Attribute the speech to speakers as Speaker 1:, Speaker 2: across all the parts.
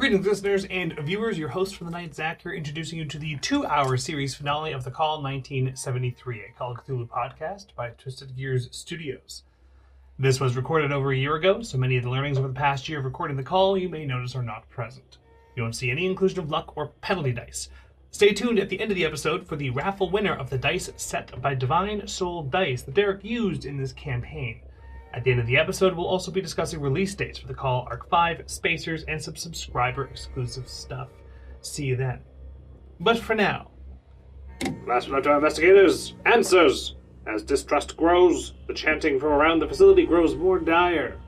Speaker 1: Greetings, listeners and viewers. Your host for the night, Zach, here, introducing you to the 2-hour series finale of The Call 1973, a Call of Cthulhu podcast by Twisted Gears Studios. This was recorded over a year ago, so many of the learnings over the past year of recording The Call you may notice are not present. You won't see any inclusion of luck or penalty dice. Stay tuned at the end of the episode for the raffle winner of the dice set by Divine Soul Dice that Derek used in this campaign. At the end of the episode, we'll also be discussing release dates for The Call, Arc 5, Spacers, and some subscriber-exclusive stuff. See you then. But for now... Last one up to our investigators. Answers! As distrust grows, the chanting from around the facility grows more dire.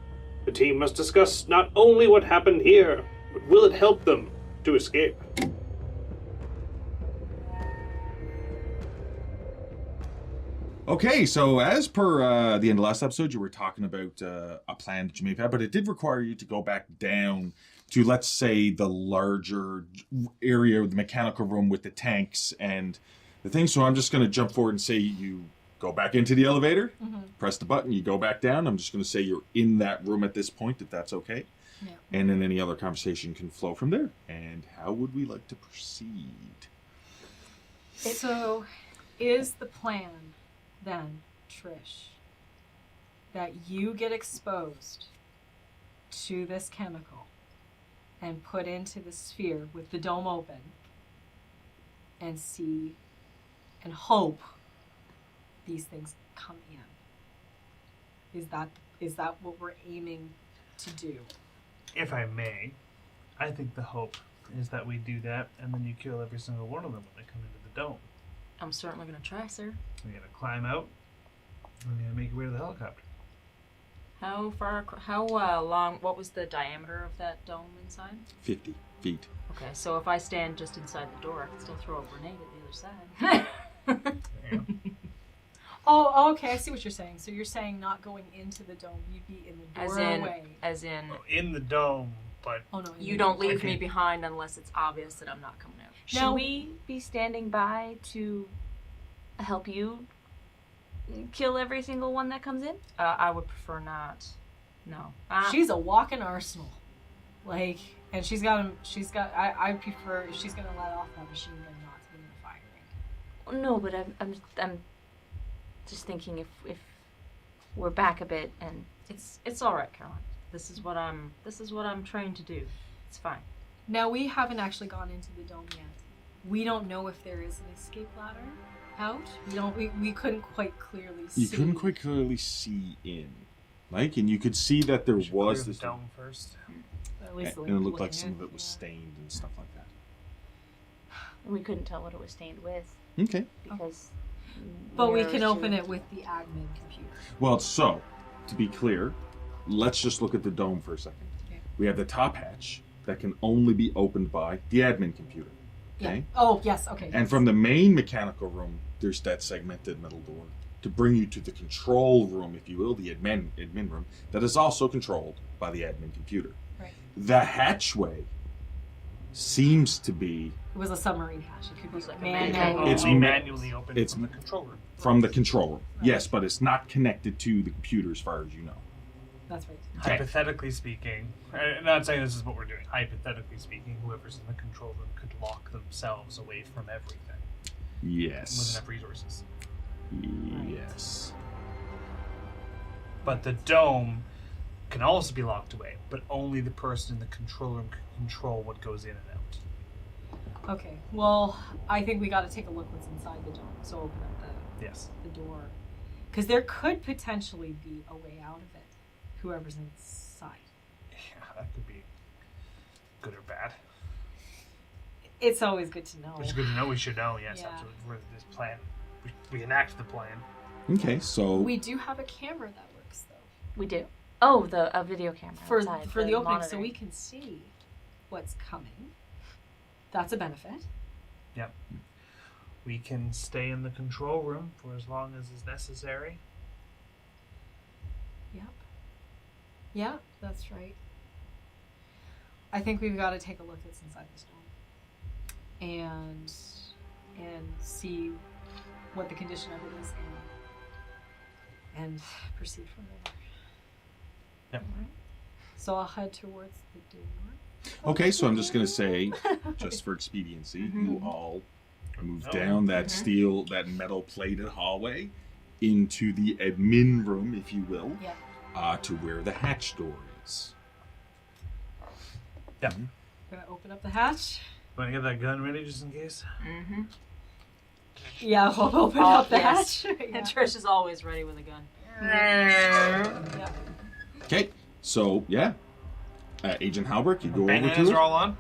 Speaker 1: The team must discuss not only what happened here, but will it help them to escape?
Speaker 2: Okay, so as per the end of last episode, you were talking about a plan that you may have had, but it did require you to go back down to, let's say, the larger area of the mechanical room with the tanks and the thing. So I'm just going to jump forward and say you go back into the elevator, press the button, you go back down. I'm just going to say you're in that room at this point, if that's okay. Yeah. And then any other conversation can flow from there. And how would we like to proceed?
Speaker 3: So, is the plan... then, Trish, that you get exposed to this chemical and put into the sphere with the dome open and see and hope these things come in. Is that what we're aiming to do?
Speaker 1: If I may, I think the hope is that we do that and then you kill every single one of them when they come into the dome.
Speaker 4: I'm certainly going to try, sir.
Speaker 1: You're going to climb out, and you're going to make your way to the helicopter.
Speaker 4: How long, what was the diameter of that dome inside?
Speaker 2: 50 feet.
Speaker 4: Okay, so if I stand just inside the door, I can still throw a grenade at the other side.
Speaker 3: Oh, okay, I see what you're saying. So you're saying not going into the dome, you'd be in the doorway.
Speaker 4: As in...
Speaker 1: in the dome, but...
Speaker 4: Oh, no, you don't leave me behind unless it's obvious that I'm not coming out.
Speaker 5: Should we be standing by to help you kill every single one that comes in?
Speaker 4: I would prefer not. No.
Speaker 3: She's a walking arsenal. Like, and I prefer, if she's going to let off that machine gun, not to be in the firing.
Speaker 5: No, but I'm just thinking if we're back a bit and...
Speaker 4: It's all right, Caroline. This is what I'm trained to do. It's fine.
Speaker 3: Now, we haven't actually gone into the dome yet. We don't know if there is an escape ladder out. We couldn't quite clearly see.
Speaker 2: You couldn't quite clearly see in. Like, and you could see that there was this
Speaker 1: dome first.
Speaker 3: At least
Speaker 2: and it looked like some of it was stained and stuff like that.
Speaker 5: We couldn't tell what it was stained with.
Speaker 2: Okay.
Speaker 5: Because...
Speaker 3: But we can open it with the admin computer.
Speaker 2: Well, so, to be clear, let's just look at the dome for a second. Okay. We have the top hatch that can only be opened by the admin computer. Okay?
Speaker 3: Yeah. Oh, yes, okay.
Speaker 2: And from the main mechanical room, there's that segmented metal door to bring you to the control room, if you will, the admin room, that is also controlled by the admin computer.
Speaker 3: Right.
Speaker 2: The hatchway seems to be...
Speaker 3: It was a submarine hatch. It could be like
Speaker 1: manually open from the control room.
Speaker 2: From the control room, right. Yes, but it's not connected to the computer as far as you know.
Speaker 3: That's right.
Speaker 1: Okay. Hypothetically speaking, I'm not saying this is what we're doing. Hypothetically speaking, whoever's in the control room could lock themselves away from everything.
Speaker 2: Yes.
Speaker 1: With enough resources.
Speaker 2: Yes.
Speaker 1: But the dome can also be locked away, but only the person in the control room can control what goes in and out.
Speaker 3: Okay. Well, I think we got to take a look what's inside the dome. So open up the door, because there could potentially be a way out of it. Whoever's inside.
Speaker 1: Yeah, that could be good or bad.
Speaker 3: It's always good to know.
Speaker 1: It's good to know. We should know. Yes, absolutely. For this plan, we enact the plan.
Speaker 2: Okay, so
Speaker 3: we do have a camera that works, though.
Speaker 5: We do. Oh, a video camera
Speaker 3: for
Speaker 5: the
Speaker 3: opening,
Speaker 5: monitoring.
Speaker 3: so we can see what's coming. That's a benefit.
Speaker 1: Yep. We can stay in the control room for as long as is necessary.
Speaker 3: Yep. Yeah, that's right. I think we've got to take a look at inside this dome and see what the condition of it is and proceed from there.
Speaker 1: Yep.
Speaker 3: All right. So I'll head towards the door.
Speaker 2: Okay, so I'm just going to say, just for expediency, you all move down that that metal plated hallway into the admin room, if you will, to where the hatch door is.
Speaker 1: Yep.
Speaker 3: Gonna open up the hatch.
Speaker 1: Want to get that gun ready just in case?
Speaker 4: Mm-hmm.
Speaker 3: Yeah, we'll open up the
Speaker 4: yes.
Speaker 3: hatch.
Speaker 4: And Trish is always ready with a gun.
Speaker 3: Yeah.
Speaker 2: Okay, so, Agent Halbert, you go over
Speaker 1: Bandanas
Speaker 2: to
Speaker 1: are
Speaker 2: it.
Speaker 1: all on?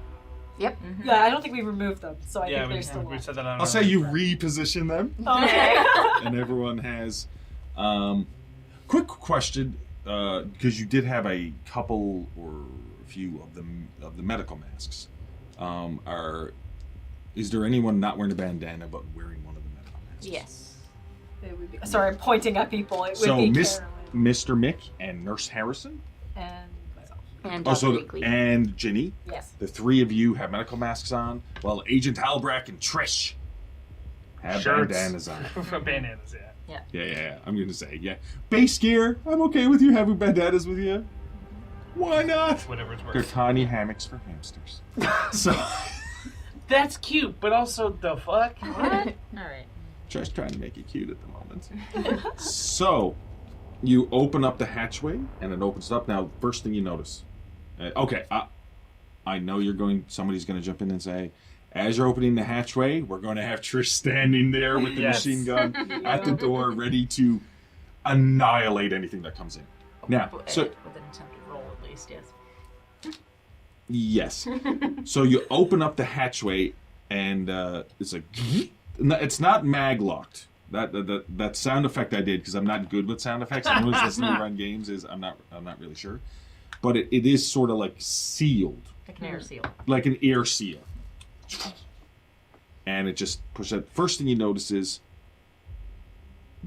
Speaker 5: Yep.
Speaker 3: Yeah, I don't think we removed them, so I think
Speaker 1: we
Speaker 3: they're still
Speaker 1: we
Speaker 3: on.
Speaker 1: said that on
Speaker 2: I'll
Speaker 1: our-
Speaker 2: say you reposition them,
Speaker 3: Okay.
Speaker 2: and everyone has... quick question, because you did have a couple or a few of the medical masks. Is there anyone not wearing a bandana but wearing one of the medical masks?
Speaker 5: Yes.
Speaker 3: It would be, sorry, I'm pointing at people. It would
Speaker 2: So
Speaker 3: be
Speaker 2: Mr.
Speaker 3: Carolyn
Speaker 2: Mick and Nurse Harrison,
Speaker 3: and myself.
Speaker 5: And Dr. Weekly.
Speaker 2: and Ginny,
Speaker 3: Yes.
Speaker 2: the three of you have medical masks on, while Agent Halbrack and Trish have
Speaker 1: Shirts.
Speaker 2: bandanas on.
Speaker 1: Bandanas, yeah.
Speaker 2: Yeah. I'm going to say, base gear. I'm okay with you having bandanas with you. Why not?
Speaker 1: Whatever it's
Speaker 2: They're
Speaker 1: worth.
Speaker 2: tiny hammocks for hamsters. So,
Speaker 1: That's cute, but also the fuck?
Speaker 4: What? Alright.
Speaker 2: just trying to make it cute at the moment. So, you open up the hatchway, and it opens up. Now, first thing you notice. I know somebody's going to jump in and say, as you're opening the hatchway, we're going to have Trish standing there with the
Speaker 1: Yes.
Speaker 2: machine gun at the door, ready to annihilate anything that comes in. Now, so
Speaker 4: With an attempted roll at least, yes.
Speaker 2: yes. So you open up the hatchway, and it's like, it's not mag locked. That sound effect I did because I'm not good with sound effects. I noticed listening to run games is I'm not really sure, but it is sort of like sealed,
Speaker 4: Like an air seal.
Speaker 2: like an air seal, and it just pushes it. First thing you notice is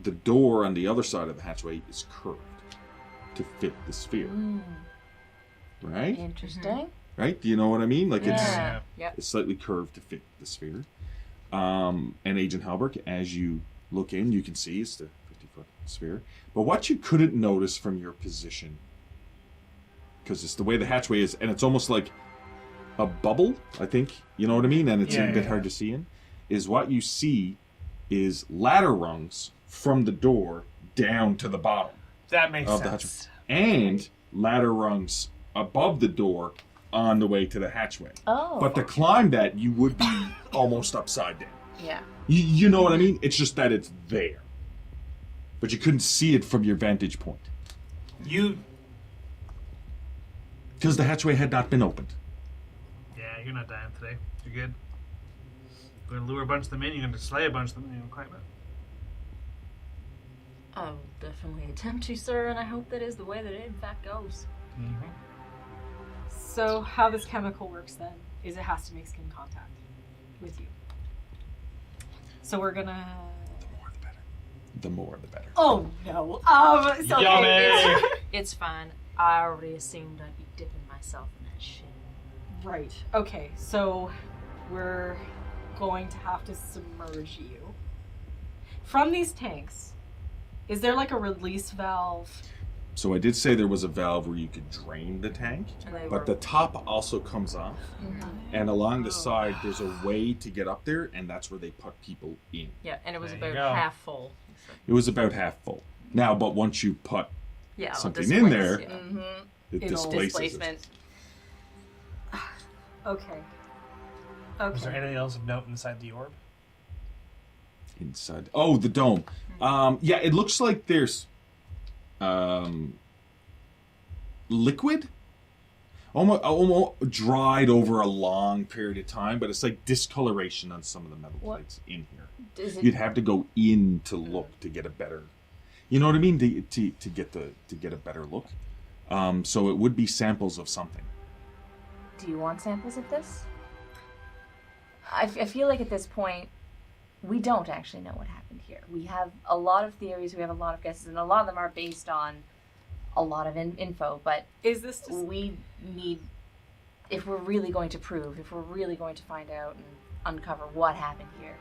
Speaker 2: the door on the other side of the hatchway is curved to fit the sphere. Right?
Speaker 5: Interesting.
Speaker 2: Right? Do you know what I mean? Like
Speaker 4: Yeah.
Speaker 2: it's slightly curved to fit the sphere. And Agent Halbert, as you look in, you can see it's the 50-foot sphere. But what you couldn't notice from your position, because it's the way the hatchway is, and it's almost like a bubble, I think, you know what I mean? And it's a bit hard to see in, is what you see is ladder rungs from the door down to the bottom
Speaker 1: That makes
Speaker 2: of the
Speaker 1: sense.
Speaker 2: hatchway. And ladder rungs above the door on the way to the hatchway.
Speaker 5: Oh.
Speaker 2: But to climb that, you would be almost upside down.
Speaker 5: Yeah.
Speaker 2: You know what I mean? It's just that it's there. But you couldn't see it from your vantage point. Because the hatchway had not been opened.
Speaker 1: Yeah, you're not dying today. You're good. You're gonna lure a bunch of them in, you're gonna slay a bunch of them, and you're gonna climb it.
Speaker 4: I will definitely attempt to, sir, and I hope that is the way that it in fact goes.
Speaker 1: Mm-hmm.
Speaker 3: So how this chemical works then is it has to make skin contact with you. So we're gonna.
Speaker 2: The more the better. The more the better.
Speaker 3: Oh no. So
Speaker 1: Yummy!
Speaker 4: It's fine. I already assumed I'd be dipping myself in that shit.
Speaker 3: Right. Okay. So we're going to have to submerge you from these tanks. Is there like a release valve?
Speaker 2: So I did say there was a valve where you could drain the tank,
Speaker 4: And they
Speaker 2: but the top also comes off. And along the side, there's a way to get up there, and that's where they put people in.
Speaker 4: Yeah, and it was
Speaker 1: There you
Speaker 4: about
Speaker 1: go.
Speaker 4: half full. So,
Speaker 2: It was about half full. Now, but once you put
Speaker 4: yeah, I'll
Speaker 2: something
Speaker 4: displace,
Speaker 2: in there,
Speaker 4: yeah.
Speaker 2: it
Speaker 3: It'll-
Speaker 2: displaces it.
Speaker 5: Displacement.
Speaker 3: Okay.
Speaker 1: Is there
Speaker 3: Okay.
Speaker 1: anything else of note inside the orb?
Speaker 2: Inside. Oh, the dome. Yeah, it looks like there's liquid, almost dried over a long period of time, but it's like discoloration on some of the metal
Speaker 5: What?
Speaker 2: plates in here.
Speaker 5: Is it,
Speaker 2: You'd have to go in to look to get a better, you know what I mean, to get a better look. So it would be samples of something.
Speaker 5: do you want samples of this? I feel like at this point, we don't actually know what happened here. We have a lot of theories, we have a lot of guesses, and a lot of them are based on a lot of info, but
Speaker 3: Is this just
Speaker 5: we need, if we're really going to prove, if we're really going to find out and uncover what happened here.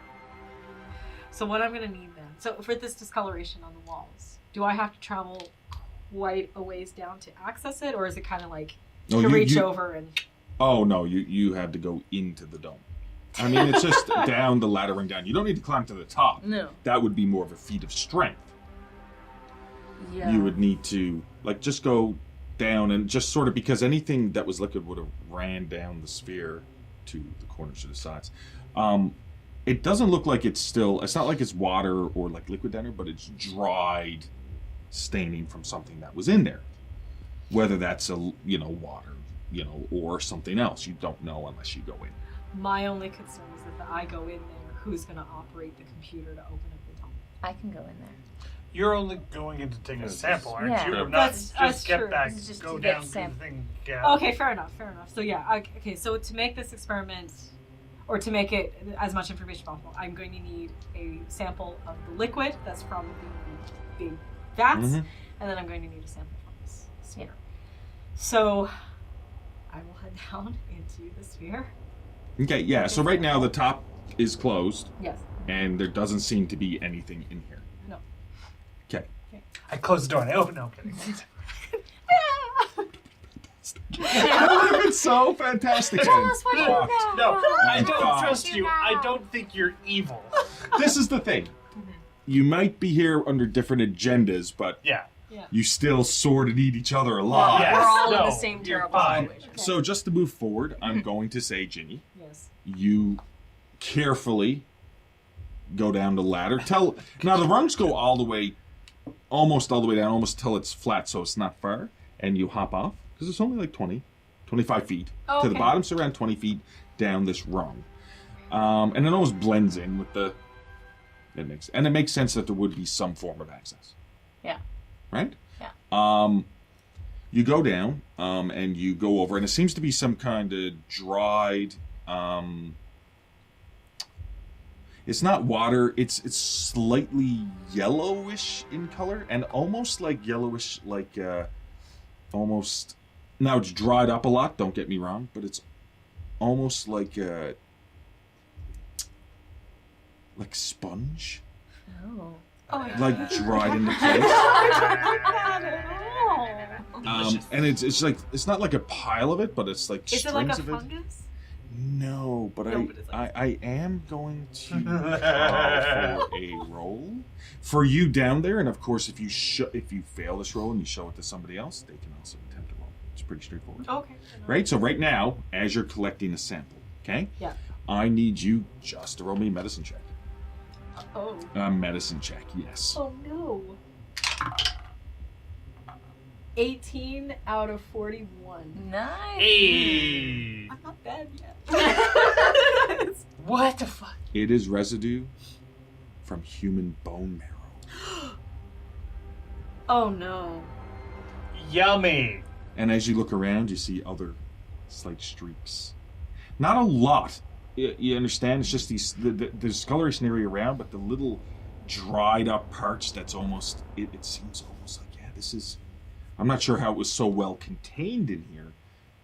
Speaker 3: so? What I'm gonna need then? So for this discoloration on the walls, do I have to travel quite a ways down to access it, or is it kind of like
Speaker 2: No,
Speaker 3: to
Speaker 2: you-
Speaker 3: reach
Speaker 2: you-
Speaker 3: over and?
Speaker 2: Oh, no, you had to go into the dome. I mean, it's just down the laddering down. You don't need to climb to the top.
Speaker 5: No.
Speaker 2: That would be more of a feat of strength.
Speaker 5: Yeah.
Speaker 2: You would need to, like, just go down and just sort of, because anything that was liquid would have ran down the sphere to the corners or the sides. It doesn't look like it's not like it's water or like liquid down there, but it's dried staining from something that was in there. Whether that's water, or something else. You don't know unless you go in.
Speaker 3: My only concern is that if I go in there, who's going to operate the computer to open up the dome?
Speaker 5: I can go in there.
Speaker 1: You're only going in to take a sample, aren't
Speaker 5: Yeah.
Speaker 1: you? Or not
Speaker 3: That's
Speaker 1: just get
Speaker 3: true.
Speaker 1: back,
Speaker 5: It's just
Speaker 1: go
Speaker 5: to get
Speaker 1: down to the
Speaker 5: sample.
Speaker 1: thing. Yeah.
Speaker 3: Okay, fair enough. So yeah, okay. So to make this experiment, or to make it as much information possible, I'm going to need a sample of the liquid that's from the big vats,
Speaker 2: Mhm.
Speaker 3: and then I'm going to need a sample from this sphere.
Speaker 5: Yeah.
Speaker 3: So I will head down into the sphere.
Speaker 2: Okay, yeah. So right now the top is closed,
Speaker 3: Yes.
Speaker 2: and there doesn't seem to be anything in here.
Speaker 3: No.
Speaker 2: Okay.
Speaker 1: I close the door and I open. No, I'm kidding.
Speaker 2: That would have been so fantastic.
Speaker 5: Tell us what you know.
Speaker 1: No, I don't
Speaker 2: God.
Speaker 1: trust you. I don't think you're evil.
Speaker 2: This is the thing. You might be here under different agendas, but
Speaker 1: Yeah.
Speaker 2: you still sort of need each other alive.
Speaker 1: Yes.
Speaker 3: We're all in
Speaker 1: No,
Speaker 3: the same
Speaker 1: you're
Speaker 3: terrible
Speaker 1: fine.
Speaker 3: situation.
Speaker 2: So just to move forward, I'm going to say, Ginny,
Speaker 3: Yes.
Speaker 2: you carefully go down the ladder. Now the rungs go almost all the way down, almost till it's flat, so it's not far, and you hop off because it's only like 25 feet
Speaker 3: Oh,
Speaker 2: to the
Speaker 3: okay.
Speaker 2: bottom, so around 20 feet down this rung, and it almost blends in with the. It makes sense that there would be some form of access.
Speaker 5: Yeah.
Speaker 2: Right.
Speaker 5: Yeah.
Speaker 2: You go down, and you go over, and it seems to be some kind of dried. It's not water. It's slightly yellowish in color, and almost like yellowish, like almost. Now it's dried up a lot. Don't get me wrong, but it's almost like sponge,
Speaker 5: Oh.
Speaker 2: like dried into place. And it's like it's not like a pile of it, but it's like
Speaker 3: Is it
Speaker 2: strings
Speaker 3: like a
Speaker 2: of it.
Speaker 3: fungus?
Speaker 2: No, but
Speaker 3: No, but it's like-
Speaker 2: I am going to call for a roll for you down there, and of course, if you fail this roll and you show it to somebody else, they can also attempt a roll. It's pretty straightforward,
Speaker 3: Okay.
Speaker 2: right? So right now, as you're collecting a sample, okay,
Speaker 3: Yeah.
Speaker 2: I need you just to roll me a medicine check.
Speaker 3: Oh.
Speaker 2: A medicine check, yes.
Speaker 3: Oh no. 18 out of 41.
Speaker 5: Nice.
Speaker 1: Hey.
Speaker 3: I'm not bad yet.
Speaker 1: What the fuck?
Speaker 2: It is residue from human bone marrow.
Speaker 3: Oh no.
Speaker 1: Yummy.
Speaker 2: And as you look around, you see other slight streaks. Not a lot. You understand? It's just these the discoloration area around, but the little dried up parts. That's almost. It seems almost like this is. I'm not sure how it was so well contained in here,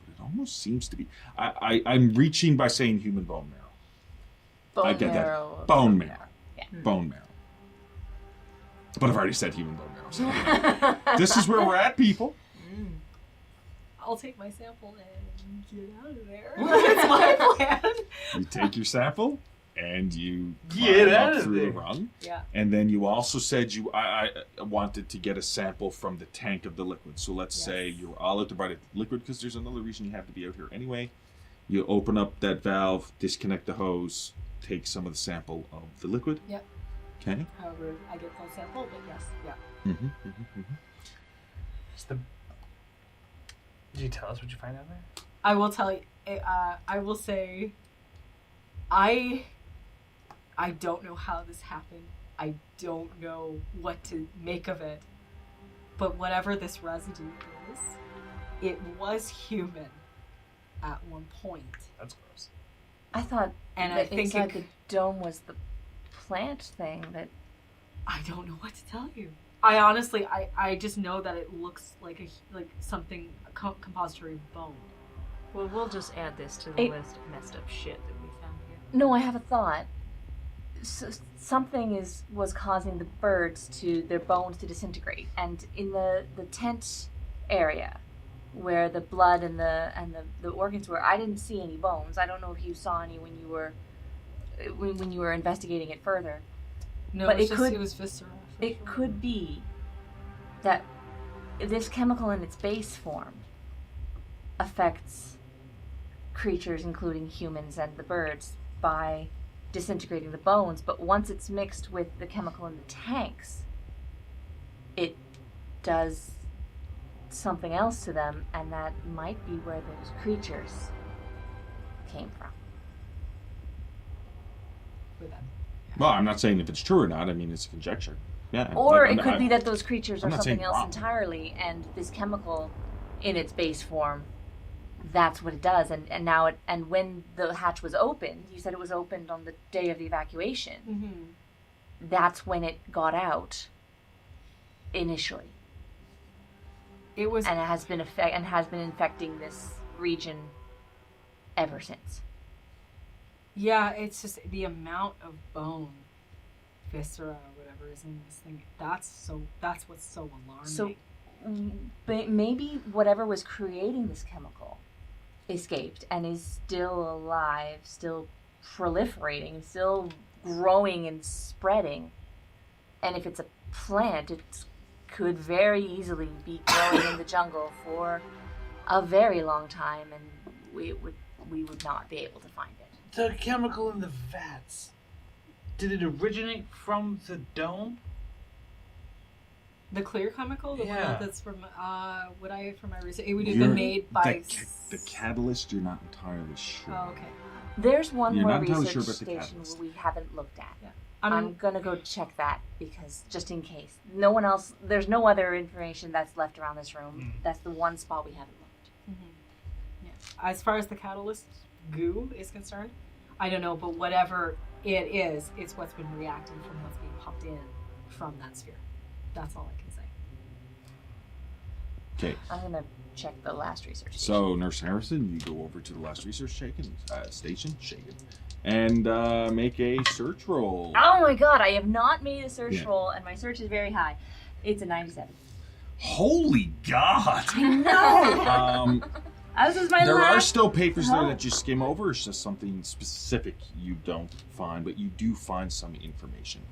Speaker 2: but it almost seems to be. I'm reaching by saying human bone marrow.
Speaker 5: Bone
Speaker 2: I get that.
Speaker 5: marrow.
Speaker 2: Bone marrow.
Speaker 5: Yeah.
Speaker 2: Bone marrow. But I've already said human bone marrow. So this is where we're at, people.
Speaker 3: I'll take my sample and get out of there. That's my plan.
Speaker 2: You take your sample and you
Speaker 1: Get
Speaker 2: climb
Speaker 1: out
Speaker 2: up
Speaker 1: of
Speaker 2: through
Speaker 1: there.
Speaker 2: the rung.
Speaker 3: Yeah.
Speaker 2: And then you also said I wanted to get a sample from the tank of the liquid. So let's say you're all out to buy the liquid because there's another reason you have to be out here anyway. You open up that valve, disconnect the hose, take some of the sample of the liquid.
Speaker 3: Yep.
Speaker 2: Okay.
Speaker 3: However, I get no sample, but yes. Yeah.
Speaker 1: It's the... Did you tell us what you find out there?
Speaker 3: I will tell you. I will say. I don't know how this happened. I don't know what to make of it. But whatever this residue is, it was human at one point.
Speaker 1: That's gross.
Speaker 5: I thought
Speaker 3: And
Speaker 5: that
Speaker 3: I think
Speaker 5: inside
Speaker 3: it-
Speaker 5: the dome was the plant thing that.
Speaker 3: I don't know what to tell you. I honestly, I just know that it looks like something compository of bone.
Speaker 4: Well, we'll just add this to the
Speaker 5: It-
Speaker 4: list of messed up shit that we found here.
Speaker 5: No, I have a thought. Something was causing the birds their bones to disintegrate, and in the tent area, where the blood and the organs were. I didn't see any bones. I don't know if you saw any when you were investigating it further.
Speaker 3: No,
Speaker 5: But
Speaker 3: it
Speaker 5: it
Speaker 3: was viscera.
Speaker 5: It could be that this chemical in its base form affects creatures, including humans and the birds, by disintegrating the bones, but once it's mixed with the chemical in the tanks, it does something else to them, and that might be where those creatures came from.
Speaker 3: With them.
Speaker 2: Well, I'm not saying if it's true or not. I mean, it's a conjecture. Yeah.
Speaker 5: Or
Speaker 2: like,
Speaker 5: it could be that those creatures
Speaker 2: I'm
Speaker 5: are
Speaker 2: not
Speaker 5: something
Speaker 2: saying
Speaker 5: else
Speaker 2: wrong.
Speaker 5: entirely, and this chemical in its base form, that's what it does. And now and when the hatch was opened, you said it was opened on the day of the evacuation.
Speaker 3: Mm-hmm.
Speaker 5: That's when it got out initially.
Speaker 3: It was.
Speaker 5: And it has been infecting this region ever since.
Speaker 3: Yeah, it's just the amount of bone, viscera, whatever is in this thing. That's what's so alarming.
Speaker 5: So maybe whatever was creating this chemical escaped and is still alive, still proliferating, still growing and spreading. And if it's a plant, it could very easily be growing in the jungle for a very long time, and we would not be able to find it.
Speaker 1: The chemical in the vats, did it originate from the dome?
Speaker 3: The clear chemical, the
Speaker 1: Yeah.
Speaker 3: one that's from from my research, it would have been made by
Speaker 2: the catalyst. You're not entirely sure.
Speaker 3: Oh, okay.
Speaker 5: There's one
Speaker 2: You're
Speaker 5: more
Speaker 2: not entirely
Speaker 5: research
Speaker 2: sure about the
Speaker 5: station
Speaker 2: catalyst.
Speaker 5: we haven't looked at.
Speaker 3: Yeah.
Speaker 5: I'm gonna go check that because just in case. No one else. There's no other information that's left around this room. That's the one spot we haven't looked.
Speaker 3: Yeah. As far as the catalyst goo is concerned, I don't know, but whatever it is, it's what's been reacting from what's being pumped in from that sphere. That's all I can say.
Speaker 2: Okay.
Speaker 5: I'm gonna check the last research station.
Speaker 2: So, Nurse Harrison, you go over to the last research station, and make a search roll.
Speaker 5: Oh my god, I have not made a search
Speaker 2: Yeah.
Speaker 5: roll, and my search is very high. It's a 97.
Speaker 2: Holy God!
Speaker 5: No! This is my
Speaker 2: There
Speaker 5: last
Speaker 2: are still papers there
Speaker 5: hope.
Speaker 2: that you skim over. It's just something specific you don't find, but you do find some information.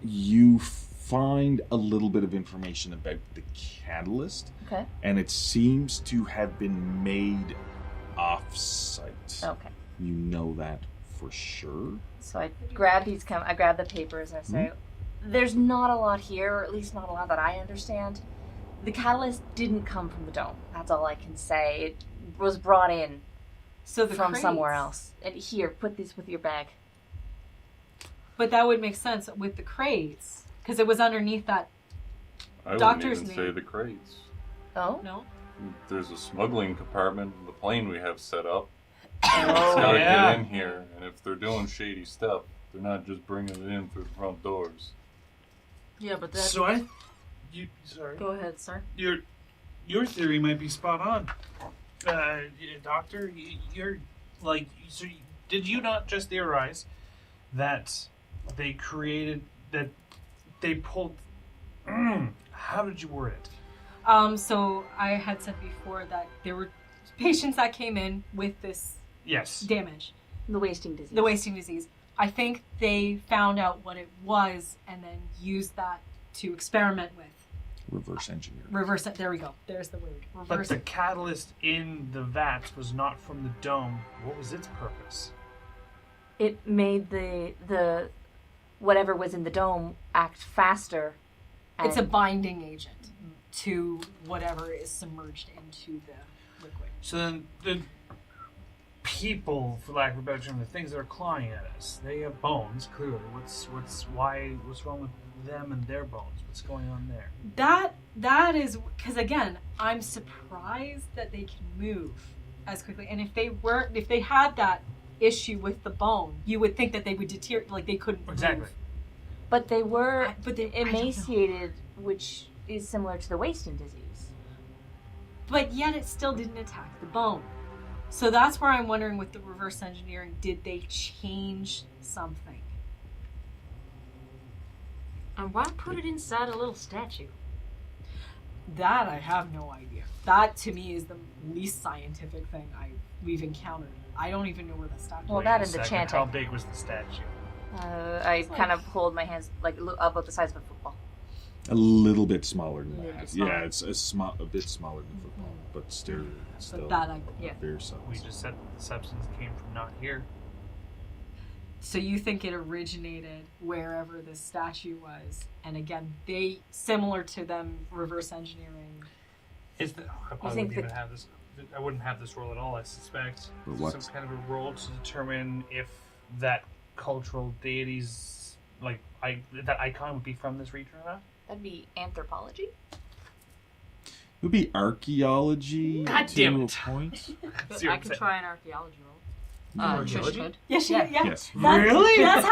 Speaker 2: You find a little bit of information about the catalyst,
Speaker 5: Okay.
Speaker 2: and it seems to have been made off-site.
Speaker 5: Okay.
Speaker 2: You know that for sure.
Speaker 5: So I grab I grab the papers and I say, there's not a lot here, or at least not a lot that I understand. The catalyst didn't come from the dome. That's all I can say. It was brought in
Speaker 3: So the
Speaker 5: from
Speaker 3: crates-
Speaker 5: somewhere else. And here, put this with your bag.
Speaker 3: But that would make sense with the crates, because it was underneath that.
Speaker 6: I
Speaker 3: Doctor's
Speaker 6: wouldn't even say
Speaker 3: name.
Speaker 6: the crates.
Speaker 5: Oh?
Speaker 3: No.
Speaker 6: There's a smuggling compartment in the plane we have set up.
Speaker 5: Oh,
Speaker 6: It's gotta
Speaker 1: yeah.
Speaker 6: get in here, and if they're doing shady stuff, they're not just bringing it in through the front doors.
Speaker 4: Yeah, but that.
Speaker 1: Sorry.
Speaker 4: Go ahead, sir.
Speaker 1: Your theory might be spot on, Doctor. You're like, so did you not just theorize that they created that they pulled? How did you word it?
Speaker 3: So I had said before that there were patients that came in with this
Speaker 1: Yes.
Speaker 3: damage,
Speaker 5: the wasting disease.
Speaker 3: the wasting disease. I think they found out what it was and then used that to experiment with.
Speaker 2: Reverse engineering.
Speaker 3: Reverse it. There we go. There's the word.
Speaker 1: But
Speaker 3: Reverse
Speaker 1: the
Speaker 3: it.
Speaker 1: catalyst in the vats was not from the dome. What was its purpose?
Speaker 5: It made the whatever was in the dome act faster.
Speaker 3: It's a
Speaker 5: and-
Speaker 3: binding agent to whatever is submerged into the liquid.
Speaker 1: So then the people, for lack of a better term, the things that are clawing at us, they have bones, clearly. What's wrong with them and their bones? What's going on there?
Speaker 3: That is because again, I'm surprised that they can move as quickly. And if they had that issue with the bone, you would think that they would deteriorate, like they couldn't
Speaker 1: Exactly.
Speaker 3: move.
Speaker 5: But they were
Speaker 3: I don't know.
Speaker 5: emaciated, which is similar to the wasting disease.
Speaker 3: But yet it still didn't attack the bone. So that's where I'm wondering with the reverse engineering, did they change something?
Speaker 4: And why put it inside a little statue?
Speaker 3: That I have no idea. That to me is the least scientific thing we've encountered. I don't even know where the statue.
Speaker 5: Well,
Speaker 1: Wait
Speaker 5: that
Speaker 1: a
Speaker 5: and the
Speaker 1: second,
Speaker 5: chanting.
Speaker 1: How big was the statue?
Speaker 5: I kind of hold my hands like about the size of a football.
Speaker 2: A little bit smaller than
Speaker 5: Little
Speaker 2: that.
Speaker 5: bit smaller.
Speaker 2: Yeah, it's a bit smaller than football, but still
Speaker 3: But that I.
Speaker 4: Yeah.
Speaker 2: very size.
Speaker 1: We just said that the substance came from not here.
Speaker 3: So you think it originated wherever this statue was, and again, they similar to them reverse engineering.
Speaker 1: Is the, I probably
Speaker 5: think
Speaker 1: wouldn't even have this. I wouldn't have this roll at all. I suspect
Speaker 2: For what?
Speaker 1: some kind of a roll to determine if that cultural deity's that icon would be from this region or not.
Speaker 5: That'd be anthropology.
Speaker 2: It would be archaeology
Speaker 1: God
Speaker 2: to
Speaker 1: damn
Speaker 2: a
Speaker 1: it.
Speaker 2: point.
Speaker 1: See what
Speaker 4: I
Speaker 1: I'm
Speaker 4: can
Speaker 1: saying?
Speaker 4: try an archaeology roll.
Speaker 1: Archaeology?
Speaker 4: Trish could.
Speaker 3: Yeah, she,
Speaker 4: Yeah.
Speaker 3: yeah.
Speaker 2: Yes.
Speaker 1: Really?
Speaker 3: That's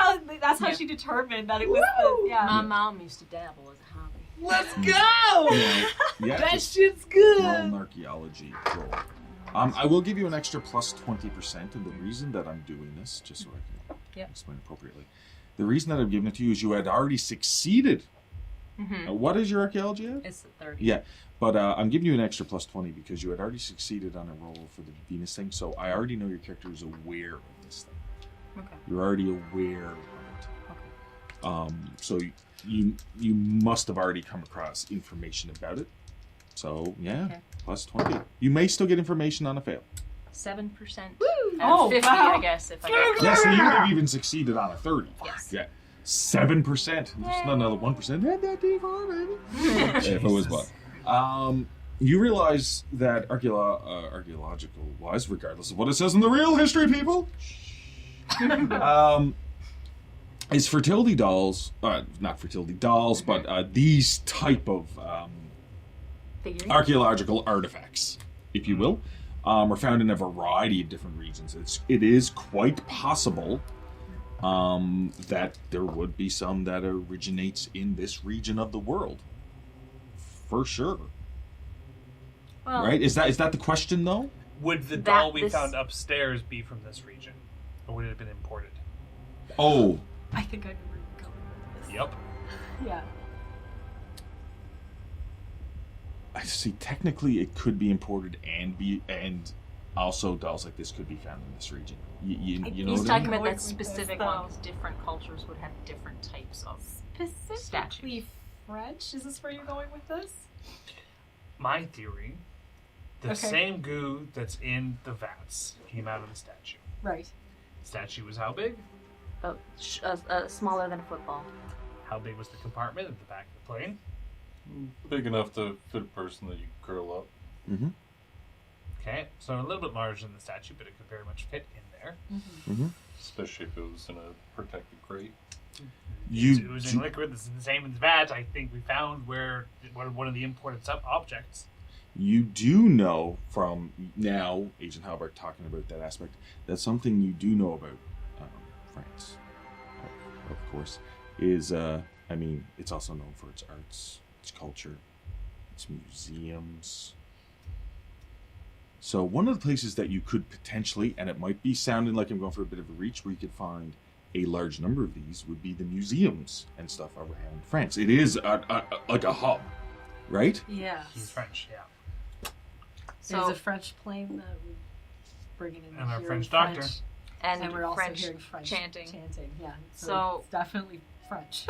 Speaker 3: how
Speaker 4: Yeah.
Speaker 3: she determined that it was the, yeah.
Speaker 4: My mom used to dabble as a hobby.
Speaker 1: Let's go!
Speaker 2: Yeah,
Speaker 1: That
Speaker 2: just
Speaker 1: shit's
Speaker 2: roll
Speaker 1: good.
Speaker 2: an archaeology roll. I will give you an extra plus 20%, and the reason that I'm doing this, just so I can
Speaker 4: Yep.
Speaker 2: explain appropriately, the reason that I'm giving it to you is you had already succeeded.
Speaker 4: Mm-hmm.
Speaker 2: What is your archaeology at?
Speaker 4: It's the 30.
Speaker 2: Yeah, but I'm giving you an extra plus 20 because you had already succeeded on a roll for the Venus thing, so I already know your character is aware of this thing.
Speaker 4: Okay.
Speaker 2: You're already aware of it.
Speaker 4: Okay.
Speaker 2: So you must have already come across information about it. So yeah,
Speaker 4: Okay.
Speaker 2: plus 20. You may still get information on a fail.
Speaker 4: 7%.
Speaker 3: Oh,
Speaker 4: 50,
Speaker 3: wow.
Speaker 4: I guess, if I get
Speaker 2: Yes, so you would have even succeeded on a 30.
Speaker 4: Yes.
Speaker 2: Yeah. 7%. Just not another 1%. Add that D4, baby. If it was what. You realize that archaeological wise, regardless of what it says in the real history, people, is fertility dolls, not fertility dolls, but these type of
Speaker 5: Figurine.
Speaker 2: archaeological artifacts, if you will, are found in a variety of different regions. It is quite possible that there would be some that originates in this region of the world, for sure.
Speaker 4: Well,
Speaker 2: Right? Is that the question though?
Speaker 1: Would the
Speaker 5: That-
Speaker 1: doll we
Speaker 5: this-
Speaker 1: found upstairs be from this region? Or would it have been imported?
Speaker 2: Oh,
Speaker 3: I think I know where you're going with this.
Speaker 1: Yep.
Speaker 3: Yeah.
Speaker 2: I see. Technically, it could be imported and also dolls like this could be found in this region. You know
Speaker 4: he's
Speaker 2: what I
Speaker 4: talking
Speaker 2: mean?
Speaker 4: about
Speaker 3: Going
Speaker 4: that
Speaker 3: with
Speaker 4: specific
Speaker 3: this,
Speaker 4: one
Speaker 3: though.
Speaker 4: because different cultures would have different types of.
Speaker 3: Specifically
Speaker 4: Statues.
Speaker 3: French? Is this where you're going with this?
Speaker 1: My theory, the
Speaker 3: Okay.
Speaker 1: same goo that's in the vats came out of the statue.
Speaker 3: Right.
Speaker 1: Statue was how big?
Speaker 5: About smaller than a football.
Speaker 1: How big was the compartment at the back of the plane?
Speaker 6: Big enough to fit a person that you could curl up.
Speaker 2: Mm-hmm.
Speaker 1: Okay, so a little bit larger than the statue, but it could very much fit in there.
Speaker 2: Mm-hmm.
Speaker 6: Especially if it was in a protected crate.
Speaker 1: It was in liquid. This is the same in the vat. I think we found where one of the imported objects.
Speaker 2: You do know from now, Agent Halbert talking about that aspect, that's something you do know about France, of course, is, it's also known for its arts, its culture, its museums. So one of the places that you could potentially, and it might be sounding like I'm going for a bit of a reach, where you could find a large number of these would be the museums and stuff around France. It is like a hub, right?
Speaker 3: Yeah.
Speaker 1: He's French, yeah.
Speaker 3: There's
Speaker 4: So
Speaker 3: a French plane that we bring it in
Speaker 1: And our
Speaker 3: here
Speaker 1: French
Speaker 3: in
Speaker 1: doctor.
Speaker 5: And
Speaker 3: we're also
Speaker 5: French
Speaker 3: hearing French
Speaker 5: chanting.
Speaker 3: Yeah.
Speaker 4: So-
Speaker 3: it's definitely French.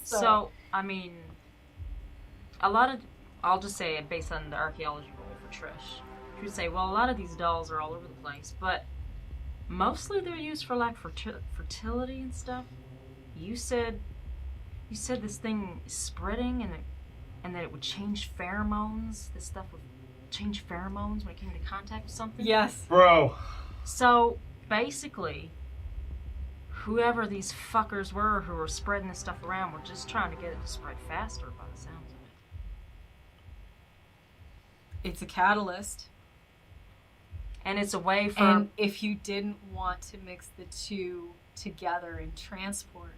Speaker 4: So, I mean, I'll just say it based on the archaeology role for Trish. She would say, well, a lot of these dolls are all over the place, but mostly they're used for like fertility and stuff. You said this thing is spreading and that it would change pheromones. This stuff would change pheromones when it came into contact with something.
Speaker 3: yes.
Speaker 1: Bro.
Speaker 4: So basically, whoever these fuckers were who were spreading this stuff around were just trying to get it to spread faster by the sounds of it.
Speaker 3: It's a catalyst.
Speaker 4: And it's a way for
Speaker 3: And if you didn't want to mix the two together in transport,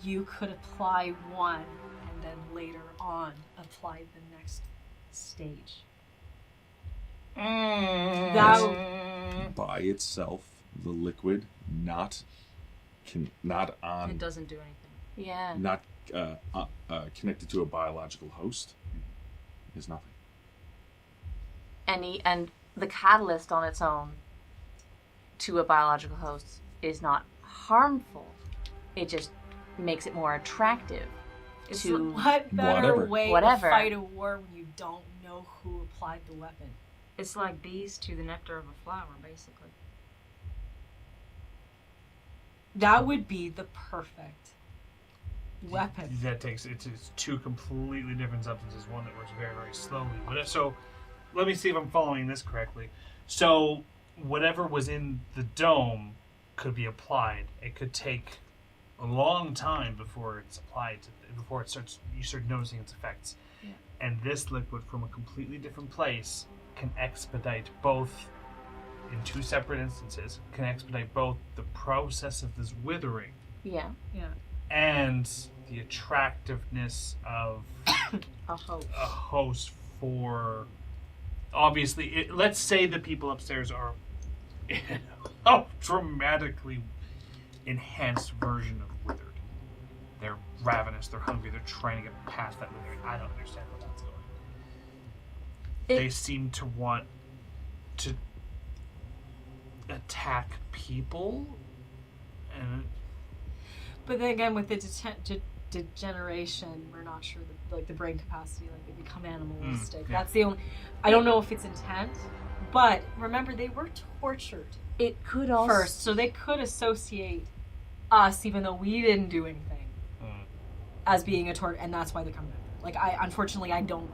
Speaker 3: you could apply one and then later on apply the next stage. That
Speaker 2: By itself, the liquid, not on
Speaker 4: it doesn't do anything.
Speaker 5: Yeah.
Speaker 2: not connected to a biological host, is nothing.
Speaker 5: And the catalyst on its own to a biological host is not harmful. It just makes it more attractive
Speaker 3: It's
Speaker 5: to
Speaker 3: what better
Speaker 2: whatever.
Speaker 3: way
Speaker 5: Whatever.
Speaker 3: to fight a war when you don't know who applied the weapon?
Speaker 4: It's like bees to the nectar of a flower, basically.
Speaker 3: That would be the perfect weapon.
Speaker 1: That takes it's two completely different substances. One that works very, very slowly. But so, let me see if I'm following this correctly. So, whatever was in the dome could be applied. It could take a long time before it's applied, before you start noticing its effects.
Speaker 5: Yeah.
Speaker 1: And this liquid from a completely different place can expedite both, in two separate instances, can expedite both the process of this withering
Speaker 5: yeah.
Speaker 1: and the attractiveness of
Speaker 3: A hope.
Speaker 1: a host for, obviously, let's say the people upstairs are a dramatically enhanced version of withered. They're ravenous, they're hungry, they're trying to get past that withering. I don't understand where that's going. They seem to want to attack people, and
Speaker 3: But then again, with the degeneration, we're not sure the brain capacity, like they become animalistic.
Speaker 1: yeah.
Speaker 3: That's the only. I don't know if it's intent, but remember they were tortured
Speaker 5: It could also
Speaker 3: first, so they could associate us, even though we didn't do anything, as being a torture, and that's why they come back. Like unfortunately, I don't.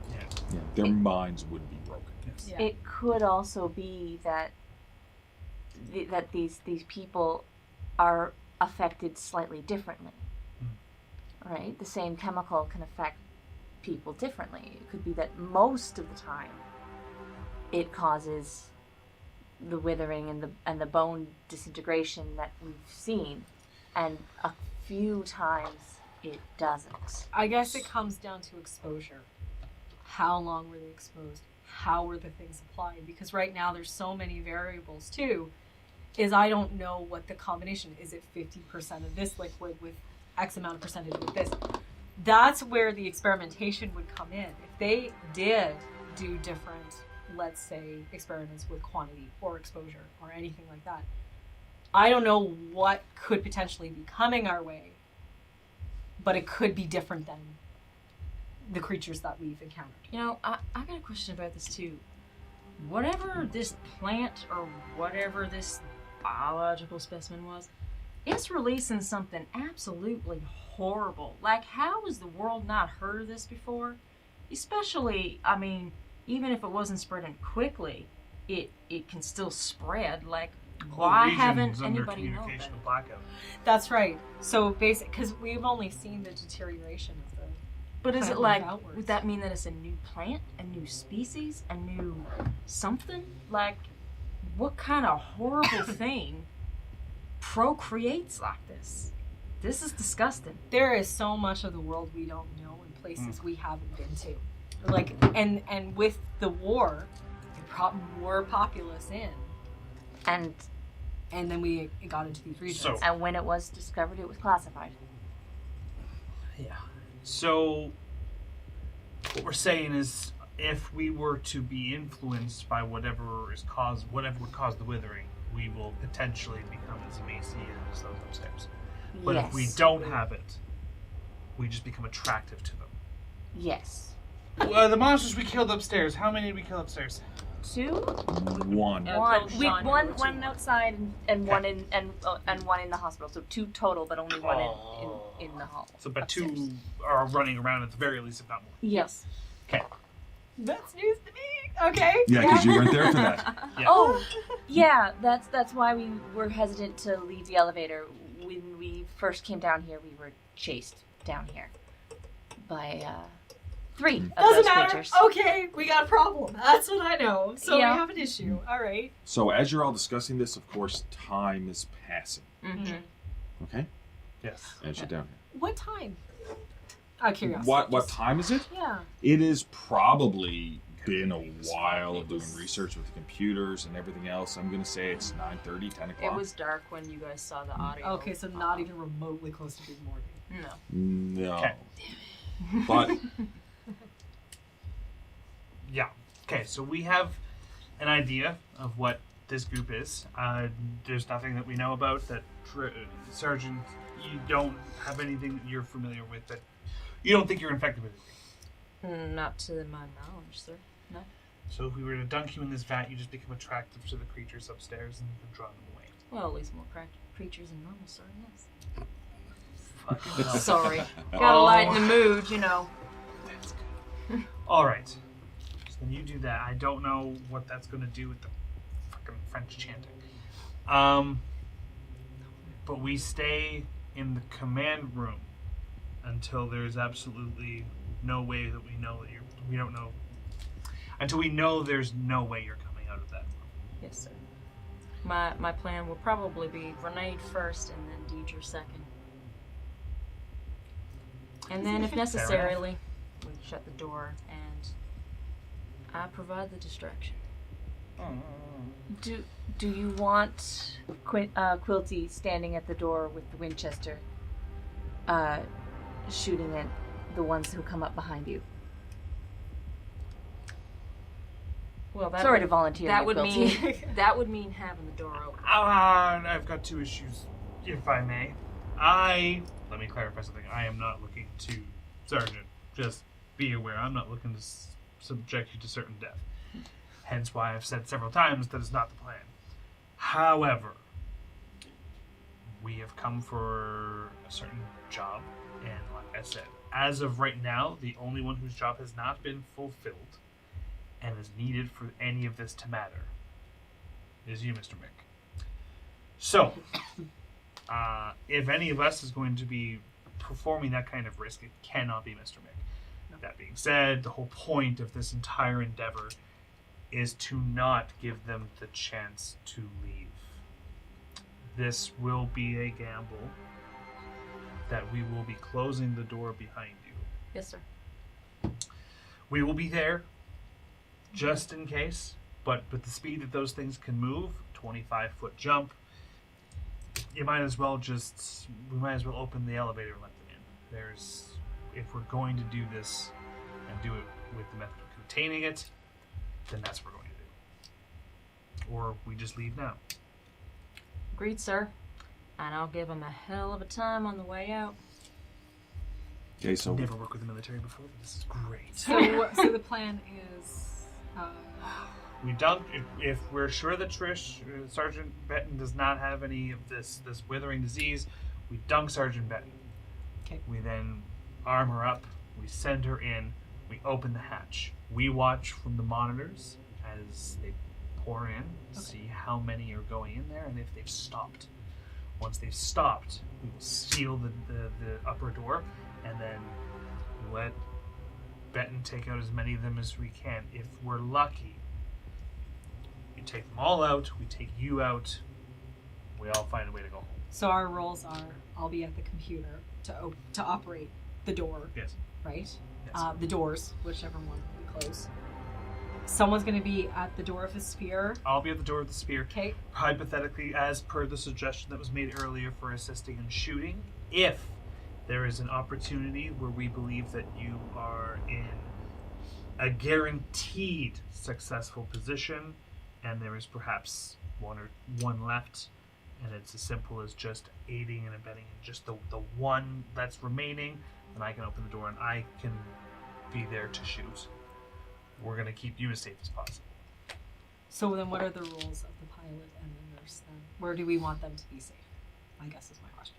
Speaker 2: Yeah, their minds would be broken.
Speaker 1: yes.
Speaker 3: Yeah.
Speaker 5: It could also be that these people are affected slightly differently. Right? The same chemical can affect people differently. It could be that most of the time it causes the withering and the bone disintegration that we've seen, and a few times it doesn't.
Speaker 3: I guess it comes down to exposure. How long were they exposed? How were the things applied? Because right now there's so many variables too. Is I don't know what the combination is. It 50% of this liquid with X amount of percentage with this? That's where the experimentation would come in. If they did do different, let's say, experiments with quantity or exposure or anything like that, I don't know what could potentially be coming our way, but it could be different than the creatures that we've encountered.
Speaker 4: You know, I got a question about this too. Whatever this plant or whatever this biological specimen was, it's releasing something absolutely horrible. Like, how has the world not heard of this before? Especially, I mean, even if it wasn't spreading quickly, it can still spread. Like, why haven't anybody known about it?
Speaker 1: Blackout.
Speaker 3: That's right. So basic, because we've only seen the deterioration of the.
Speaker 4: But is
Speaker 3: kind
Speaker 4: it
Speaker 3: of
Speaker 4: like,
Speaker 3: outwards.
Speaker 4: would that mean that it's a new plant, a new species, a new something? Like, what kind of horrible thing procreates like this? This is disgusting.
Speaker 3: There is so much of the world we don't know in places we haven't been to. Like, and with the war, it brought more populace in,
Speaker 5: And
Speaker 3: and then it got into these regions.
Speaker 1: So-
Speaker 5: and when it was discovered, it was classified.
Speaker 1: Yeah. So, what we're saying is, if we were to be influenced by whatever would cause the withering, we will potentially become as emaciated as those upstairs. But
Speaker 5: Yes.
Speaker 1: if we don't have it, we just become attractive to them.
Speaker 5: Yes.
Speaker 1: The monsters we killed upstairs, how many did we kill upstairs?
Speaker 5: 2?
Speaker 2: One.
Speaker 5: One outside and one in and one in the hospital. So 2 total, but only one in the hall.
Speaker 1: So, but
Speaker 5: upstairs.
Speaker 1: 2 are running around at the very least, if not more.
Speaker 5: Yes.
Speaker 1: Okay.
Speaker 3: That's news to me. Okay.
Speaker 2: Yeah, because you weren't there for that.
Speaker 1: Yeah.
Speaker 5: Oh, yeah. That's why we were hesitant to leave the elevator. When we first came down here, we were chased down here by 3 of
Speaker 3: Doesn't
Speaker 5: those
Speaker 3: matter.
Speaker 5: creatures.
Speaker 3: Okay, we got a problem. That's what I know. So
Speaker 5: Yeah.
Speaker 3: we have an issue. All right.
Speaker 2: So as you're all discussing this, of course, time is passing.
Speaker 5: Mm-hmm.
Speaker 2: Okay?
Speaker 1: Yes.
Speaker 2: As you're down here.
Speaker 3: What time? Out of curiosity.
Speaker 2: What time is it?
Speaker 3: Yeah.
Speaker 2: It is probably been a while of doing research with the computers and everything else. I'm going to say it's 9:30, 10 o'clock.
Speaker 4: It was dark when you guys saw the audio.
Speaker 3: Okay, so not even remotely close to being morning.
Speaker 4: No.
Speaker 2: No.
Speaker 1: Okay.
Speaker 2: But
Speaker 1: Yeah. Okay, so we have an idea of what this group is. There's nothing that we know about that Sergeant, you don't have anything that you're familiar with that you don't think you're infected with anything.
Speaker 4: Not to my knowledge, sir. No.
Speaker 1: So if we were to dunk you in this vat, you just become attractive to the creatures upstairs and you can draw them away.
Speaker 4: Well, at least more creatures than normal, sir, yes.
Speaker 1: Fucking hell.
Speaker 4: Sorry. Gotta lighten the mood, you know.
Speaker 1: That's good. Alright. So then you do that. I don't know what that's going to do with the fucking French chanting. But we stay in the command room until there's absolutely no way that we know that we don't know. Until we know there's no way you're coming out of that room.
Speaker 4: Yes, sir. My plan will probably be grenade first and then Deidre second. And then, if necessarily, we shut the door and I provide the distraction.
Speaker 5: Do you want Quilty standing at the door with the Winchester, shooting at the ones who come up behind you?
Speaker 4: Well, that
Speaker 5: Sorry
Speaker 4: would,
Speaker 5: to volunteer.
Speaker 4: that
Speaker 5: you,
Speaker 4: would
Speaker 5: Quilty.
Speaker 4: mean that would mean having the door open.
Speaker 1: I've got two issues, if I may. Let me clarify something. I am not looking to, Sergeant, just be aware, I'm not looking to subject you to certain death. Hence why I've said several times that is not the plan. However, we have come for a certain job, and like I said, as of right now, the only one whose job has not been fulfilled and is needed for any of this to matter is you, Mr. Mick. So, if any of us is going to be performing that kind of risk, it cannot be Mr. Mick. That being said, the whole point of this entire endeavor is to not give them the chance to leave. This will be a gamble that we will be closing the door behind you.
Speaker 4: Yes, sir.
Speaker 1: We will be there just in case, but with the speed that those things can move, 25-foot jump, we might as well open the elevator and let them in. If we're going to do this and do it with the method of containing it, then that's what we're going to do. Or we just leave now.
Speaker 4: Agreed, sir. And I'll give him a hell of a time on the way out.
Speaker 2: okay, so
Speaker 1: Never worked with the military before, but this is great.
Speaker 3: So the plan is...
Speaker 1: We don't. If we're sure that Trish, Sergeant Benton, does not have any of this withering disease, we dunk Sergeant Benton.
Speaker 3: Okay.
Speaker 1: We then arm her up. We send her in. We open the hatch. We watch from the monitors as they pour in, see how many are going in there, and if they've stopped. Once they've stopped, we will seal the upper door, and then let Benton take out as many of them as we can. If we're lucky, we take them all out, we take you out, we all find a way to go home.
Speaker 3: So our roles are, I'll be at the computer to operate the door,
Speaker 1: Yes.
Speaker 3: right?
Speaker 1: Yes.
Speaker 3: The doors, whichever one we close. Someone's going to be at the door of the spear.
Speaker 1: I'll be at the door of the spear.
Speaker 3: Okay.
Speaker 1: Hypothetically, as per the suggestion that was made earlier for assisting in shooting, if there is an opportunity where we believe that you are in a guaranteed successful position, and there is perhaps one left, and it's as simple as just aiding and abetting in just the one that's remaining, then I can open the door and I can be there to shoot. We're going to keep you as safe as possible.
Speaker 3: So then what are the roles of the pilot and the nurse then? Where do we want them to be safe? I guess is my question.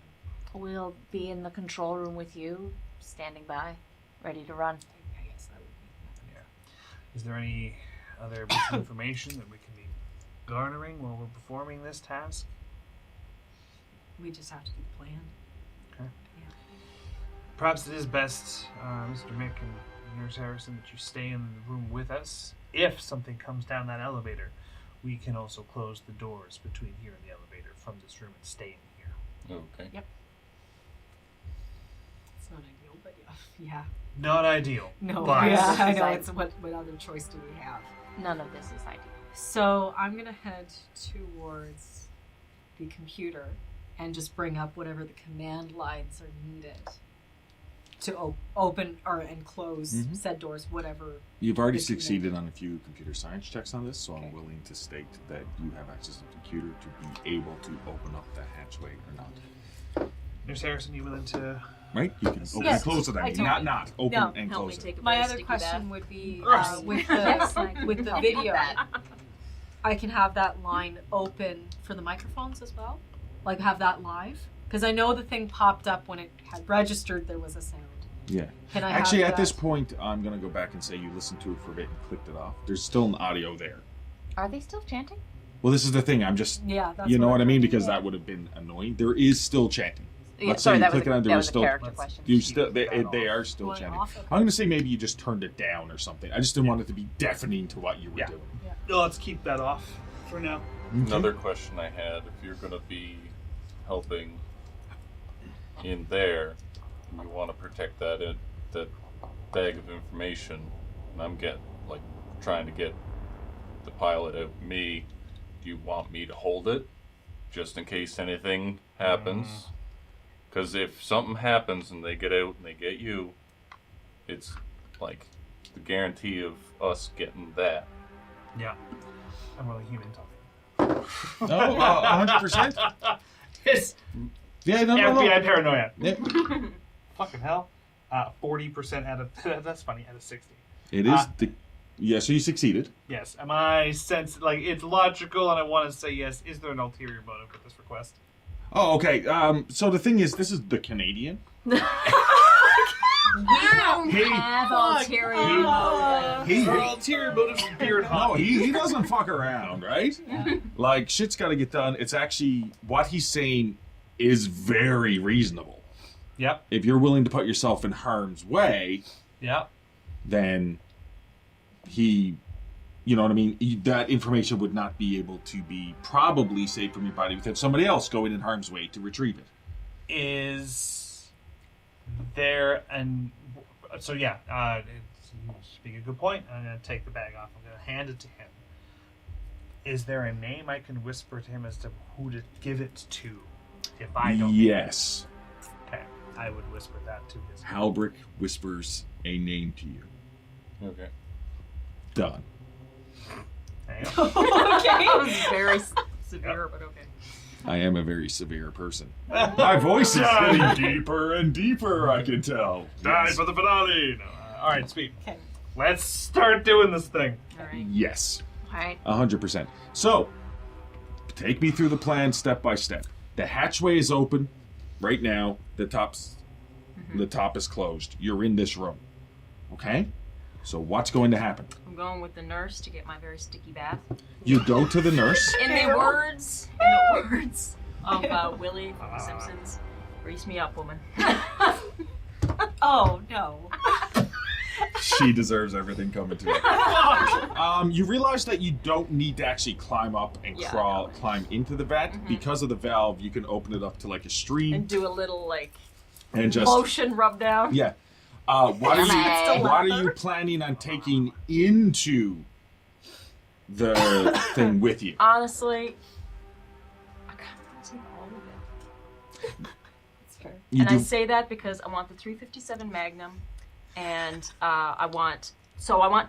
Speaker 5: We'll be in the control room with you, standing by, ready to run.
Speaker 3: I guess that would be...
Speaker 1: Yeah. Is there any other bits of information that we can be garnering while we're performing this task?
Speaker 3: We just have to do the plan.
Speaker 1: Okay.
Speaker 3: Yeah.
Speaker 1: Perhaps it is best, Mr. Mick and Nurse Harrison, that you stay in the room with us. If something comes down that elevator, we can also close the doors between here and the elevator from this room and stay in here.
Speaker 6: Okay.
Speaker 3: Yep. It's not ideal, but yeah.
Speaker 1: Not ideal.
Speaker 3: No,
Speaker 1: But-
Speaker 3: yeah, I know.
Speaker 5: Design.
Speaker 3: It's what other choice do we have?
Speaker 5: None of this is ideal.
Speaker 3: So I'm gonna head towards the computer and just bring up whatever the command lines are needed to open and close said doors, whatever.
Speaker 2: You've already
Speaker 3: Good to know.
Speaker 2: succeeded on a few computer science checks on this, so
Speaker 3: Okay.
Speaker 2: I'm willing to state that you have access to the computer to be able to open up the hatchway or not.
Speaker 1: Nurse Harrison, you willing to?
Speaker 2: Right? You can open
Speaker 3: Yes,
Speaker 2: and close it. I
Speaker 3: I
Speaker 2: mean,
Speaker 3: totally-
Speaker 2: not open
Speaker 3: No,
Speaker 2: and
Speaker 4: Help me
Speaker 2: close it.
Speaker 4: take a
Speaker 3: My
Speaker 4: very
Speaker 3: other
Speaker 4: sticky
Speaker 3: question
Speaker 4: bath.
Speaker 3: would be
Speaker 1: Gross.
Speaker 3: with the
Speaker 5: Yes, I
Speaker 3: with the
Speaker 5: I'll give
Speaker 3: video.
Speaker 5: that.
Speaker 3: I can have that line open for the microphones as well, like have that live, because I know the thing popped up when it had registered. There was a sound.
Speaker 2: Yeah.
Speaker 3: Can I
Speaker 2: Actually,
Speaker 3: have
Speaker 2: at this
Speaker 3: that?
Speaker 2: point, I'm going to go back and say you listened to it for a bit and clicked it off. There's still an audio there.
Speaker 5: Are they still chanting?
Speaker 2: Well, this is the thing. I'm just,
Speaker 3: Yeah, that's
Speaker 2: you know what I mean?
Speaker 3: trying to
Speaker 2: Because
Speaker 3: do.
Speaker 2: that would have been annoying. There is still chanting.
Speaker 5: Yeah,
Speaker 2: Let's
Speaker 5: sorry,
Speaker 2: say you
Speaker 5: that was
Speaker 2: click it on, there
Speaker 5: that
Speaker 2: was
Speaker 5: was a
Speaker 2: still-
Speaker 5: character
Speaker 1: Let's-
Speaker 5: question.
Speaker 2: You
Speaker 1: Keep
Speaker 2: still, they
Speaker 1: that
Speaker 2: are
Speaker 1: off.
Speaker 2: still
Speaker 3: Going
Speaker 2: chanting.
Speaker 3: off, okay.
Speaker 2: I'm going to say maybe you just turned it down or something. I just didn't want it to be deafening to what you were
Speaker 1: Yeah.
Speaker 2: doing.
Speaker 1: No, let's keep that off for now.
Speaker 6: Another question I had: if you're going to be helping in there, and you want to protect that bag of information, and I'm trying to get the pilot out me. Do you want me to hold it, just in case anything happens? Because if something happens and they get out and they get you, it's like the guarantee of us getting that.
Speaker 1: Yeah. I'm really human talking.
Speaker 2: Oh, 100%?
Speaker 1: It's
Speaker 2: Yeah, no.
Speaker 1: FBI paranoia.
Speaker 2: Yeah.
Speaker 1: Fucking hell. 40% out of that's funny, out of 60.
Speaker 2: It is yeah, so you succeeded.
Speaker 1: Yes. Am I sense like it's logical and I want to say yes. Is there an ulterior motive with this request?
Speaker 2: Oh, okay. So the thing is, this is the Canadian.
Speaker 5: We don't
Speaker 1: Hey,
Speaker 5: have
Speaker 1: fuck.
Speaker 5: ulterior motives.
Speaker 2: He-
Speaker 1: Our ulterior motive is beer and
Speaker 2: No,
Speaker 1: hockey.
Speaker 2: he doesn't fuck around, right? Like, shit's got to get done. It's actually, what he's saying is very reasonable.
Speaker 1: Yep.
Speaker 2: If you're willing to put yourself in harm's way,
Speaker 1: Yep.
Speaker 2: then he, you know what I mean? That information would not be able to be probably saved from your body without somebody else going in harm's way to retrieve it.
Speaker 1: Is there an so yeah, you speak a good point. I'm gonna take the bag off. I'm gonna hand it to him. Is there a name I can whisper to him as to who to give it to if I don't?
Speaker 2: Yes.
Speaker 1: Okay, I would whisper that to his.
Speaker 2: Halbrick whispers a name to you.
Speaker 6: Okay.
Speaker 2: Done.
Speaker 1: There you go.
Speaker 3: Okay.
Speaker 4: That was very severe, but okay.
Speaker 2: I am a very severe person. My voice is getting deeper and deeper, I can tell.
Speaker 1: Die for the finale. No, all right, sweet.
Speaker 3: Okay.
Speaker 1: Let's start doing this thing.
Speaker 4: All right.
Speaker 2: Yes.
Speaker 5: Alright.
Speaker 2: 100%. So, take me through the plan step by step. The hatchway is open right now. The top is closed. You're in this room. Okay? So what's going to happen?
Speaker 4: I'm going with the nurse to get my very sticky bath.
Speaker 2: You go to the nurse.
Speaker 4: In the words of Willie from The Simpsons, grease me up, woman.
Speaker 3: Oh no.
Speaker 2: She deserves everything coming to her. You realize that you don't need to actually climb up and
Speaker 4: Yeah,
Speaker 2: climb into the vat. Because of the valve, you can open it up to like a stream
Speaker 4: And do a little
Speaker 2: and just
Speaker 4: lotion rub down.
Speaker 2: yeah. What
Speaker 5: Still
Speaker 2: are you planning on taking into the thing with you?
Speaker 4: Honestly, I kind of want to take all of it.
Speaker 3: That's fair.
Speaker 2: You
Speaker 4: And I
Speaker 2: do.
Speaker 4: say that because I want the 357 Magnum, and I want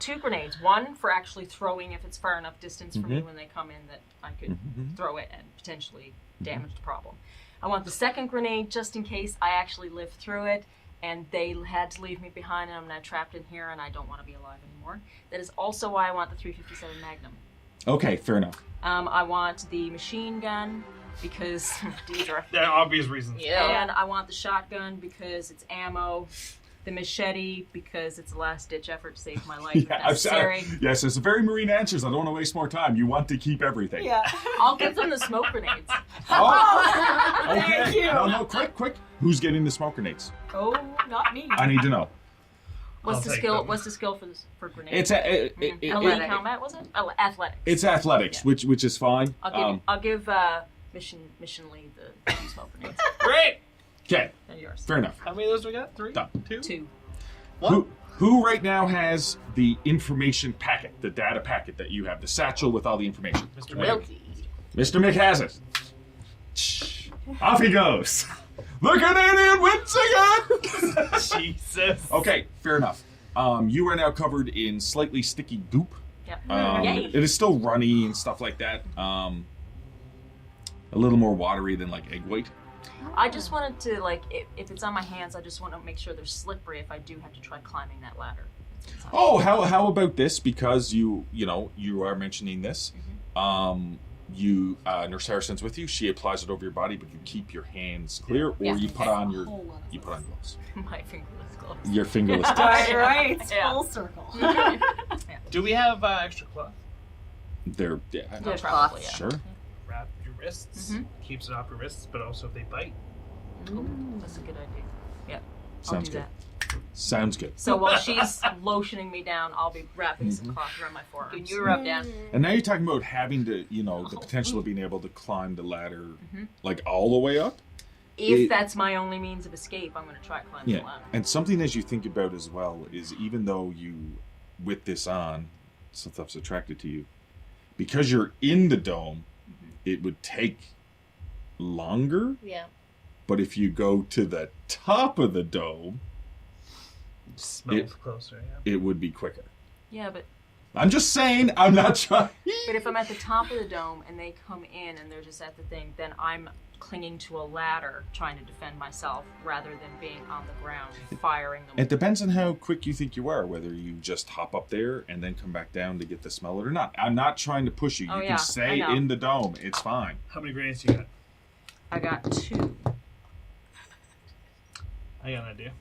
Speaker 4: 2 grenades. One for actually throwing if it's far enough distance for me when they come in that I could throw it and potentially damage the problem. I want the second grenade just in case I actually live through it and they had to leave me behind and I'm now trapped in here and I don't want to be alive anymore. That is also why I want the 357 Magnum.
Speaker 2: Okay, fair enough.
Speaker 4: I want the machine gun because Deidre.
Speaker 1: Yeah, obvious reasons.
Speaker 4: And I want the shotgun because it's ammo. The machete because it's a last-ditch effort to save my life if necessary.
Speaker 2: Yes, it's very marine answers. I don't want to waste more time. You want to keep everything.
Speaker 3: Yeah.
Speaker 4: I'll give them the smoke grenades.
Speaker 2: Oh, okay.
Speaker 3: Thank you.
Speaker 2: No, quick. Who's getting the smoke grenades?
Speaker 3: Oh, not me.
Speaker 2: I need to know.
Speaker 1: I'll
Speaker 4: What's the
Speaker 1: take
Speaker 4: skill?
Speaker 1: them.
Speaker 4: What's the skill for grenades?
Speaker 2: It's
Speaker 4: Athletic combat was it? Athletics.
Speaker 2: it's athletics,
Speaker 4: Yeah.
Speaker 2: which is fine.
Speaker 4: I'll give mission lead the smoke grenades.
Speaker 1: Great.
Speaker 2: Okay,
Speaker 4: They're yours.
Speaker 2: fair enough.
Speaker 1: How many of those we got? 3?
Speaker 2: Done.
Speaker 1: 2?
Speaker 4: 2.
Speaker 1: One?
Speaker 2: Who right now has the information packet, the data packet that you have, the satchel with all the information?
Speaker 1: Mr.
Speaker 5: Wilkie.
Speaker 2: Mr. Mick has it. Off he goes. Look at it, wins again!
Speaker 1: Jesus.
Speaker 2: Okay, fair enough. You are now covered in slightly sticky goop.
Speaker 4: Yep.
Speaker 5: Yay.
Speaker 2: It is still runny and stuff like that. A little more watery than like egg white.
Speaker 4: I just wanted to, like, if it's on my hands, I just want to make sure they're slippery if I do have to try climbing that ladder.
Speaker 2: Oh, how about this? Because you are mentioning this. Nurse Harrison's with you. She applies it over your body, but you keep your hands clear, or
Speaker 5: Yeah.
Speaker 2: you put on
Speaker 3: Whole lot of
Speaker 2: gloves.
Speaker 4: My fingerless gloves.
Speaker 2: Your fingerless gloves.
Speaker 3: Right. It's
Speaker 4: Yeah.
Speaker 3: full circle.
Speaker 1: Do we have extra cloth?
Speaker 2: They're
Speaker 4: Yeah,
Speaker 5: There's
Speaker 4: probably,
Speaker 5: cloth.
Speaker 4: yeah.
Speaker 2: sure.
Speaker 1: Wrap your wrists.
Speaker 4: Mhm.
Speaker 1: Keeps it off your wrists, but also if they bite.
Speaker 4: That's a good idea. Yep. I'll
Speaker 2: Sounds
Speaker 4: do
Speaker 2: good.
Speaker 4: that.
Speaker 2: Sounds good.
Speaker 4: So while she's lotioning me down, I'll be wrapping some cloth around my forearms.
Speaker 5: Can you rub down?
Speaker 2: And now you're talking about having to, the potential of being able to climb the ladder, like all the way up.
Speaker 4: If that's my only means of escape, I'm going to try climbing the
Speaker 2: Yeah.
Speaker 4: ladder.
Speaker 2: And something as you think about as well is even though with this on, stuff's attracted to you, because you're in the dome, it would take longer.
Speaker 5: Yeah.
Speaker 2: But if you go to the top of the dome,
Speaker 1: Smells closer, yeah.
Speaker 2: it would be quicker.
Speaker 4: Yeah, but
Speaker 2: I'm just saying, I'm not trying.
Speaker 4: if I'm at the top of the dome and they come in and they're just at the thing, then I'm clinging to a ladder trying to defend myself rather than being on the ground firing them.
Speaker 2: It depends on how quick you think you are, whether you just hop up there and then come back down to get to smell it or not. I'm not trying to push you. You
Speaker 4: Oh,
Speaker 2: can
Speaker 4: yeah,
Speaker 2: stay
Speaker 4: I know.
Speaker 2: in the dome. It's fine.
Speaker 1: How many grenades do you got?
Speaker 4: I got 2.
Speaker 1: I got an idea.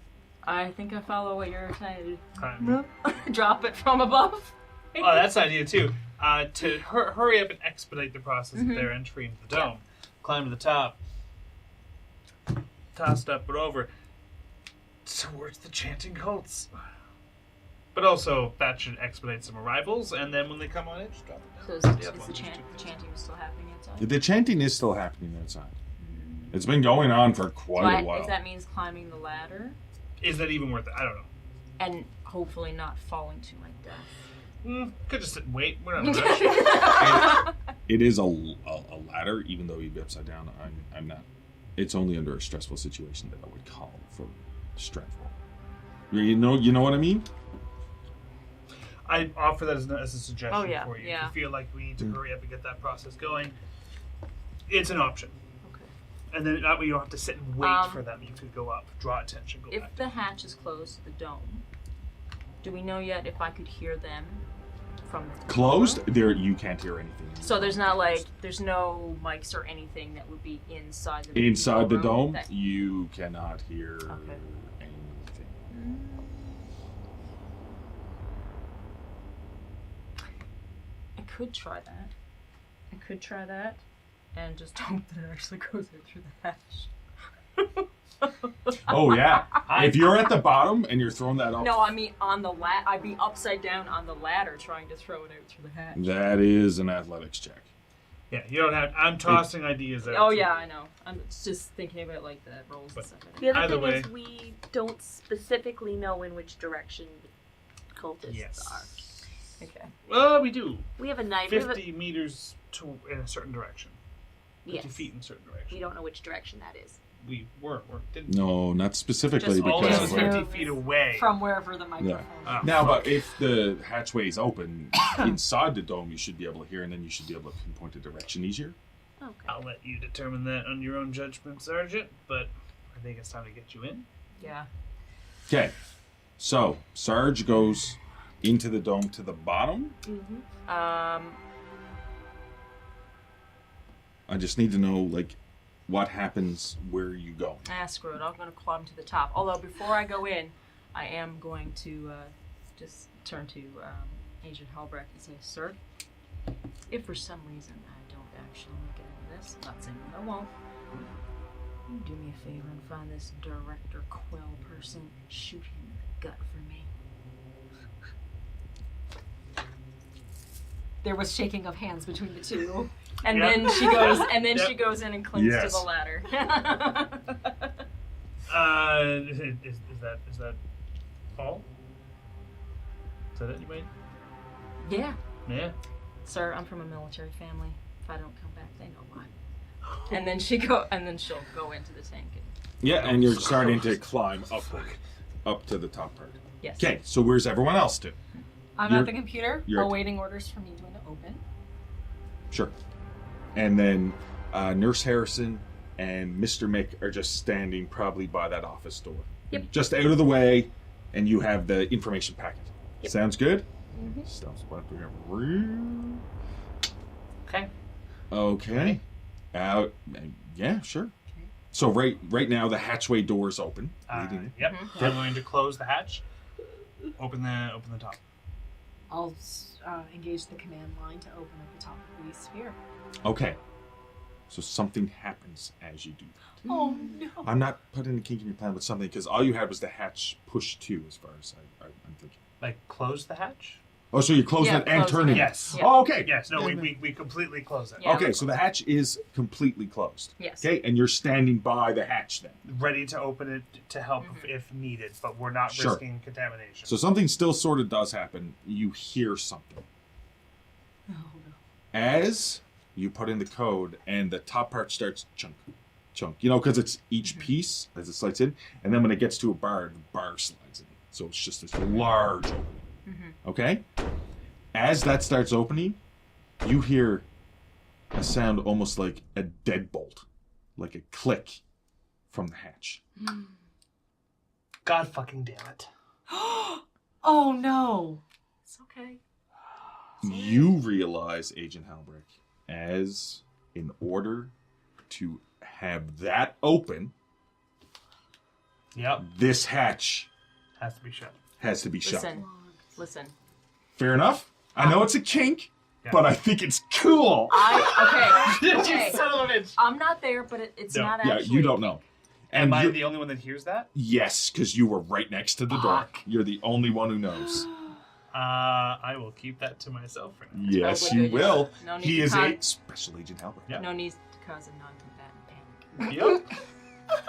Speaker 4: I think I follow what you're saying.
Speaker 1: Climb.
Speaker 4: Drop it from above.
Speaker 1: Oh, that's an idea too. To hurry up and expedite the process of their entry into the dome. Climb to the top. Toss up and over. Towards the chanting cults. But also, that should expedite some arrivals, and then when they come on in, just drop it
Speaker 4: So
Speaker 1: down.
Speaker 4: is
Speaker 1: The other
Speaker 4: the
Speaker 1: one, just
Speaker 4: chanting
Speaker 1: do-
Speaker 4: still happening outside?
Speaker 2: The chanting is still happening outside. It's been going on for quite a while.
Speaker 4: If that means climbing the ladder
Speaker 1: Is that even worth it? I don't know.
Speaker 4: and hopefully not falling to my death.
Speaker 1: Could just sit and wait. We're not in a rush.
Speaker 2: It is a ladder, even though you'd be upside down. I'm not. It's only under a stressful situation that I would call for strength roll. You know what I mean?
Speaker 1: I offer that as a suggestion
Speaker 4: Oh, yeah,
Speaker 1: for you.
Speaker 4: yeah.
Speaker 1: If you feel like we need to hurry up and get that process going, it's an option.
Speaker 4: Okay.
Speaker 1: And then that way you don't have to sit and wait
Speaker 4: Um,
Speaker 1: for them. You could go up, draw attention, go
Speaker 4: If
Speaker 1: back.
Speaker 4: the hatch is closed to the dome, do we know yet if I could hear them from the
Speaker 2: Closed. There, you can't hear anything.
Speaker 4: So there's no mics or anything that would be inside the
Speaker 2: Inside the
Speaker 4: room
Speaker 2: dome,
Speaker 4: that-
Speaker 2: you cannot hear
Speaker 4: Okay.
Speaker 2: anything.
Speaker 4: I could try that. And just hope that it actually goes in through the hatch.
Speaker 2: Oh yeah. If you're at the bottom and you're throwing that up,
Speaker 4: No, I mean on the I'd be upside down on the ladder trying to throw it out through the hatch.
Speaker 2: that is an athletics check.
Speaker 1: Yeah, you don't have. I'm tossing ideas out.
Speaker 4: Oh
Speaker 1: to
Speaker 4: yeah,
Speaker 1: you.
Speaker 4: I know. I'm just thinking about like the rolls
Speaker 1: But-
Speaker 4: and stuff.
Speaker 7: The other
Speaker 1: Either
Speaker 7: thing
Speaker 1: way.
Speaker 7: is we don't specifically know in which direction the cultists
Speaker 1: Yes.
Speaker 7: are.
Speaker 4: Okay.
Speaker 1: Well, we do.
Speaker 7: We have a knife. We have
Speaker 1: 50 meters in a certain direction. 50
Speaker 7: yes.
Speaker 1: feet in a certain
Speaker 7: We
Speaker 1: direction.
Speaker 7: don't know which direction that is.
Speaker 1: We didn't.
Speaker 2: No, not specifically
Speaker 4: Just all
Speaker 2: because
Speaker 1: Always
Speaker 4: Yeah.
Speaker 1: 50 feet away.
Speaker 3: From wherever the microphone
Speaker 1: Oh,
Speaker 2: now,
Speaker 1: fuck.
Speaker 2: but if the hatchway is open inside the dome, you should be able to hear, and then you should be able to pinpoint a direction easier.
Speaker 7: Okay.
Speaker 1: I'll let you determine that on your own judgment, Sergeant, but I think it's time to get you in.
Speaker 4: Yeah.
Speaker 2: Okay, so Sarge goes into the dome to the bottom.
Speaker 7: Mm-hmm.
Speaker 2: I just need to know, like, what happens where you go.
Speaker 4: Screw it. I'm going to climb to the top. Although before I go in, I am going to just turn to Agent Halbrecht and say, "Sir, if for some reason I don't actually make it into this, I'm not saying that I won't, you do me a favor and find this Director Quill person and shoot him in the gut for me."
Speaker 3: There was shaking of hands between the two.
Speaker 4: And
Speaker 1: Yep.
Speaker 4: then she goes, and then
Speaker 1: Yep.
Speaker 4: she goes in and clings
Speaker 2: Yes.
Speaker 4: to the ladder.
Speaker 1: Is that all? Is that it, you might?
Speaker 4: Yeah.
Speaker 1: Yeah.
Speaker 4: Sir, I'm from a military family. If I don't come back, they know why. And then she'll go into the tank.
Speaker 2: Yeah, and you're starting to climb upward, up to the top part.
Speaker 4: Yes.
Speaker 2: Okay, so where's everyone else to?
Speaker 3: I'm
Speaker 2: You're-
Speaker 3: at the computer,
Speaker 2: you're-
Speaker 3: awaiting orders from you when to open.
Speaker 2: Sure. And then Nurse Harrison and Mr. Mick are just standing probably by that office door.
Speaker 7: Yep.
Speaker 2: Just out of the way, and you have the information packet.
Speaker 7: Yep.
Speaker 2: Sounds good?
Speaker 7: Mm-hmm.
Speaker 2: Stuff's about to get real.
Speaker 1: Okay.
Speaker 2: Okay. Yeah, sure. So right now the hatchway door is open. leading-
Speaker 1: Yep. I'm going to close the hatch. Open the top.
Speaker 3: I'll engage the command line to open at the top of the sphere.
Speaker 2: Okay. So something happens as you do that.
Speaker 3: Oh no!
Speaker 2: I'm not putting a kink in your plan with something because all you had was the hatch pushed to, as far as I'm thinking.
Speaker 1: Like close the hatch?
Speaker 2: Oh, so you're closing
Speaker 4: Yeah,
Speaker 2: it and
Speaker 4: closing
Speaker 2: turning
Speaker 4: it.
Speaker 2: it?
Speaker 1: Yes.
Speaker 4: Yeah.
Speaker 2: Oh, okay.
Speaker 1: Yes. No, we completely close it.
Speaker 4: Yeah.
Speaker 2: Okay, so the hatch is completely closed.
Speaker 4: Yes.
Speaker 2: Okay, and you're standing by the hatch then.
Speaker 1: Ready to open it to help if needed, but we're not
Speaker 2: Sure.
Speaker 1: risking contamination.
Speaker 2: So something still sort of does happen. You hear something.
Speaker 3: Oh no!
Speaker 2: As you put in the code and the top part starts chunk. You know, because it's each piece as it slides in, and then when it gets to a bar, the bar slides in. So it's just this large opening. Okay? As that starts opening, you hear a sound almost like a deadbolt, like a click from the hatch.
Speaker 1: God fucking damn it.
Speaker 3: Oh no!
Speaker 4: It's okay.
Speaker 2: You realize, Agent Halbrick, as in order to have that open,
Speaker 1: Yep.
Speaker 2: this hatch
Speaker 1: Has to be shut.
Speaker 2: has to be shut.
Speaker 4: Listen.
Speaker 2: Fair enough? I know it's a kink, but I think it's cool.
Speaker 4: Okay.
Speaker 1: Son of a bitch.
Speaker 4: I'm not there, but it's
Speaker 1: No.
Speaker 4: not
Speaker 2: Yeah,
Speaker 4: actually.
Speaker 2: you don't know.
Speaker 1: Am I
Speaker 2: you're-
Speaker 1: the only one that hears that?
Speaker 2: Yes, because you were right next to the door. You're the only one who knows.
Speaker 1: I will keep that to myself for now.
Speaker 2: Yes,
Speaker 4: Oh,
Speaker 2: you
Speaker 4: good.
Speaker 2: will.
Speaker 4: No need
Speaker 2: He
Speaker 4: to
Speaker 2: is a
Speaker 4: con-
Speaker 2: special agent helper.
Speaker 1: Yeah.
Speaker 4: No need to cause a non-combatant panic.
Speaker 1: Yep.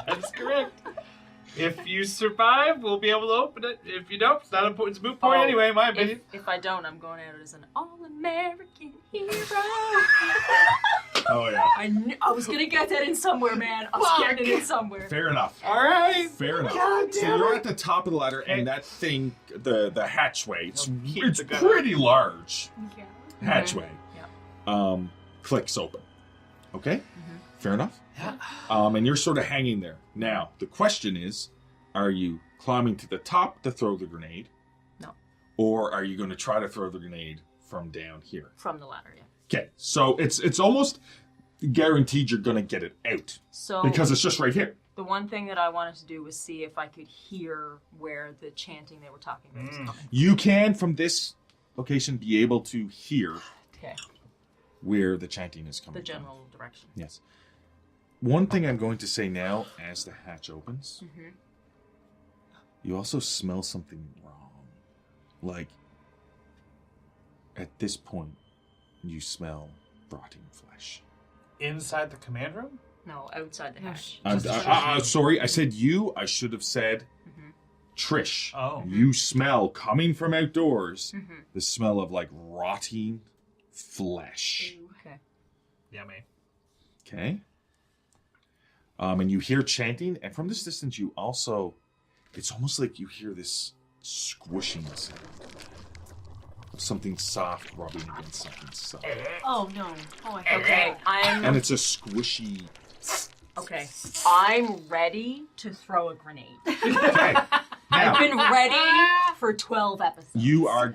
Speaker 1: That's correct. If you survive, we'll be able to open it. If you don't, it's not important. It's a moot point anyway, in my opinion.
Speaker 4: If I don't, I'm going out as an all-American hero.
Speaker 2: Oh, yeah.
Speaker 4: I was gonna get that in somewhere, man. I was getting it in somewhere.
Speaker 2: Fair enough.
Speaker 1: All right.
Speaker 2: Fair enough.
Speaker 1: God
Speaker 2: So
Speaker 1: damn
Speaker 2: you're
Speaker 1: it.
Speaker 2: at the top of the ladder, and that thing, the hatchway, it's
Speaker 1: keep the gun
Speaker 2: pretty large
Speaker 3: Yeah.
Speaker 2: hatchway,
Speaker 4: Yeah.
Speaker 2: clicks open. Okay? Fair enough?
Speaker 1: Yeah.
Speaker 2: And you're sort of hanging there. Now, the question is, are you climbing to the top to throw the grenade?
Speaker 4: No.
Speaker 2: Or are you going to try to throw the grenade from down here?
Speaker 4: From the ladder, yeah.
Speaker 2: Okay, so it's almost guaranteed you're going to get it out.
Speaker 4: So
Speaker 2: Because it's just right here.
Speaker 4: the one thing that I wanted to do was see if I could hear where the chanting they were talking about was coming.
Speaker 2: You can, from this location, be able to hear
Speaker 4: Okay.
Speaker 2: where the chanting is coming
Speaker 4: The
Speaker 2: from.
Speaker 4: general direction.
Speaker 2: Yes. One thing I'm going to say now, as the hatch opens, you also smell something wrong. Like, at this point, you smell rotting flesh.
Speaker 1: Inside the command room?
Speaker 4: No, outside the hatch.
Speaker 2: Sorry, I said you. I should have said Trish.
Speaker 1: Oh.
Speaker 2: You smell, coming from outdoors, the smell of, like, rotting flesh.
Speaker 4: Okay.
Speaker 1: Yummy.
Speaker 2: Okay. And you hear chanting, and from this distance, you also, it's almost like you hear this squishing sound of something soft rubbing against something soft.
Speaker 3: Oh no! Oh, I hate
Speaker 4: Okay,
Speaker 2: And
Speaker 4: I'm
Speaker 2: it's a squishy.
Speaker 4: okay. I'm ready to throw a grenade.
Speaker 2: Okay.
Speaker 4: I've
Speaker 2: Now,
Speaker 4: been ready for 12 episodes.
Speaker 2: you are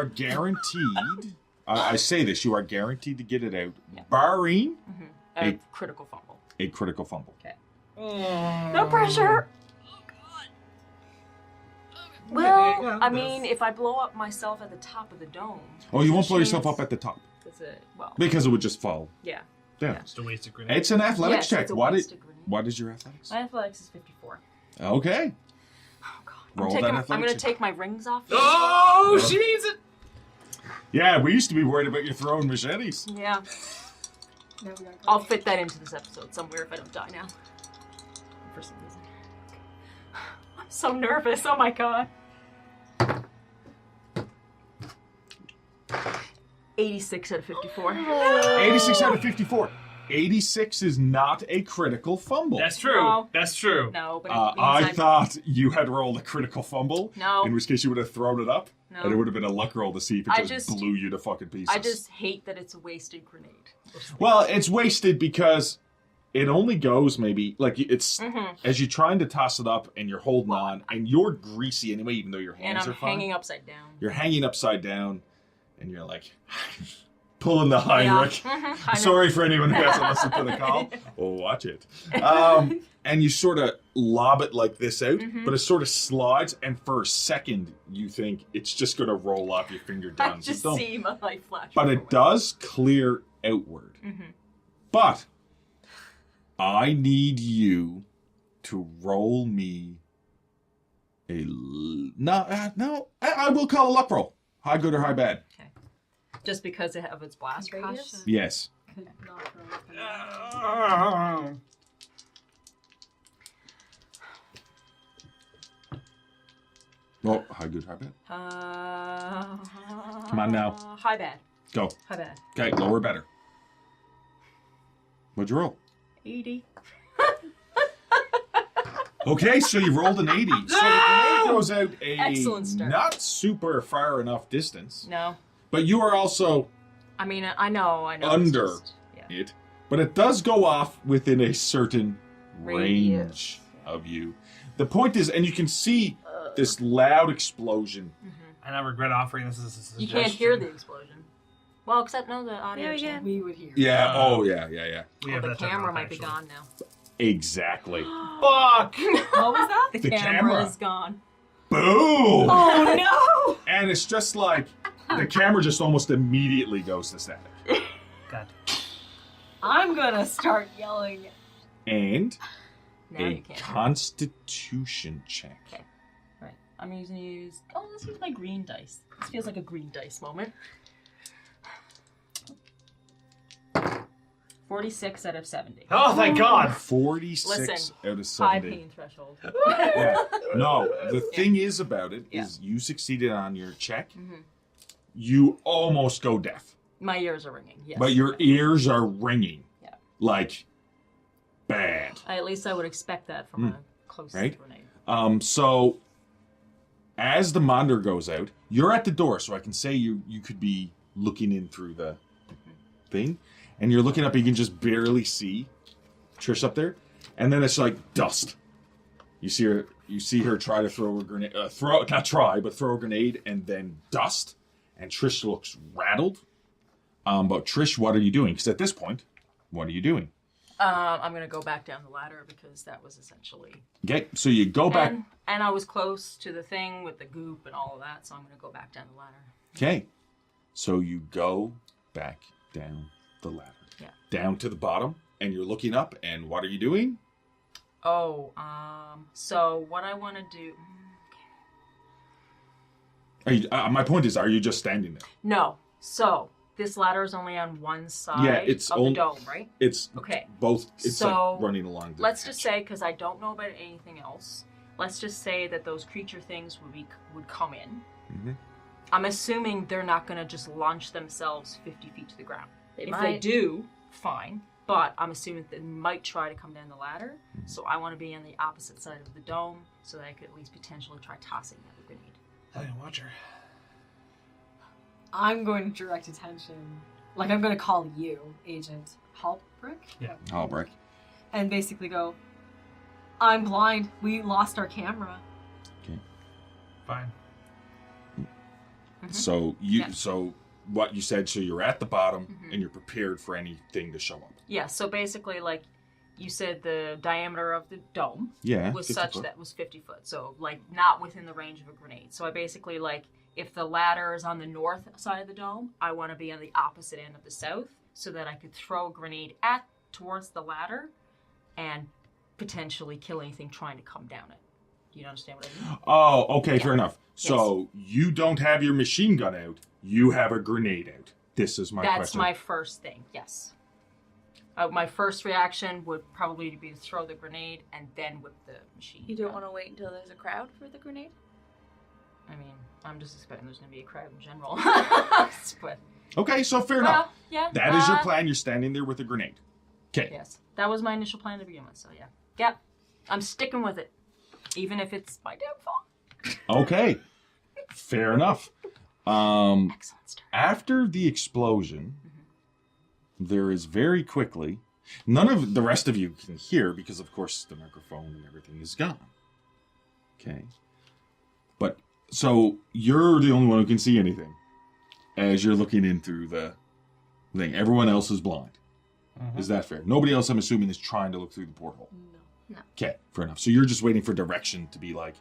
Speaker 2: guaranteed. I say this: you are guaranteed to get it out, barring
Speaker 4: a critical fumble.
Speaker 2: a critical fumble.
Speaker 4: Okay. No pressure. Well, I mean, if I blow up myself at the top of the dome.
Speaker 2: Oh, you won't blow
Speaker 4: chance-
Speaker 2: yourself up at the top
Speaker 4: Is it? Well,
Speaker 2: because it would just fall
Speaker 4: yeah.
Speaker 2: down.
Speaker 1: Just a wasted grenade.
Speaker 2: It's an athletics
Speaker 4: Yes,
Speaker 2: check.
Speaker 4: it's a
Speaker 2: What
Speaker 4: wasted grenade.
Speaker 2: is your athletics?
Speaker 4: My athletics is 54.
Speaker 2: Okay.
Speaker 4: Oh god.
Speaker 2: Roll that
Speaker 4: I'm
Speaker 2: athletics
Speaker 4: gonna
Speaker 2: check.
Speaker 4: take my rings off.
Speaker 1: Oh, she needs it.
Speaker 2: Yeah, we used to be worried about you throwing machetes.
Speaker 4: Yeah.
Speaker 3: No, we gotta go.
Speaker 4: I'll fit that into this episode somewhere if I don't die now. for some reason. I'm so nervous. Oh my god. 86 out of 54.
Speaker 2: 86 out of 54. 86 is not a critical fumble.
Speaker 1: That's true.
Speaker 4: No.
Speaker 1: That's true.
Speaker 4: No, but it means
Speaker 2: I thought you had rolled a critical fumble.
Speaker 4: No.
Speaker 2: In which case you would have thrown it up.
Speaker 4: No.
Speaker 2: And it would have been a luck roll to see if it
Speaker 4: I
Speaker 2: just
Speaker 4: just-
Speaker 2: blew you to fucking pieces.
Speaker 4: I just hate that it's a wasted grenade.
Speaker 2: Well, it's wasted because it only goes maybe like it's as you're trying to toss it up and you're holding on and you're greasy anyway, even though your
Speaker 4: And
Speaker 2: hands
Speaker 4: I'm
Speaker 2: are fine.
Speaker 4: hanging upside down.
Speaker 2: You're hanging upside down, and you're like pulling the Heinrich.
Speaker 4: Yeah.
Speaker 2: Sorry for anyone who hasn't listened to the call. Oh, watch it. And you sort of lob it like this out, but it sort of slides, and for a second you think it's just going to roll off your finger
Speaker 4: I
Speaker 2: down.
Speaker 4: just
Speaker 2: So don't.
Speaker 4: see my light flash.
Speaker 2: But
Speaker 4: before
Speaker 2: it does clear outward. But I need you to roll me a I will call a luck roll. High good or high bad.
Speaker 4: Okay. Just because of its blast radius?
Speaker 2: Yes.
Speaker 3: Could not throw it.
Speaker 2: Oh, high good, high bad.
Speaker 4: Come
Speaker 2: on now.
Speaker 4: High bad.
Speaker 2: Go.
Speaker 4: High bad.
Speaker 2: Okay, lower better. What'd you roll?
Speaker 4: 80.
Speaker 2: Okay, so you rolled an 80. So the grenade goes out a
Speaker 4: Excellent start.
Speaker 2: not super far enough distance.
Speaker 4: No.
Speaker 2: But you are also
Speaker 4: I mean, I know. it's
Speaker 2: under
Speaker 4: just- yeah.
Speaker 2: it. But it does go off within a certain range
Speaker 4: Radius.
Speaker 2: of you. The point is, and you can see this loud explosion.
Speaker 1: And I regret offering this as a suggestion.
Speaker 4: You can't hear the explosion. Well, except no, the audio.
Speaker 7: Yeah,
Speaker 4: channel.
Speaker 3: We would hear.
Speaker 2: Yeah,
Speaker 1: Oh.
Speaker 2: yeah.
Speaker 1: We
Speaker 4: Oh,
Speaker 1: have
Speaker 4: the
Speaker 1: that turned
Speaker 4: camera
Speaker 1: off,
Speaker 4: might be
Speaker 1: actually.
Speaker 4: gone now.
Speaker 2: Exactly.
Speaker 1: Fuck!
Speaker 3: What was that?
Speaker 4: The,
Speaker 2: The
Speaker 4: camera
Speaker 2: camera.
Speaker 4: is gone.
Speaker 2: Boom!
Speaker 4: Oh no!
Speaker 2: And it's just like the camera just almost immediately goes to static.
Speaker 1: God.
Speaker 3: I'm gonna start yelling.
Speaker 2: And
Speaker 4: Now
Speaker 2: a
Speaker 4: you can't.
Speaker 2: Constitution check.
Speaker 4: Okay. Right. I'm going to use. Oh, let's use my green dice. This feels like a green dice moment. 46 out of 70.
Speaker 1: Oh, thank God!
Speaker 2: 46
Speaker 4: Listen,
Speaker 2: out of
Speaker 4: High
Speaker 2: 70.
Speaker 4: pain threshold.
Speaker 2: Yeah. No, the thing is about it
Speaker 4: Yeah.
Speaker 2: is you succeeded on your check.
Speaker 4: Mhm.
Speaker 2: You almost go deaf.
Speaker 4: My ears are ringing. Yes.
Speaker 2: But your ears are ringing.
Speaker 4: Yeah.
Speaker 2: Like bad.
Speaker 4: At least I would expect that from a close
Speaker 2: Right?
Speaker 4: grenade.
Speaker 2: So as the monitor goes out, you're at the door, so I can say you could be looking in through the thing. And you're looking up, you can just barely see Trish up there. And then it's like dust. You see her try to throw a grenade, throw a grenade, and then dust. And Trish looks rattled. But Trish, what are you doing? Because at this point, what are you doing?
Speaker 4: I'm going to go back down the ladder because that was essentially.
Speaker 2: Okay, so you go back.
Speaker 4: And I was close to the thing with the goop and all of that, so I'm going to go back down the ladder.
Speaker 2: Okay, so you go back down the ladder.
Speaker 4: Yeah.
Speaker 2: Down to the bottom, and you're looking up, and what are you doing?
Speaker 4: Oh, so what I want to do.
Speaker 2: Are you, my point is, are you just standing there?
Speaker 4: No. So this ladder is only on one side
Speaker 2: Yeah, it's
Speaker 4: of the dome, right?
Speaker 2: It's
Speaker 4: Okay.
Speaker 2: both. It's
Speaker 4: So,
Speaker 2: like running along. The
Speaker 4: Let's
Speaker 2: hatch.
Speaker 4: just say, because I don't know about anything else, let's just say that those creature things would come in.
Speaker 2: Mhm.
Speaker 4: I'm assuming they're not going to just launch themselves 50 feet to the ground.
Speaker 5: They
Speaker 4: If
Speaker 5: might.
Speaker 4: they do, fine. But I'm assuming they might try to come down the ladder. So I want to be on the opposite side of the dome so that I could at least potentially try tossing that grenade.
Speaker 1: Hell yeah, watch her.
Speaker 3: I'm going to direct attention. Like, I'm going to call you, Agent Halbrick.
Speaker 1: Yeah.
Speaker 2: I'll break.
Speaker 3: And basically go, I'm blind. We lost our camera.
Speaker 1: Fine.
Speaker 2: So you
Speaker 4: Yeah.
Speaker 2: so what you said. So you're at the bottom, and you're prepared for anything to show up.
Speaker 4: Yeah, so basically, like, you said the diameter of the dome
Speaker 2: Yeah.
Speaker 4: was
Speaker 2: 50
Speaker 4: such
Speaker 2: foot.
Speaker 4: that was 50 foot. So, like, not within the range of a grenade. So I basically, like, if the ladder is on the north side of the dome, I want to be on the opposite end of the south so that I could throw a grenade towards the ladder and potentially kill anything trying to come down it. Do you understand what I mean?
Speaker 2: Oh, okay, fair enough. So you don't have your machine gun out. You have a grenade out. This is my
Speaker 4: That's
Speaker 2: question.
Speaker 4: my first thing, yes. My first reaction would probably be to throw the grenade and then whip the machine.
Speaker 7: You don't want to wait until there's a crowd for the grenade?
Speaker 4: I mean, I'm just expecting there's going to be a crowd in general. But,
Speaker 2: Okay, so fair enough.
Speaker 4: Yeah.
Speaker 2: That is your plan. You're standing there with a grenade. Okay.
Speaker 4: Yes. That was my initial plan to begin with, so yeah. Yep. I'm sticking with it. Even if it's my downfall.
Speaker 2: Okay. Fair enough.
Speaker 4: Excellent start.
Speaker 2: After the explosion, there is very quickly, none of the rest of you can hear because, of course, the microphone and everything is gone. Okay. But, so, you're the only one who can see anything as you're looking in through the thing. Everyone else is blind. Is that fair? Nobody else, I'm assuming, is trying to look through the porthole.
Speaker 5: No.
Speaker 2: Okay, fair enough. So you're just waiting for direction to be like,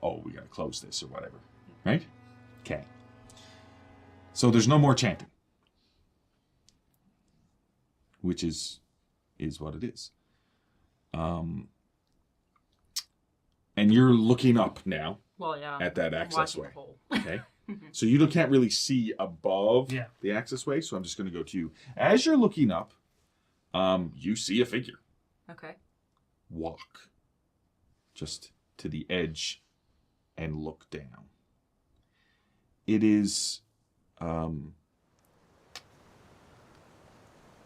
Speaker 2: oh, we gotta close this or whatever. Right? Okay. So there's no more chanting. Which is what it is. And you're looking up now
Speaker 4: Well, yeah.
Speaker 2: at that
Speaker 4: I'm
Speaker 2: access
Speaker 4: watching
Speaker 2: way.
Speaker 4: the hole.
Speaker 2: Okay. So you can't really see above the access way, so I'm just going to go to you. As you're looking up, you see a figure
Speaker 4: Okay.
Speaker 2: walk just to the edge and look down. It is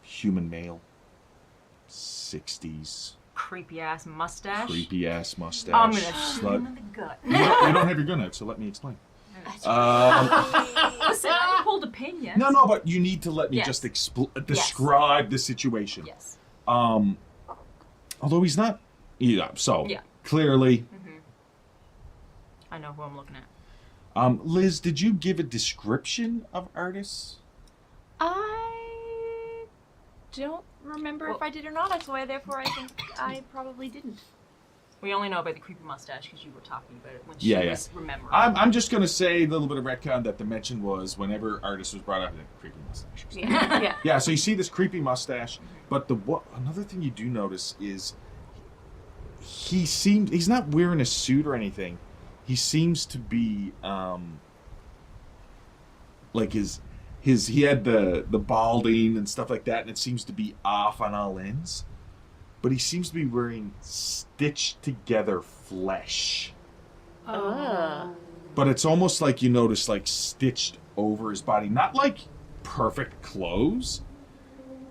Speaker 2: human male, 60s,
Speaker 4: Creepy ass mustache.
Speaker 2: creepy ass mustache.
Speaker 4: I'm gonna shoot
Speaker 2: slut.
Speaker 4: him in the gut.
Speaker 2: You don't have your gun out, so let me explain.
Speaker 4: Listen, I pulled a pin, yes.
Speaker 2: No, but you need to let me
Speaker 4: Yes.
Speaker 2: just describe the situation.
Speaker 4: Yes.
Speaker 2: Although he's not, clearly.
Speaker 4: I know who I'm looking at.
Speaker 2: Liz, did you give a description of Artis?
Speaker 7: I don't remember if I did or not, so therefore I think I probably didn't.
Speaker 4: We only know about the creepy mustache because you were talking about it when she was remembering.
Speaker 2: I'm just going to say a little bit of retcon that the mention was whenever Artis was brought up, creepy mustache.
Speaker 7: Yeah.
Speaker 2: Yeah, so you see this creepy mustache, but another thing you do notice is he's not wearing a suit or anything. He seems to be like he had the balding and stuff like that, and it seems to be off on all ends. But he seems to be wearing stitched together flesh. But it's almost like you notice like stitched over his body. Not like perfect clothes,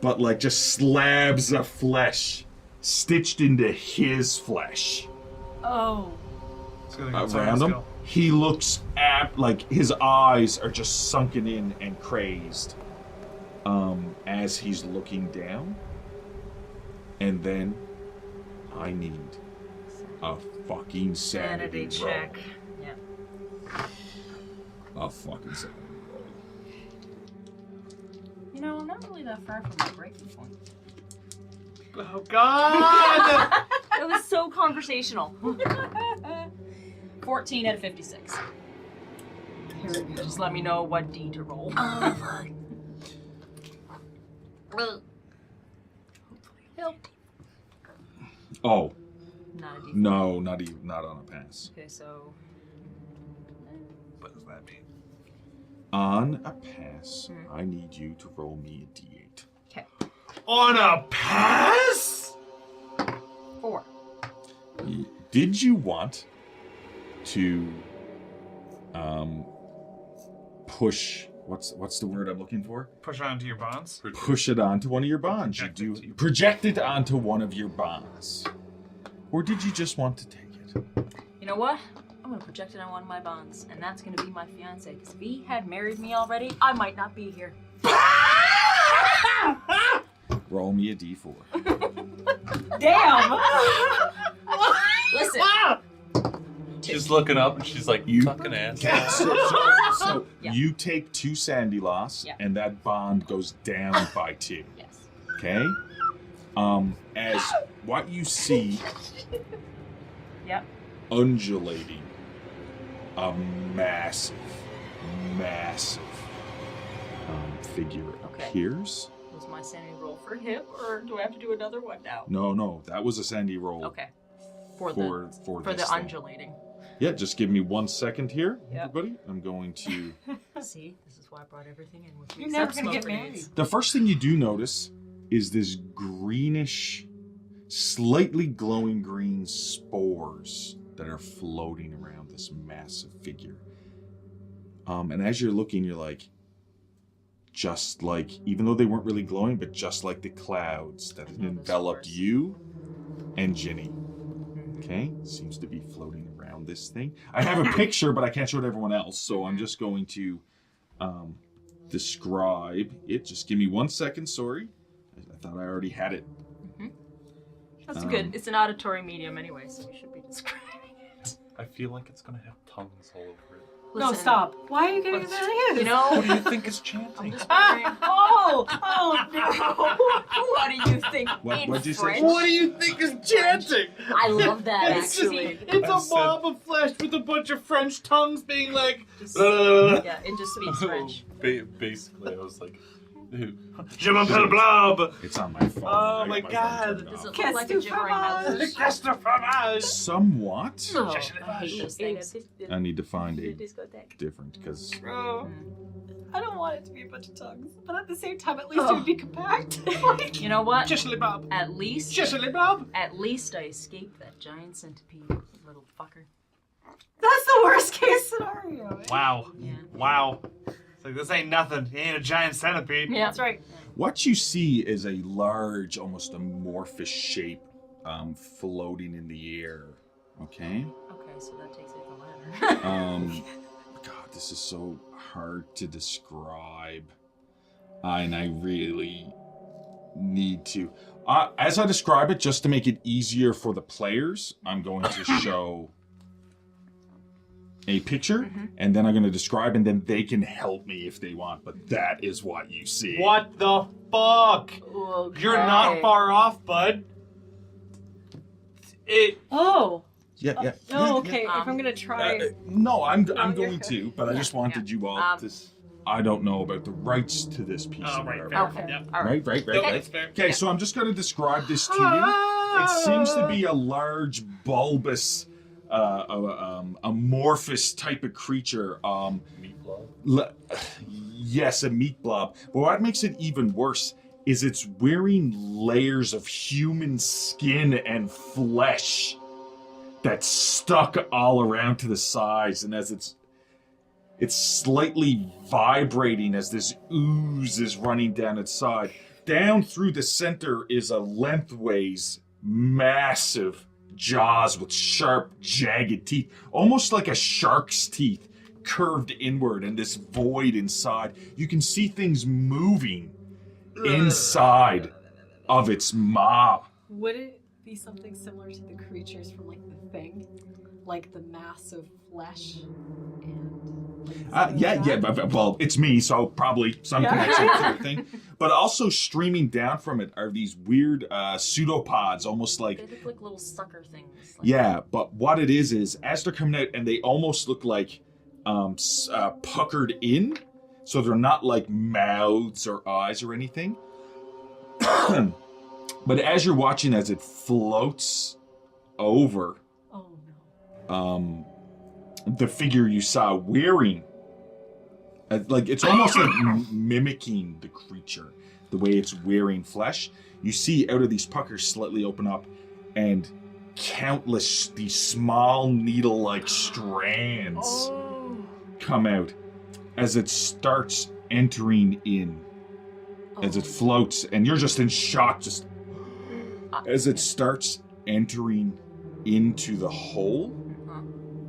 Speaker 2: but like just slabs of flesh stitched into his flesh.
Speaker 3: Oh.
Speaker 2: Around him. He looks like his eyes are just sunken in and crazed as he's looking down. And then I need a fucking sanity
Speaker 4: check.
Speaker 2: roll.
Speaker 4: Yeah.
Speaker 2: A fucking sanity roll.
Speaker 4: You know, I'm not really that far from my breaking point.
Speaker 1: Oh, God!
Speaker 7: It was so conversational.
Speaker 4: 14 out of 56. Just let me know what D to roll.
Speaker 2: Oh,
Speaker 4: Not a D.
Speaker 2: no, not on a pass.
Speaker 4: Okay, so
Speaker 1: What does that mean?
Speaker 2: On a pass, I need you to roll me a d8.
Speaker 4: okay,
Speaker 1: On a pass?
Speaker 4: 4.
Speaker 2: Did you want to push what's the word I'm looking for?
Speaker 1: Push onto your bonds?
Speaker 2: Push it onto one of your bonds. Project it onto one of your bonds. Or did you just want to take it?
Speaker 4: You know what? I'm gonna project it on one of my bonds, and that's gonna be my fiance. Because if he had married me already, I might not be here.
Speaker 2: Roll me a d4.
Speaker 4: Damn! Listen.
Speaker 6: She's looking up and she's like, you fucking ass.
Speaker 2: So
Speaker 4: Yeah.
Speaker 2: you take 2 sandy loss,
Speaker 4: Yeah.
Speaker 2: and that bond goes down by 2.
Speaker 4: Yes.
Speaker 2: Okay? As what you see
Speaker 4: Yep.
Speaker 2: undulating, a massive figure
Speaker 4: Okay.
Speaker 2: appears.
Speaker 4: Was my sanity roll for him, or do I have to do another one now?
Speaker 2: No, that was a sandy roll.
Speaker 4: Okay. For
Speaker 2: For
Speaker 4: the
Speaker 2: this thing.
Speaker 4: undulating.
Speaker 2: Yeah, just give me 1 second here,
Speaker 4: Yeah.
Speaker 2: everybody. I'm going to...
Speaker 4: See, this is why I brought everything in with me.
Speaker 3: You're never
Speaker 4: except
Speaker 3: gonna
Speaker 4: smoke
Speaker 3: get
Speaker 4: grenades.
Speaker 2: The first thing you do notice is this greenish, slightly glowing green spores that are floating around this massive figure. And as you're looking, you're like, just like, even though they weren't really glowing, but just like the clouds that had enveloped you and Ginny. Okay, seems to be floating around this thing. I have a picture, but I can't show it to everyone else, so I'm just going to describe it. Just give me 1 second, sorry. I thought I already had it.
Speaker 4: That's good. It's an auditory medium anyway, so we should be describing it.
Speaker 6: I feel like it's gonna have tongues all over it.
Speaker 3: No,
Speaker 4: Listen,
Speaker 3: stop. Why are you getting that?
Speaker 4: You know,
Speaker 6: What do you think is chanting?
Speaker 3: Oh no!
Speaker 4: what do you think
Speaker 2: What'd you say?
Speaker 4: French?
Speaker 1: What do you think is chanting?
Speaker 5: I love that,
Speaker 1: It's
Speaker 5: actually.
Speaker 1: it's
Speaker 6: I
Speaker 1: a
Speaker 6: said-
Speaker 1: mob of flesh with a bunch of French tongues being like,
Speaker 4: Yeah, it just speaks French.
Speaker 6: Basically, I was like,
Speaker 1: Je m'appelle Blob.
Speaker 2: It's on my phone.
Speaker 1: Oh
Speaker 2: I
Speaker 1: my
Speaker 2: got
Speaker 1: God.
Speaker 2: phone turned
Speaker 4: Does it
Speaker 2: off.
Speaker 4: look like a gibbering mouth?
Speaker 1: Castor fromage.
Speaker 2: Somewhat.
Speaker 4: Oh, I hate those things.
Speaker 2: I need to find a different, because
Speaker 3: Bro, I don't want it to be a bunch of tongues, but at the same time, at least it would be compact. Like,
Speaker 4: You know what?
Speaker 1: Just le Blob.
Speaker 4: At least
Speaker 1: Just le Blob.
Speaker 4: I escaped that giant centipede, little fucker.
Speaker 3: that's the worst case scenario.
Speaker 1: Wow.
Speaker 4: Yeah.
Speaker 1: Wow. It's like, this ain't nothing. He ain't a giant centipede.
Speaker 4: Yeah.
Speaker 3: That's right.
Speaker 2: what you see is a large, almost amorphous shape floating in the air. Okay?
Speaker 4: Okay, so that takes it the ladder.
Speaker 2: God, this is so hard to describe. And I really need to. As I describe it, just to make it easier for the players, I'm going to show a picture, and then I'm going to describe, and then they can help me if they want. But that is what you see.
Speaker 1: What the fuck?
Speaker 5: Okay.
Speaker 1: You're not far off, bud. It.
Speaker 3: Oh.
Speaker 2: Yeah.
Speaker 3: Oh, okay. If I'm gonna try.
Speaker 2: No, I'm
Speaker 3: you're
Speaker 2: going
Speaker 3: good.
Speaker 2: to, but I just wanted you all to. I don't know about the rights to this piece
Speaker 1: Oh,
Speaker 2: of
Speaker 1: right.
Speaker 2: art.
Speaker 1: Fair.
Speaker 5: Okay.
Speaker 1: Yep.
Speaker 4: All right.
Speaker 2: Right.
Speaker 1: Nope, that's fair.
Speaker 2: Okay, so I'm just going to describe this to you. It seems to be a large, bulbous, amorphous type of creature.
Speaker 6: meat blob.
Speaker 2: Yes, a meat blob. But what makes it even worse is it's wearing layers of human skin and flesh that's stuck all around to the sides, and as it's slightly vibrating as this ooze is running down its side. Down through the center is a lengthways massive jaws with sharp, jagged teeth, almost like a shark's teeth, curved inward, and this void inside. You can see things moving inside of its maw.
Speaker 3: Would it be something similar to the creatures from like The Thing, like the mass of flesh and? Like,
Speaker 2: Yeah. Well, it's me, so probably some connection to the thing. But also streaming down from it are these weird pseudopods, almost
Speaker 4: They
Speaker 2: like.
Speaker 4: look like little sucker things. Like
Speaker 2: Yeah, but what it is as they're coming out, and they almost look like puckered in, so they're not like mouths or eyes or anything. But as you're watching, as it floats over
Speaker 3: Oh no.
Speaker 2: the figure you saw wearing, like it's almost like mimicking the creature, the way it's wearing flesh. You see out of these puckers slightly open up, and countless these small needle-like strands come out as it starts entering in, as it floats, and you're just in shock, just as it starts entering into the hole.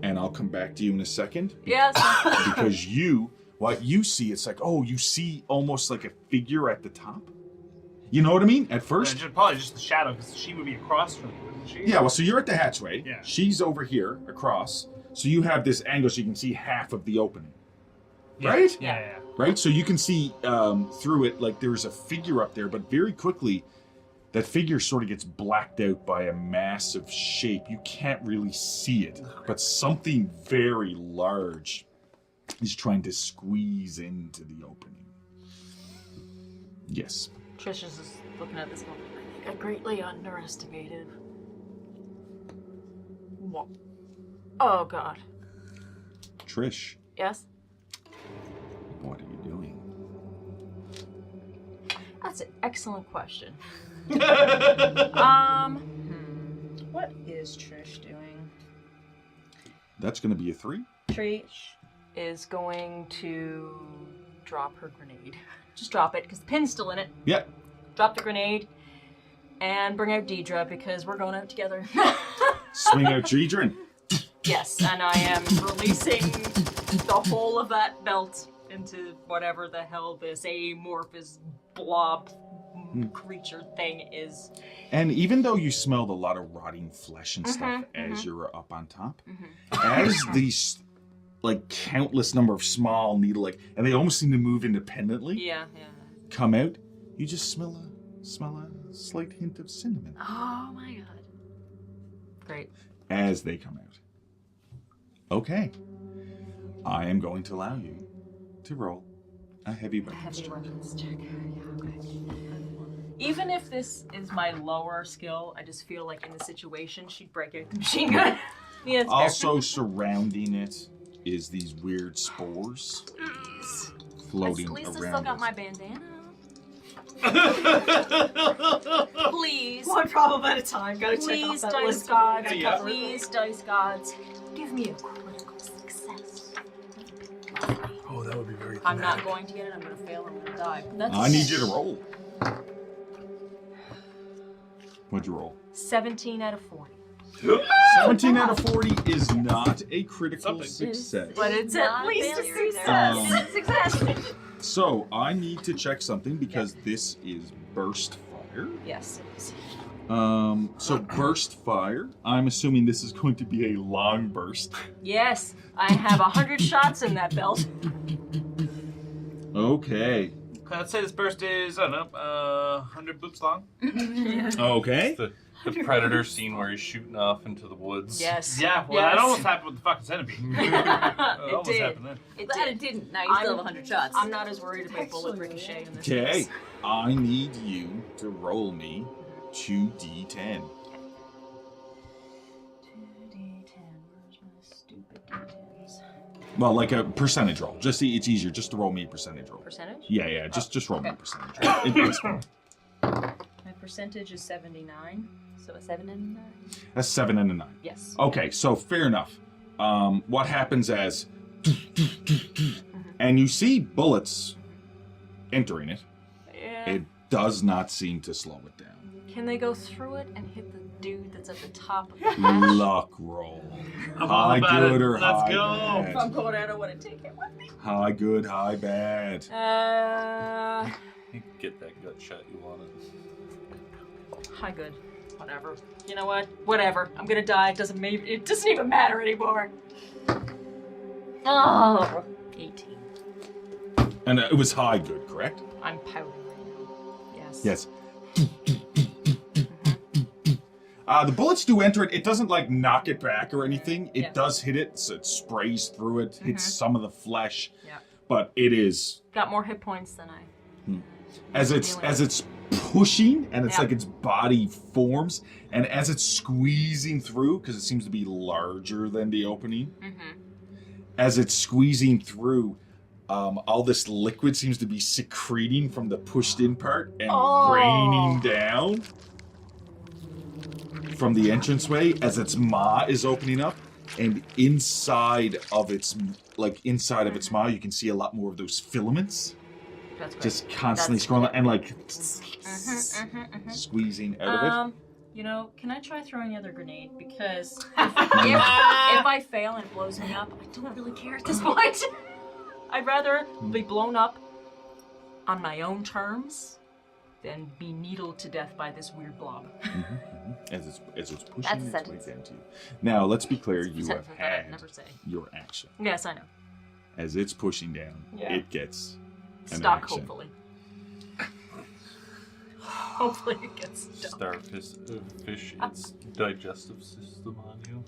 Speaker 2: And I'll come back to you in a second.
Speaker 4: Yes.
Speaker 2: Because what you see, it's like, you see almost like a figure at the top. You know what I mean? At first.
Speaker 1: Probably just the shadow, because she would be across from you, isn't she?
Speaker 2: Yeah, well, so you're at the hatchway.
Speaker 1: Yeah.
Speaker 2: She's over here, across. So you have this angle so you can see half of the opening.
Speaker 1: Yeah.
Speaker 2: Right?
Speaker 1: Yeah.
Speaker 2: Right? So you can see through it, like there's a figure up there, but very quickly, that figure sort of gets blacked out by a massive shape. You can't really see it, but something very large is trying to squeeze into the opening. Yes.
Speaker 4: Trish is just looking at this going, I think I greatly underestimated. What? Oh, God.
Speaker 2: Trish,
Speaker 4: Yes?
Speaker 2: what are you doing?
Speaker 4: That's an excellent question. What is Trish doing?
Speaker 2: That's going to be a 3.
Speaker 4: Trish is going to drop her grenade. Just drop it, because the pin's still in it.
Speaker 2: Yeah.
Speaker 4: Drop the grenade, and bring out Deidre, because we're going out together.
Speaker 2: Swing out Deidre.
Speaker 4: Yes, and I am releasing the whole of that belt into whatever the hell this amorphous blob creature thing is.
Speaker 2: And even though you smelled a lot of rotting flesh and stuff as you were up on top, as these like countless number of small needle and they almost seem to move independently.
Speaker 4: Yeah.
Speaker 2: Come out, you just smell a slight hint of cinnamon.
Speaker 4: Oh my god. Great.
Speaker 2: As they come out. Okay. I am going to allow you to roll a heavy weapons check.
Speaker 4: Even if this is my lower skill, I just feel like in the situation she'd break out the machine gun. Yeah, it's fair.
Speaker 2: Also surrounding it is these weird spores floating
Speaker 4: At least
Speaker 2: around
Speaker 4: I still got
Speaker 2: it.
Speaker 4: my bandana. Please.
Speaker 3: One problem at a time. Gotta check
Speaker 4: Please,
Speaker 3: off that
Speaker 4: dice
Speaker 3: list.
Speaker 4: gods.
Speaker 1: Yeah.
Speaker 4: Please, dice gods. Give me a critical success.
Speaker 1: Oh, that would be very
Speaker 4: I'm not going to get it. I'm going to fail. I'm going to die. But that's
Speaker 2: I need you to roll. What'd you roll?
Speaker 4: 17 out of 40.
Speaker 2: 17 out of 40 is not a critical
Speaker 1: Something.
Speaker 2: success.
Speaker 4: But it's at least a
Speaker 2: Um,
Speaker 4: success.
Speaker 2: So I need to check something because this is burst fire.
Speaker 4: Yes, it is.
Speaker 2: So burst fire. I'm assuming this is going to be a long burst.
Speaker 4: Yes, I have 100 shots in that belt.
Speaker 2: Okay.
Speaker 1: Let's say this burst is, I don't know, 100 boops long.
Speaker 2: Okay.
Speaker 6: The predator scene where he's shooting off into the woods.
Speaker 4: Yes.
Speaker 1: Yeah, well, that almost happened with the fucking centipede. It
Speaker 4: It
Speaker 1: almost
Speaker 4: did.
Speaker 1: happened then.
Speaker 4: It
Speaker 5: Glad
Speaker 4: did.
Speaker 5: it didn't. Now you still have 100 shots.
Speaker 4: I'm not as worried about bullet ricochet in this
Speaker 2: Okay.
Speaker 4: case.
Speaker 2: I need you to roll me 2d10.
Speaker 4: 2d10. Where's my stupid d10s?
Speaker 2: Well, like a percentage roll. Just see, it's easier just to roll me a percentage roll.
Speaker 4: Percentage?
Speaker 2: Yeah. Just roll me a
Speaker 4: Okay.
Speaker 2: percentage roll. It's fine.
Speaker 4: My percentage is 79.
Speaker 5: So a 7 and 9.
Speaker 2: That's 7 and a 9.
Speaker 4: Yes.
Speaker 2: Okay, so fair enough. What happens as and you see bullets entering it.
Speaker 4: Yeah.
Speaker 2: It does not seem to slow it down.
Speaker 4: Can they go through it and hit the dude that's at the top of the hatch?
Speaker 2: Luck roll.
Speaker 1: I'm all
Speaker 2: High
Speaker 1: about
Speaker 2: good
Speaker 1: it.
Speaker 2: or
Speaker 1: Let's
Speaker 2: high
Speaker 1: go.
Speaker 4: If I'm
Speaker 2: bad?
Speaker 4: going out, I want to take it with me.
Speaker 2: High good, high bad.
Speaker 6: You can get that gut shot you wanted.
Speaker 4: Hi, good. Whatever. You know what? Whatever. I'm gonna die. It doesn't even matter anymore.
Speaker 5: Oh!
Speaker 4: 18.
Speaker 2: And it was high good, correct?
Speaker 4: I'm pouting right now. Yes.
Speaker 2: Yes. The bullets do enter it. It doesn't like knock it back or anything. It
Speaker 4: Yeah.
Speaker 2: does hit it, so it sprays through it, hits some of the flesh.
Speaker 4: Yeah.
Speaker 2: But it is
Speaker 4: Got more hit points than I.
Speaker 2: as it's pushing and it's
Speaker 4: Yeah.
Speaker 2: like its body forms and as it's squeezing through because it seems to be larger than the opening. As it's squeezing through, all this liquid seems to be secreting from the pushed in part and raining down from the entranceway as its maw is opening up, and inside of its maw you can see a lot more of those filaments
Speaker 4: That's great.
Speaker 2: just constantly
Speaker 4: That's-
Speaker 2: scrolling and like squeezing out of it.
Speaker 4: You know, can I try throwing the other grenade? Because if I fail and it blows me up, I don't really care at this point. I'd rather be blown up on my own terms than be needled to death by this weird blob.
Speaker 2: As it's pushing
Speaker 5: That's a
Speaker 2: its way
Speaker 5: sentence.
Speaker 2: down to you. Now let's be clear, you have
Speaker 4: Sentence that I'd
Speaker 2: had
Speaker 4: never say.
Speaker 2: your action.
Speaker 4: Yes, I know.
Speaker 2: As it's pushing down,
Speaker 4: Yeah.
Speaker 2: it gets an
Speaker 4: Stuck,
Speaker 2: action.
Speaker 4: hopefully. Hopefully it gets stuck.
Speaker 6: Starfish its digestive system on you.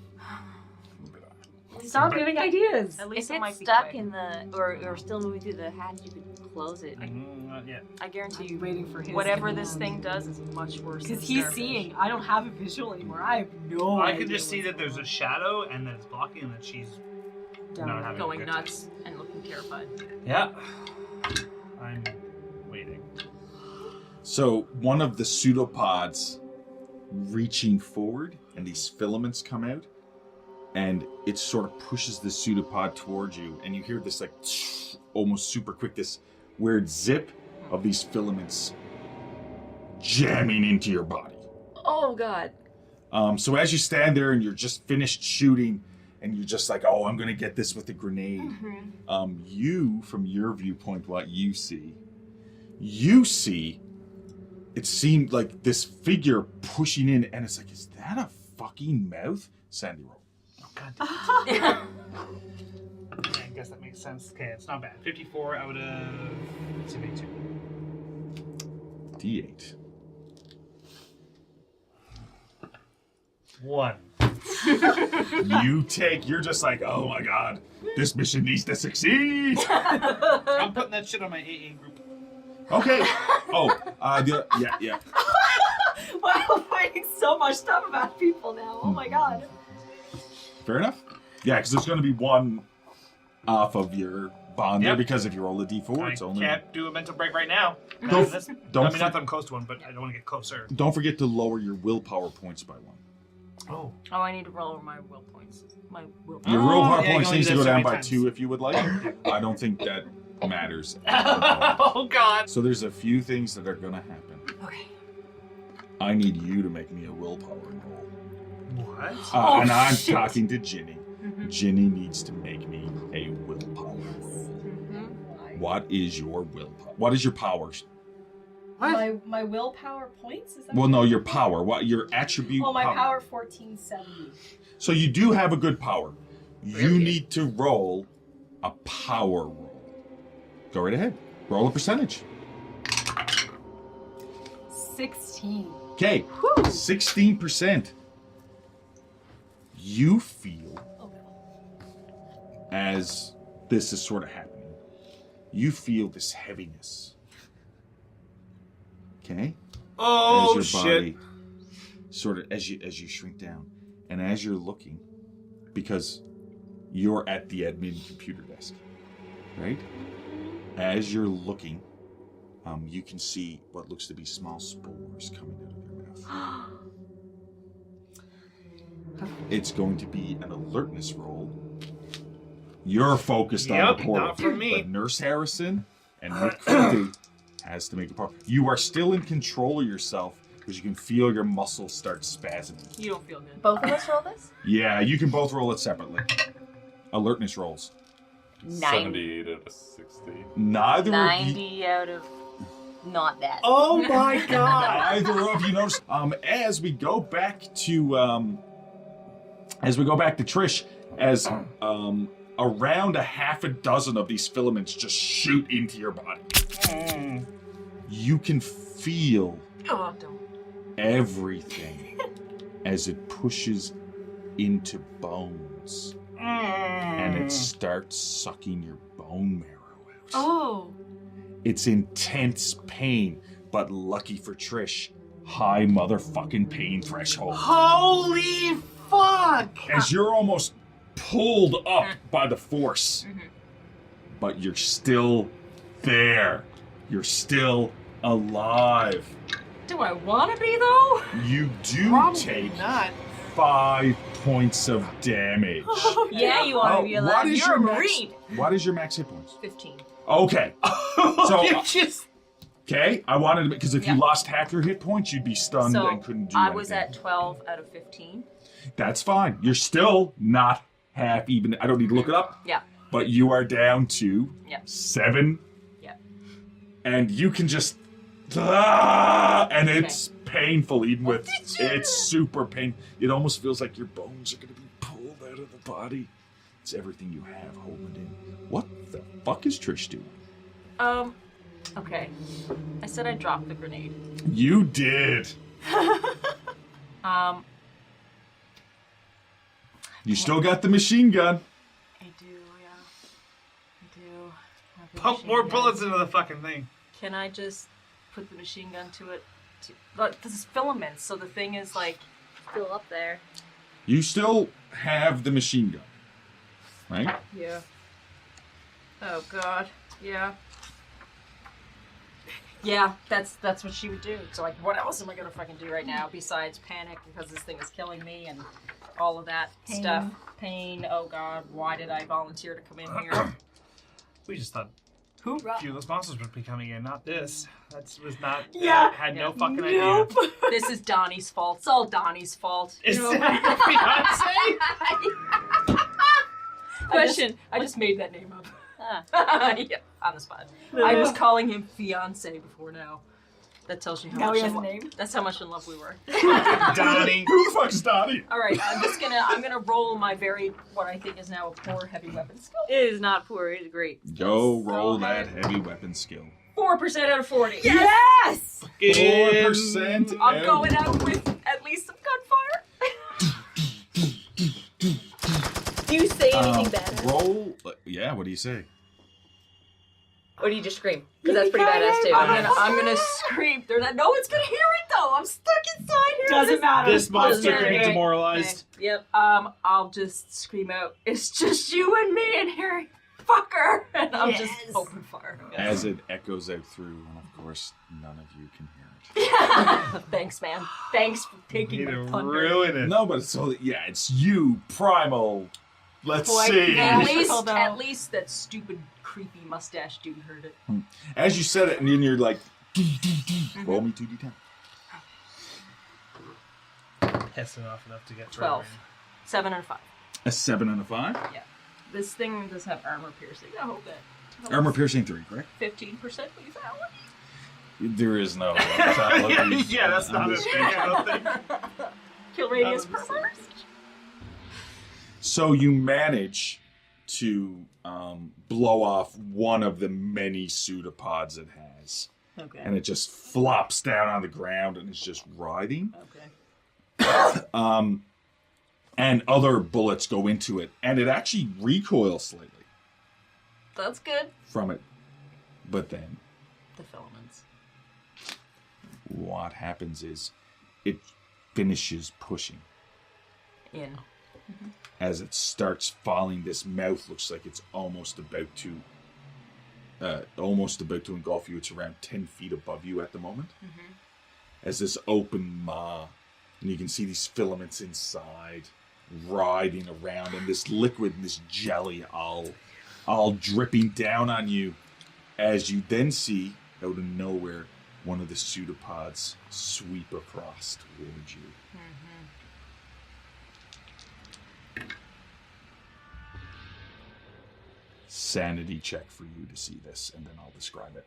Speaker 3: Stop giving ideas.
Speaker 4: At least
Speaker 5: If
Speaker 4: it might
Speaker 5: it's
Speaker 4: be
Speaker 5: stuck
Speaker 4: quick.
Speaker 5: in the, or still moving through the hatch, you could close it.
Speaker 1: Not yet.
Speaker 4: I guarantee
Speaker 3: I'm
Speaker 4: you,
Speaker 3: waiting for his
Speaker 4: whatever
Speaker 3: command.
Speaker 4: this thing does is much worse than
Speaker 3: Because he's
Speaker 4: Starfish.
Speaker 3: seeing. I don't have a visual anymore. I have no
Speaker 1: I
Speaker 3: idea.
Speaker 1: can just see
Speaker 3: what's
Speaker 1: that there's a shadow and that it's blocking and that she's
Speaker 3: down
Speaker 1: not
Speaker 3: there.
Speaker 1: having a
Speaker 4: Going
Speaker 1: good
Speaker 4: nuts and looking terrified.
Speaker 1: time. Yeah. I'm waiting.
Speaker 2: So one of the pseudopods reaching forward, and these filaments come out, and it sort of pushes the pseudopod towards you, and you hear this like almost super quick, this weird zip of these filaments jamming into your body.
Speaker 7: Oh God.
Speaker 2: So as you stand there and you're just finished shooting, and you're just like, oh, I'm gonna get this with a grenade. You, from your viewpoint, what you see, it seemed like this figure pushing in, and it's like, is that a fucking mouth? Sandy roll.
Speaker 1: Oh, God damn it. Yeah, I guess that makes sense. Okay, it's not bad. 54 out of 72.
Speaker 2: D8.
Speaker 1: 1.
Speaker 2: You're just like, oh my god, this mission needs to succeed.
Speaker 1: I'm putting that shit on my AA group.
Speaker 2: Okay. Yeah.
Speaker 7: Wow, I'm finding so much stuff about people now. Oh my God.
Speaker 2: Fair enough. Yeah, because there's going to be one off of your bond there, because if you roll a d4, it's only...
Speaker 1: I can't do a mental break right now.
Speaker 2: Don't
Speaker 1: Not that I'm close to one, but I don't want to get closer.
Speaker 2: Don't forget to lower your willpower points by 1.
Speaker 1: Oh,
Speaker 4: I need to roll my will points. My will.
Speaker 2: Your willpower
Speaker 1: yeah,
Speaker 2: points
Speaker 1: you
Speaker 2: needs to
Speaker 1: only
Speaker 2: go
Speaker 1: do that
Speaker 2: down
Speaker 1: so
Speaker 2: by
Speaker 1: many
Speaker 2: 2 if you would like. I don't think that matters.
Speaker 1: oh God.
Speaker 2: So there's a few things that are going to happen.
Speaker 4: Okay.
Speaker 2: I need you to make me a willpower roll.
Speaker 1: What?
Speaker 2: And I'm talking to Ginny. Ginny needs to make me a willpower roll. What is your willpower? What is your power?
Speaker 3: My willpower points? Is that
Speaker 2: Well, no, your power. What your attribute?
Speaker 3: Oh, my power 1470.
Speaker 2: So you do have a good power. You
Speaker 4: Really?
Speaker 2: need to roll a power roll. Go right ahead. Roll a percentage.
Speaker 3: 16.
Speaker 2: Okay, 16%. You feel, as this is sort of happening, you feel this heaviness. Okay?
Speaker 1: Oh,
Speaker 2: as your
Speaker 1: shit.
Speaker 2: body sort of as you shrink down, and as you're looking, because you're at the admin computer desk, right? As you're looking, you can see what looks to be small spores coming out of your mouth. It's going to be an alertness roll. You're focused on the portal,
Speaker 1: not for me.
Speaker 2: but Nurse Harrison and Nick Crowley has to make a part. You are still in control of yourself because you can feel your muscles start spasming.
Speaker 4: You don't feel good.
Speaker 5: Both of us roll this?
Speaker 2: Yeah, you can both roll it separately. Alertness rolls.
Speaker 6: 78 out of 60.
Speaker 2: Neither of you.
Speaker 5: 90 out of not that.
Speaker 1: Oh my God.
Speaker 2: Neither of you notice. As we go back to Trish, as around a half a dozen of these filaments just shoot into your body. You can feel
Speaker 4: Oh, don't.
Speaker 2: everything as it pushes into bones. And it starts sucking your bone marrow out.
Speaker 3: Oh.
Speaker 2: It's intense pain, but lucky for Trish, high motherfucking pain threshold.
Speaker 1: Holy fuck.
Speaker 2: As you're almost pulled up by the force, but you're still there. You're still alive.
Speaker 4: Do I want to be though?
Speaker 2: You do
Speaker 1: Probably
Speaker 2: take
Speaker 1: not.
Speaker 2: 5 points of damage.
Speaker 4: Yeah, you want to be alive.
Speaker 2: what is
Speaker 4: You're
Speaker 2: your
Speaker 4: a
Speaker 2: max-
Speaker 4: Marine.
Speaker 2: What is your max hit points?
Speaker 4: 15.
Speaker 2: Okay. So,
Speaker 1: You just...
Speaker 2: okay, I wanted to, because if you
Speaker 4: Yeah.
Speaker 2: lost half your hit points, you'd be stunned
Speaker 4: So
Speaker 2: and couldn't do
Speaker 4: I
Speaker 2: anything.
Speaker 4: was at 12 out of 15.
Speaker 2: That's fine. You're still not half even. I don't need to look it up.
Speaker 4: Yeah.
Speaker 2: But you are down to
Speaker 4: Yeah.
Speaker 2: 7.
Speaker 4: Yeah.
Speaker 2: And you can just... and it's painful, even with... It's super painful. It almost feels like your bones are going to be pulled out of the body. It's everything you have holding it in. What the fuck is Trish doing?
Speaker 4: Okay. I said I dropped the grenade.
Speaker 2: You did. You still got the machine gun.
Speaker 4: I do, yeah. I do. have the
Speaker 1: Pump
Speaker 4: machine
Speaker 1: more
Speaker 4: gun.
Speaker 1: bullets into the fucking thing.
Speaker 4: Can I just put the machine gun to it? But this is filaments, so the thing is like...
Speaker 7: Still up there.
Speaker 2: You still have the machine gun. Right?
Speaker 4: Yeah. Oh, God. Yeah. Yeah, that's what she would do. So, like, what else am I gonna fucking do right now besides panic because this thing is killing me and all of that stuff? Pain. Oh God, why did I volunteer to come in here?
Speaker 1: We just thought
Speaker 3: Hoorah.
Speaker 1: Viewless Monsters would be coming in, not this. That was not.
Speaker 3: Yeah.
Speaker 1: Had no
Speaker 4: Yeah.
Speaker 1: fucking
Speaker 3: Nope.
Speaker 1: idea.
Speaker 4: This is Donnie's fault. It's all Donnie's fault.
Speaker 1: Is that your fiance?
Speaker 4: Question. I just made that name up. Yeah, on the spot. I was calling him fiance before now. That tells you how
Speaker 3: Now
Speaker 4: much
Speaker 3: he has
Speaker 4: in
Speaker 3: a
Speaker 4: lo-
Speaker 3: name?
Speaker 4: That's how much in love we were.
Speaker 1: Donnie.
Speaker 2: Who the fuck's Donnie?
Speaker 4: All right, I'm gonna roll my what I think is now a poor heavy weapon skill.
Speaker 7: It is not poor. It is great.
Speaker 2: Go roll
Speaker 4: So
Speaker 2: that heavy weapon skill.
Speaker 4: 4% out of 40.
Speaker 3: Yes!
Speaker 2: 4%.
Speaker 4: I'm going out with at least some gunfire.
Speaker 7: Do you say anything bad?
Speaker 2: Roll. Yeah, what do you say?
Speaker 7: Or do you just scream? Because that's pretty badass too.
Speaker 4: I'm gonna scream. No one's gonna hear it though. I'm stuck inside here.
Speaker 3: Doesn't matter.
Speaker 1: This monster
Speaker 4: Doesn't
Speaker 1: can be
Speaker 4: matter.
Speaker 1: demoralized.
Speaker 7: Yep.
Speaker 4: I'll just scream out, "It's just you and me in here, fucker!" And I'll just open fire.
Speaker 2: As it echoes out through, and of course, none of you can hear it.
Speaker 4: Thanks, man. Thanks for taking
Speaker 1: Need
Speaker 4: my
Speaker 1: to
Speaker 4: thunder.
Speaker 1: ruin it.
Speaker 2: No, but it's you, Primal. Let's
Speaker 3: Quite
Speaker 2: see.
Speaker 3: the-
Speaker 4: At least that stupid, creepy mustache dude heard it.
Speaker 2: As you said it, and then you're like, roll me 2d10.
Speaker 1: Pissing off enough to get
Speaker 4: 12. 7 and a 5.
Speaker 2: A 7 and a 5.
Speaker 4: Yeah. This thing does have armor piercing. I hope that.
Speaker 2: Armor piercing 3, correct?
Speaker 4: 15% lethality.
Speaker 2: There is no.
Speaker 1: Yeah, that's not a thing, I don't think.
Speaker 4: Kill radius per burst.
Speaker 2: So you manage to blow off one of the many pseudopods it has.
Speaker 4: Okay.
Speaker 2: And it just flops down on the ground and is just writhing.
Speaker 4: Okay.
Speaker 2: And other bullets go into it. And it actually recoils slightly
Speaker 4: That's good.
Speaker 2: from it. But then
Speaker 4: The filaments.
Speaker 2: what happens is it finishes pushing.
Speaker 4: In.
Speaker 2: As it starts falling, this mouth looks like it's almost about to engulf you. It's around 10 feet above you at the moment. As this open maw, and you can see these filaments inside writhing around, and this liquid and this jelly all dripping down on you. As you then see, out of nowhere, one of the pseudopods sweep across towards you. Sanity check for you to see this, and then I'll describe it.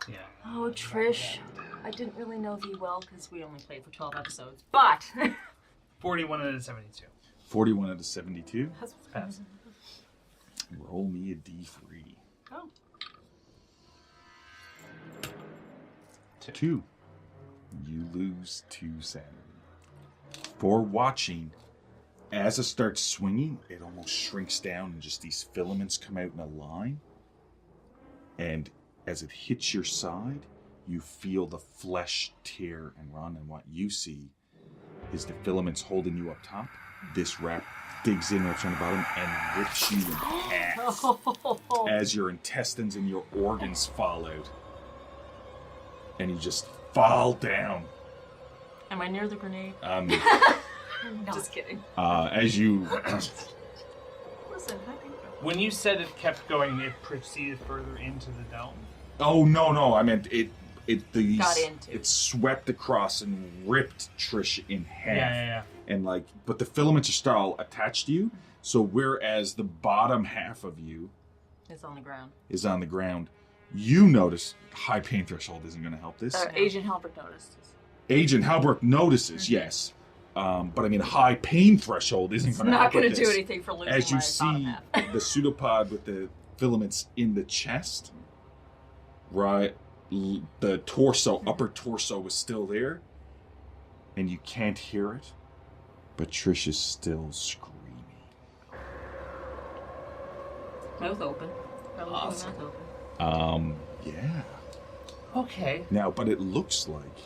Speaker 1: Yeah.
Speaker 4: Oh, Trish. I didn't really know thee well because we only played for 12 episodes. But.
Speaker 1: 41 out of 72.
Speaker 2: 41 out of 72.
Speaker 1: Pass.
Speaker 2: Roll me a d3.
Speaker 4: Oh.
Speaker 2: 2. You lose 2 sanity. For watching, as it starts swinging, it almost shrinks down and just these filaments come out in a line. And as it hits your side, you feel the flesh tear and run. And what you see is the filaments holding you up top. This wrap digs in right on the bottom and rips you in half as your intestines and your organs fall out. And you just fall down.
Speaker 4: Am I near the grenade? Just kidding.
Speaker 2: As you
Speaker 4: Listen, I think.
Speaker 1: When you said it kept going, it proceeded further into the dome.
Speaker 2: Oh no! I meant it
Speaker 4: Got into.
Speaker 2: it swept across and ripped Trish in half.
Speaker 1: Yeah.
Speaker 2: And but the filaments are still attached to you. So whereas the bottom half of you
Speaker 4: It's on the ground.
Speaker 2: is on the ground, you notice high pain threshold isn't going to help this.
Speaker 5: Agent Halbert noticed.
Speaker 2: Agent Halbert notices, yes, but I mean high pain threshold isn't
Speaker 4: It's
Speaker 2: going to
Speaker 4: not
Speaker 2: help
Speaker 4: going
Speaker 2: with
Speaker 4: to do
Speaker 2: this.
Speaker 4: anything for losing
Speaker 2: As you
Speaker 4: my bottom
Speaker 2: see
Speaker 4: half.
Speaker 2: the pseudopod with the filaments in the chest, right? The torso, upper torso is still there, and you can't hear it, but Trish is still screaming.
Speaker 4: Mouth open.
Speaker 1: Awesome.
Speaker 4: Mouth open.
Speaker 2: Yeah.
Speaker 1: Okay.
Speaker 2: Now, but it looks like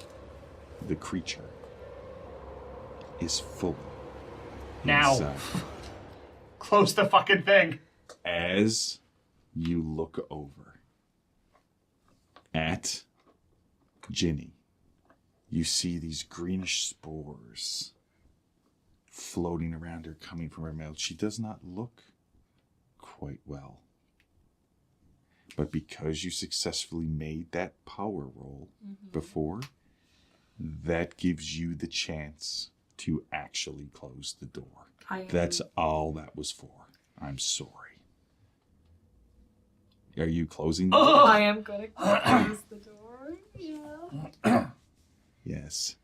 Speaker 2: the creature is fully
Speaker 1: Now.
Speaker 2: inside.
Speaker 1: Close the fucking thing.
Speaker 2: As you look over, at Ginny, you see these greenish spores floating around her, coming from her mouth. She does not look quite well. But because you successfully made that power roll before, that gives you the chance to actually close the door. That's all that was for. I'm sorry. Are you closing the door?
Speaker 3: I am going to close the door. Yeah.
Speaker 2: Yes.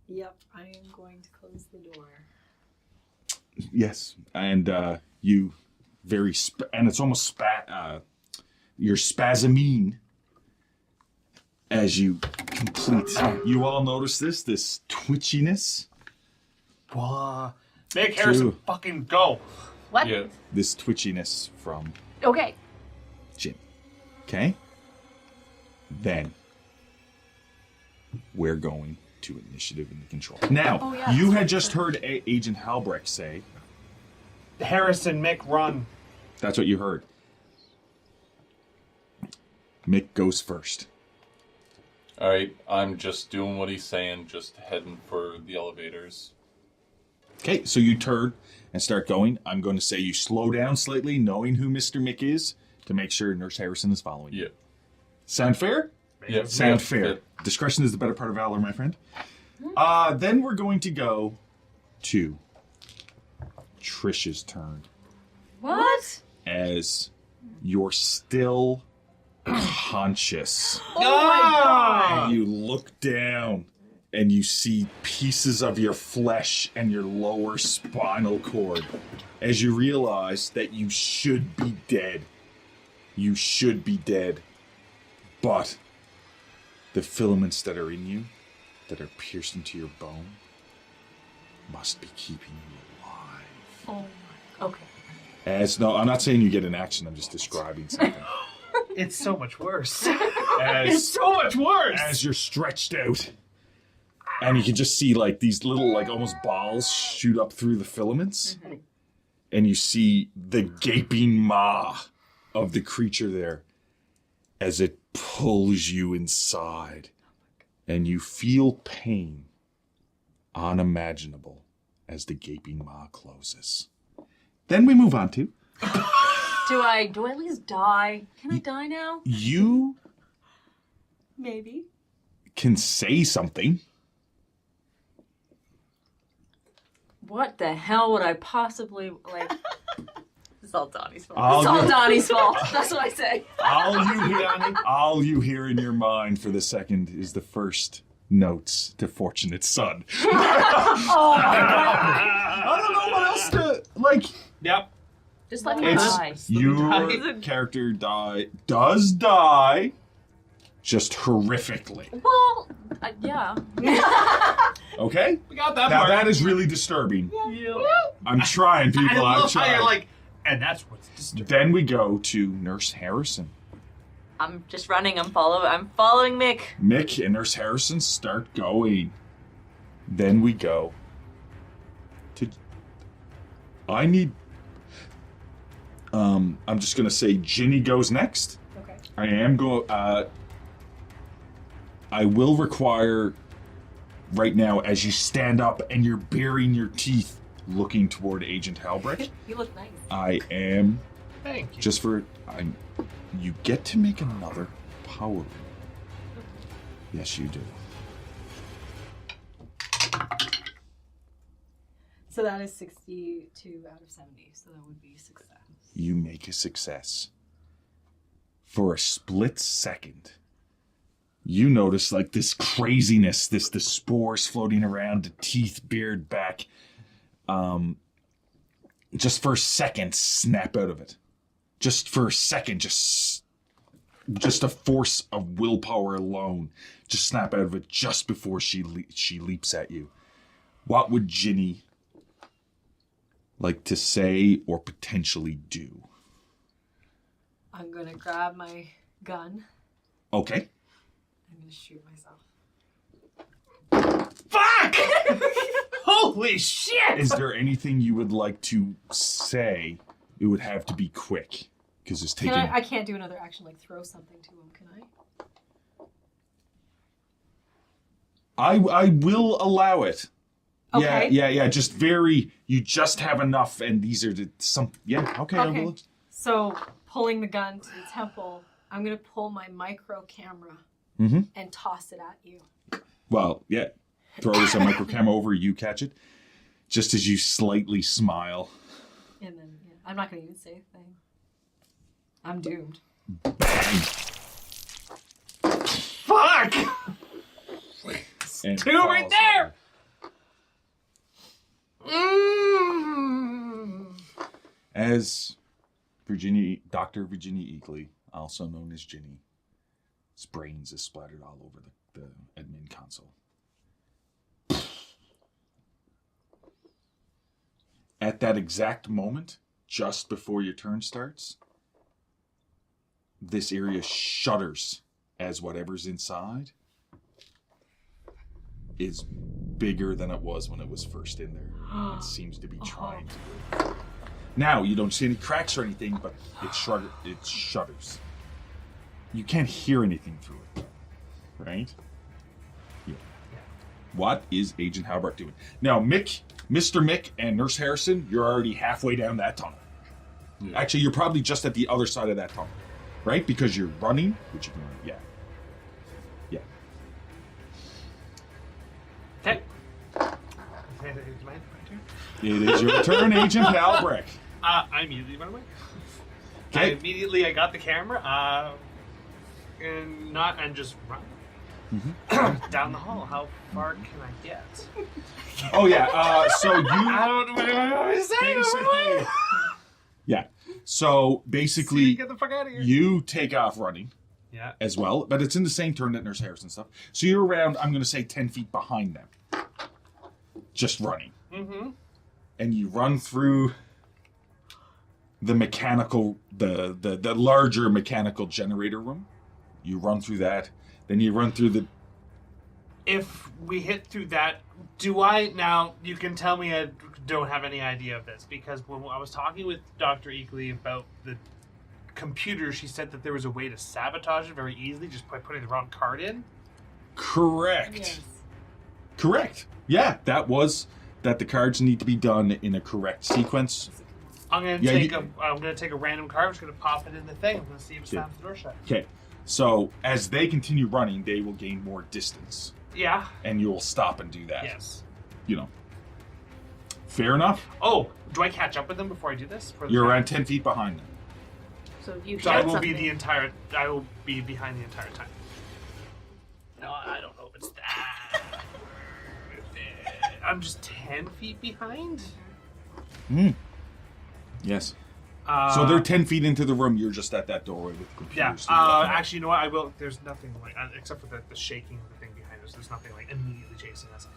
Speaker 3: Yep, I am going to close the door.
Speaker 2: Yes. And you very... and it's almost you're spasming as you complete. You all notice this twitchiness?
Speaker 1: Whoa. Make Harrison fucking go.
Speaker 5: What?
Speaker 6: Yeah.
Speaker 2: This twitchiness from
Speaker 5: Okay.
Speaker 2: Jim. Okay? Then we're going to initiative and control. Now, you had just heard Agent Halbrecht say...
Speaker 1: Harrison, Mick, run.
Speaker 2: That's what you heard. Mick goes first.
Speaker 6: Alright, I'm just doing what he's saying, just heading for the elevators.
Speaker 2: Okay, so you turn and start going. I'm going to say you slow down slightly, knowing who Mr. Mick is, to make sure Nurse Harrison is following you.
Speaker 6: Yeah.
Speaker 2: Sound fair?
Speaker 6: Yeah.
Speaker 2: Sound
Speaker 6: yeah,
Speaker 2: fair.
Speaker 6: yeah.
Speaker 2: Discretion is the better part of valor, my friend. Then we're going to go to Trish's turn.
Speaker 5: What?
Speaker 2: As you're still conscious.
Speaker 5: Oh my god!
Speaker 2: And you look down and you see pieces of your flesh and your lower spinal cord as you realize that you should be dead. You should be dead. But the filaments that are in you, that are pierced into your bone, must be keeping you alive.
Speaker 5: Oh my. Okay.
Speaker 2: No, I'm not saying you get an action, I'm just describing something.
Speaker 1: It's so much worse.
Speaker 2: As,
Speaker 1: It's so much worse.
Speaker 2: as you're stretched out, and you can just see like these little like almost balls shoot up through the filaments, and you see the gaping maw of the creature there as it pulls you inside, and you feel pain unimaginable as the gaping maw closes. Then we move on to
Speaker 4: Do I at least die? Can I die now?
Speaker 2: you
Speaker 3: Maybe.
Speaker 2: can say something.
Speaker 4: What the hell would I possibly like?
Speaker 5: It's all Donnie's fault.
Speaker 2: All
Speaker 4: It's all
Speaker 2: you-
Speaker 4: Donnie's fault. That's what I say.
Speaker 2: all you hear in your mind for the second is the first notes to Fortunate Son.
Speaker 4: Oh my god!
Speaker 2: I don't know what else to like.
Speaker 1: Yep.
Speaker 4: Just let me
Speaker 2: It's
Speaker 4: die.
Speaker 2: your character does die, just horrifically.
Speaker 4: Well, yeah.
Speaker 2: Okay,
Speaker 1: We got that
Speaker 2: now
Speaker 1: part.
Speaker 2: that is really disturbing.
Speaker 1: Yeah.
Speaker 2: I'm trying, people.
Speaker 1: I
Speaker 2: I'm
Speaker 1: love how
Speaker 2: trying.
Speaker 1: you're like, and that's what's disturbing.
Speaker 2: Then we go to Nurse Harrison.
Speaker 5: I'm just running. I'm following Mick.
Speaker 2: Mick and Nurse Harrison start going. Then we go to... I'm just gonna say Ginny goes next.
Speaker 3: Okay.
Speaker 2: I will require right now, as you stand up and you're baring your teeth looking toward Agent Halbrecht,
Speaker 5: You look nice.
Speaker 2: I am
Speaker 1: Thank you.
Speaker 2: just for you get to make another power roll. Yes, you do.
Speaker 3: So that is 62 out of 70. So that would be success.
Speaker 2: You make a success. For a split second, you notice like this craziness, the spores floating around, the teeth bared back. Just for a second, snap out of it. Just for a second, just a force of willpower alone, just snap out of it just before she leaps at you. What would Ginny like to say or potentially do?
Speaker 3: I'm going to grab my gun.
Speaker 2: Okay.
Speaker 3: I'm going to shoot myself.
Speaker 1: Fuck! Holy shit!
Speaker 2: Is there anything you would like to say? It would have to be quick, because it's
Speaker 3: Can
Speaker 2: taking.
Speaker 3: I can't do another action like throw something to him, can I?
Speaker 2: I will allow it.
Speaker 3: Okay.
Speaker 2: Yeah. Just very. You just have enough, and these are some. Yeah. Okay. I
Speaker 3: Okay.
Speaker 2: will.
Speaker 3: So pulling the gun to the temple, I'm gonna pull my micro camera
Speaker 2: Mm-hmm.
Speaker 3: and toss it at you.
Speaker 2: Well, yeah. Throws a micro camera over. You catch it, just as you slightly smile.
Speaker 3: And then I'm not gonna even say a thing. I'm doomed.
Speaker 2: Bang.
Speaker 1: Fuck!
Speaker 2: And
Speaker 1: Two right
Speaker 2: falls
Speaker 1: there!
Speaker 2: over. As Dr. Virginia Eagley, also known as Ginny, his brains is splattered all over the admin console. At that exact moment, just before your turn starts, this area shudders as whatever's inside is bigger than it was when it was first in there. It seems to be trying to. Now, you don't see any cracks or anything, but it shudders. You can't hear anything through it, right? Yeah. What is Agent Halbert doing? Now, Mr. Mick and Nurse Harrison, you're already halfway down that tunnel. Yeah. Actually, you're probably just at the other side of that tunnel, right? Because you're running, which you can run. Yeah.
Speaker 1: Okay.
Speaker 2: It is your turn, Agent Halbrecht.
Speaker 1: I immediately run away.
Speaker 2: Okay.
Speaker 1: I got the camera, and just run.
Speaker 2: Mm-hmm.
Speaker 1: Down the hall. How far can I get?
Speaker 2: Oh yeah. So you.
Speaker 1: I don't know what to say.
Speaker 2: Yeah. So basically,
Speaker 1: Get the fuck out of here.
Speaker 2: you take off running.
Speaker 1: Yeah.
Speaker 2: As well, but it's in the same turn that Nurse Harrison stuff. So you're around, I'm going to say 10 feet behind them. Just running.
Speaker 1: Mm-hmm.
Speaker 2: And you run through the mechanical, the larger mechanical generator room. You run through that. Then you run through the...
Speaker 1: If we hit through that, now, you can tell me I don't have any idea of this, because when I was talking with Dr. Eagley about the computer, she said that there was a way to sabotage it very easily just by putting the wrong card in.
Speaker 2: Correct.
Speaker 3: Yes.
Speaker 2: Correct. Yeah, that the cards need to be done in a correct sequence.
Speaker 1: I'm gonna take a random card. I'm just gonna pop it in the thing. I'm gonna see if it slams the door shut.
Speaker 2: Okay. So as they continue running, they will gain more distance.
Speaker 1: Yeah.
Speaker 2: And you'll stop and do that.
Speaker 1: Yes.
Speaker 2: Fair enough.
Speaker 1: Oh, do I catch up with them before I do this?
Speaker 2: You're around 10 feet behind them.
Speaker 7: So if you
Speaker 1: So I
Speaker 7: hit
Speaker 1: will
Speaker 7: something,
Speaker 1: I will be behind the entire time. No, I don't know if it's that. I'm just 10 feet behind.
Speaker 2: Yes. So they're 10 feet into the room. You're just at that doorway with computers.
Speaker 1: Yeah. Actually, you know what? I will. There's nothing like except for the shaking of the thing behind us. There's nothing like immediately chasing us.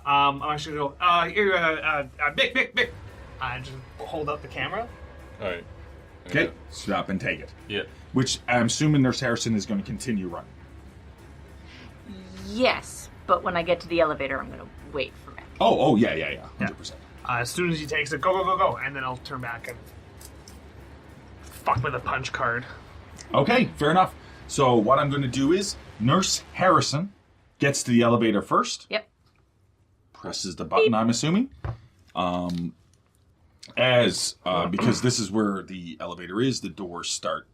Speaker 1: I'm actually gonna go. Here, Mick. I just hold up the camera.
Speaker 6: All right.
Speaker 2: Okay. Stop and take it.
Speaker 6: Yeah.
Speaker 2: Which I'm assuming Nurse Harrison is going to continue running.
Speaker 5: Yes, but when I get to the elevator, I'm going to wait for Mick.
Speaker 2: Oh, yeah. 100%.
Speaker 1: As soon as he takes it, go, and then I'll turn back and fuck with a punch card.
Speaker 2: Okay, fair enough. So what I'm going to do is Nurse Harrison gets to the elevator first.
Speaker 5: Yep.
Speaker 2: Presses the button, I'm assuming. Because this is where the elevator is, the doors start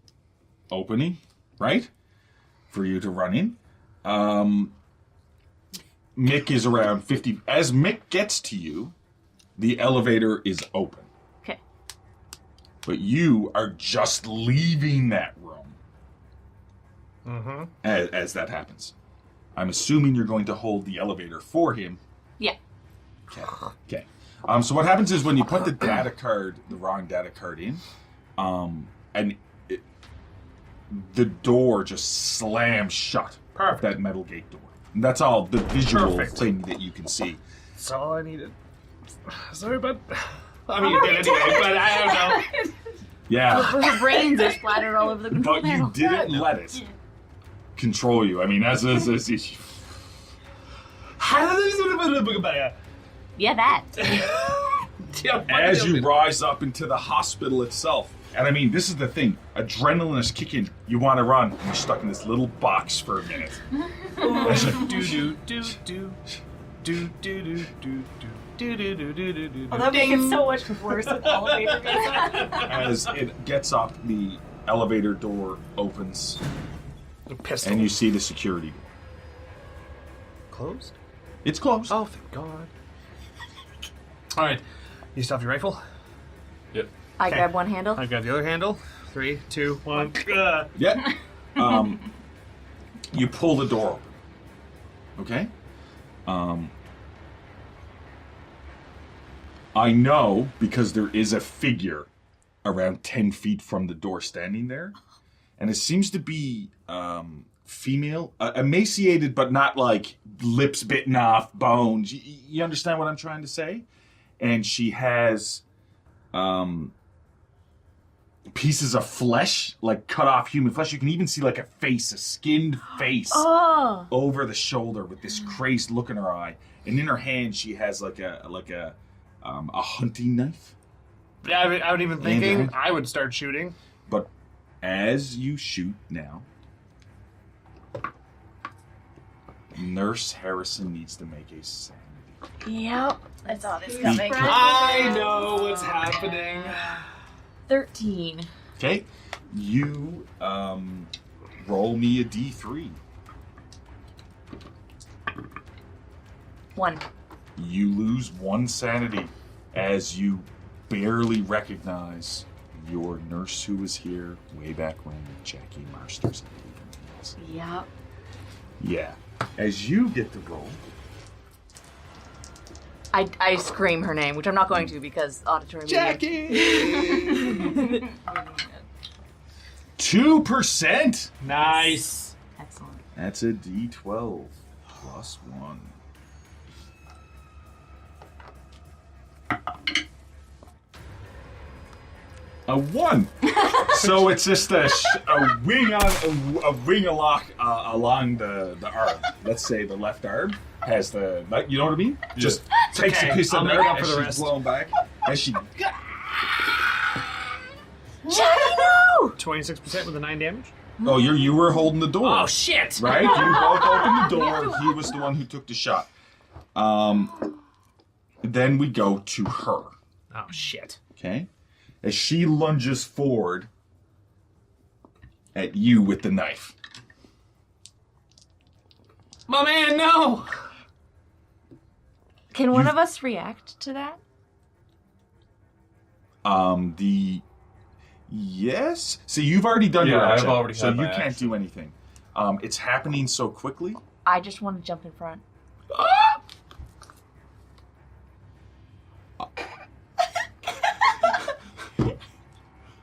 Speaker 2: opening, right? For you to run in. Mick is around 50. As Mick gets to you, the elevator is open.
Speaker 5: Okay.
Speaker 2: But you are just leaving that room.
Speaker 1: Mm-hmm.
Speaker 2: As that happens. I'm assuming you're going to hold the elevator for him.
Speaker 5: Yeah.
Speaker 2: Okay. So what happens is when you put the wrong data card in, the door just slams shut.
Speaker 1: Perfect.
Speaker 2: That metal gate door. And that's all the visual
Speaker 1: Perfect.
Speaker 2: thing that you can see.
Speaker 1: That's all I needed. Sorry, bud. I mean, you did anyway, but I don't know.
Speaker 2: Yeah.
Speaker 5: Her brains are splattered all over the control
Speaker 2: But you
Speaker 5: panel.
Speaker 2: didn't let it control you. I mean, as
Speaker 5: Yeah, that.
Speaker 2: as you rise up into the hospital itself, And I mean, this is the thing. Adrenaline is kicking. You want to run. And you're stuck in this little box for a minute. It's like,
Speaker 3: Oh, that makes it so much worse with elevator music.
Speaker 2: as it gets up, the elevator door opens.
Speaker 1: A pistol.
Speaker 2: And you see the security door.
Speaker 1: Closed?
Speaker 2: It's closed.
Speaker 1: Oh, thank God. All right. You stop your rifle.
Speaker 6: Yep.
Speaker 5: I
Speaker 1: Okay.
Speaker 5: grab one handle.
Speaker 1: I grab the other handle. 3, 2, 1.
Speaker 2: Yeah. You pull the door open. Okay? I know because there is a figure around 10 feet from the door standing there. And it seems to be female, emaciated, but not like lips bitten off, bones. You understand what I'm trying to say? And she has pieces of flesh, like cut off human flesh. You can even see like a face, a skinned face over the shoulder with this crazed look in her eye. And in her hand, she has like a hunting knife.
Speaker 1: Yeah, I would even thinking
Speaker 2: And-
Speaker 1: I would start shooting.
Speaker 2: But as you shoot now, Nurse Harrison needs to make a sanity.
Speaker 5: Yep. I saw this
Speaker 3: Who's
Speaker 5: coming.
Speaker 3: Brad?
Speaker 1: I know what's happening.
Speaker 5: 13.
Speaker 2: Okay, you roll me a d3.
Speaker 5: 1.
Speaker 2: You lose 1 sanity as you barely recognize your nurse who was here way back when with Jackie Marsters.
Speaker 5: Yep.
Speaker 2: Yeah. As you get to roll,
Speaker 5: I scream her name, which I'm not going to because auditory media.
Speaker 1: Jackie!
Speaker 2: 2%.
Speaker 1: Nice.
Speaker 5: Excellent.
Speaker 2: That's a d12 plus 1. A 1. So it's just a wing along the arm. Let's say the left arm has the, you know what I mean? Just takes
Speaker 1: okay.
Speaker 2: a piece of
Speaker 1: I'll
Speaker 2: the
Speaker 1: make
Speaker 2: arm
Speaker 1: up
Speaker 2: as
Speaker 1: for the
Speaker 2: she's
Speaker 1: rest.
Speaker 2: blown back. As she,
Speaker 5: Jackie, no!
Speaker 1: 26% with a 9 damage.
Speaker 2: oh, you were holding the door.
Speaker 1: Oh, shit!
Speaker 2: Right? You both opened the door. He was the one who took the shot. Then we go to her.
Speaker 1: Oh, shit.
Speaker 2: Okay? As she lunges forward at you with the knife.
Speaker 1: My man, no!
Speaker 5: Can one of us react to that?
Speaker 2: Yes? See, you've already done your
Speaker 6: Yeah, I've
Speaker 2: action,
Speaker 6: already
Speaker 2: so
Speaker 6: had
Speaker 2: you
Speaker 6: my
Speaker 2: can't
Speaker 6: action.
Speaker 2: do anything. It's happening so quickly.
Speaker 5: I just want to jump in front.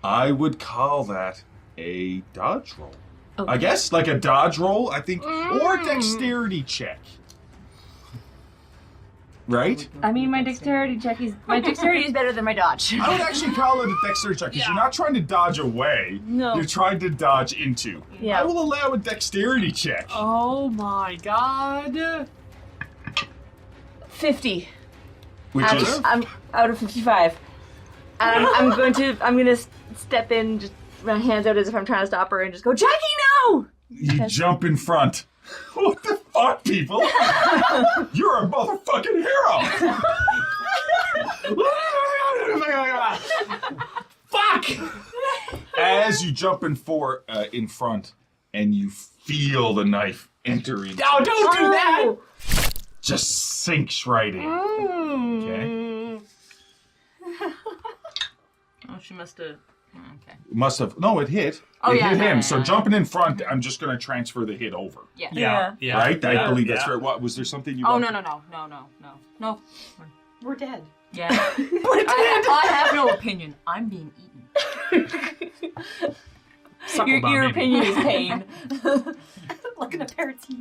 Speaker 2: I would call that a dodge roll.
Speaker 5: Okay.
Speaker 2: I guess, like a dodge roll, I think, or dexterity check. Right?
Speaker 5: I mean, my dexterity is better than my dodge.
Speaker 2: I would actually call it a dexterity check because you're not trying to dodge away.
Speaker 5: No.
Speaker 2: You're trying to dodge into.
Speaker 5: Yeah.
Speaker 2: I will allow a dexterity check.
Speaker 1: Oh, my God.
Speaker 5: 50.
Speaker 2: Which is
Speaker 5: I'm out of 55. And I'm gonna step in, just my hands out as if I'm trying to stop her, and just go, Jackie, no!
Speaker 2: you jump in front. What the fuck, people? You're a motherfucking hero.
Speaker 1: Fuck!
Speaker 2: As you jump in front, and you feel the knife entering,
Speaker 1: No, don't do that!
Speaker 2: just sinks right in. Okay.
Speaker 4: Oh, she must have. Okay.
Speaker 2: Must have. No, it hit.
Speaker 4: Oh,
Speaker 2: it
Speaker 4: yeah,
Speaker 2: hit
Speaker 4: yeah,
Speaker 2: him.
Speaker 4: yeah,
Speaker 2: So
Speaker 4: yeah.
Speaker 2: jumping in front, I'm just going to transfer the hit over.
Speaker 4: Yeah.
Speaker 1: Yeah.
Speaker 2: Right? I
Speaker 1: Yeah.
Speaker 2: believe that's
Speaker 1: Yeah.
Speaker 2: right. What was there something you?
Speaker 4: Oh,
Speaker 2: wanted?
Speaker 4: no.
Speaker 3: We're dead.
Speaker 4: Yeah. I have no opinion. I'm being eaten.
Speaker 1: Suckle bomb,
Speaker 5: Your
Speaker 1: maybe.
Speaker 5: opinion is pain.
Speaker 3: Like an aperitif.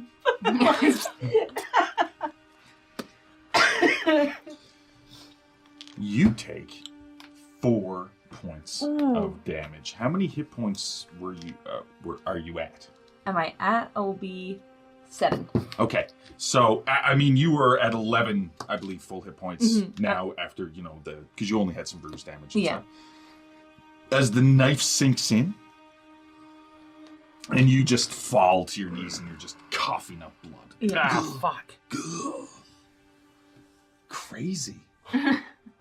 Speaker 2: You take 4 points of damage. How many hit points are you at?
Speaker 5: Am I at OB 7?
Speaker 2: Okay, so I mean you were at 11, I believe, full hit points now after because you only had some bruise damage. And
Speaker 5: Yeah.
Speaker 2: as the knife sinks in, and you just fall to your knees and you're just coughing up blood.
Speaker 1: Ah, fuck.
Speaker 2: Crazy.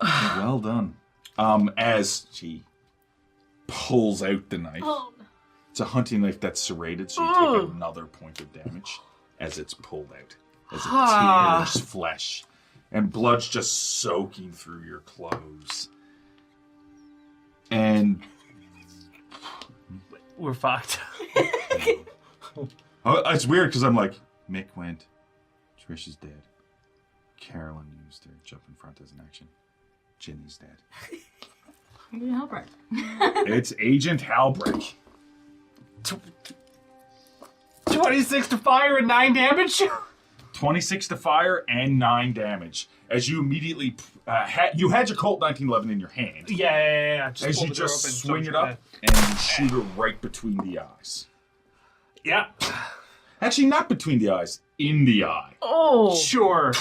Speaker 2: Well done. As she pulls out the knife. It's a hunting knife that's serrated, so you take another point of damage as it's pulled out. As it tears flesh. And blood's just soaking through your clothes. And
Speaker 1: We're fucked.
Speaker 2: it's weird because I'm like, Mick went, Trish is dead. Carolyn used her jump in front as an action. Ginny's dead.
Speaker 4: Halbrecht.
Speaker 2: It's Agent Halbrecht.
Speaker 1: 26 to fire and 9 damage?
Speaker 2: 26 to fire and 9 damage. As you immediately... you had your Colt 1911 in your hand.
Speaker 1: Yeah.
Speaker 2: As you just swing it up and shoot her right between the eyes.
Speaker 1: Yeah.
Speaker 2: Actually, not between the eyes. In the eye.
Speaker 3: Oh.
Speaker 1: Sure.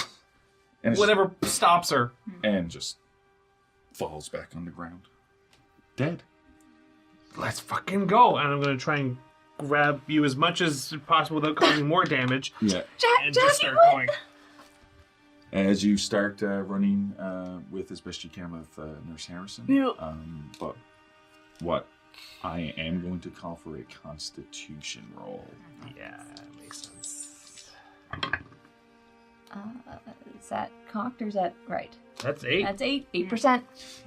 Speaker 2: And it's
Speaker 1: Whatever stops her.
Speaker 2: and just falls back on the ground. Dead.
Speaker 1: Let's fucking go. And I'm going to try and grab you as much as possible without causing more damage.
Speaker 2: Yeah.
Speaker 1: And just start going.
Speaker 2: As you start running with as best you can with Nurse Harrison.
Speaker 3: Yeah.
Speaker 2: But what I am going to call for a Constitution roll.
Speaker 1: Yeah, makes sense.
Speaker 5: Is that cocked or is that right?
Speaker 1: That's 8.
Speaker 5: That's 8%.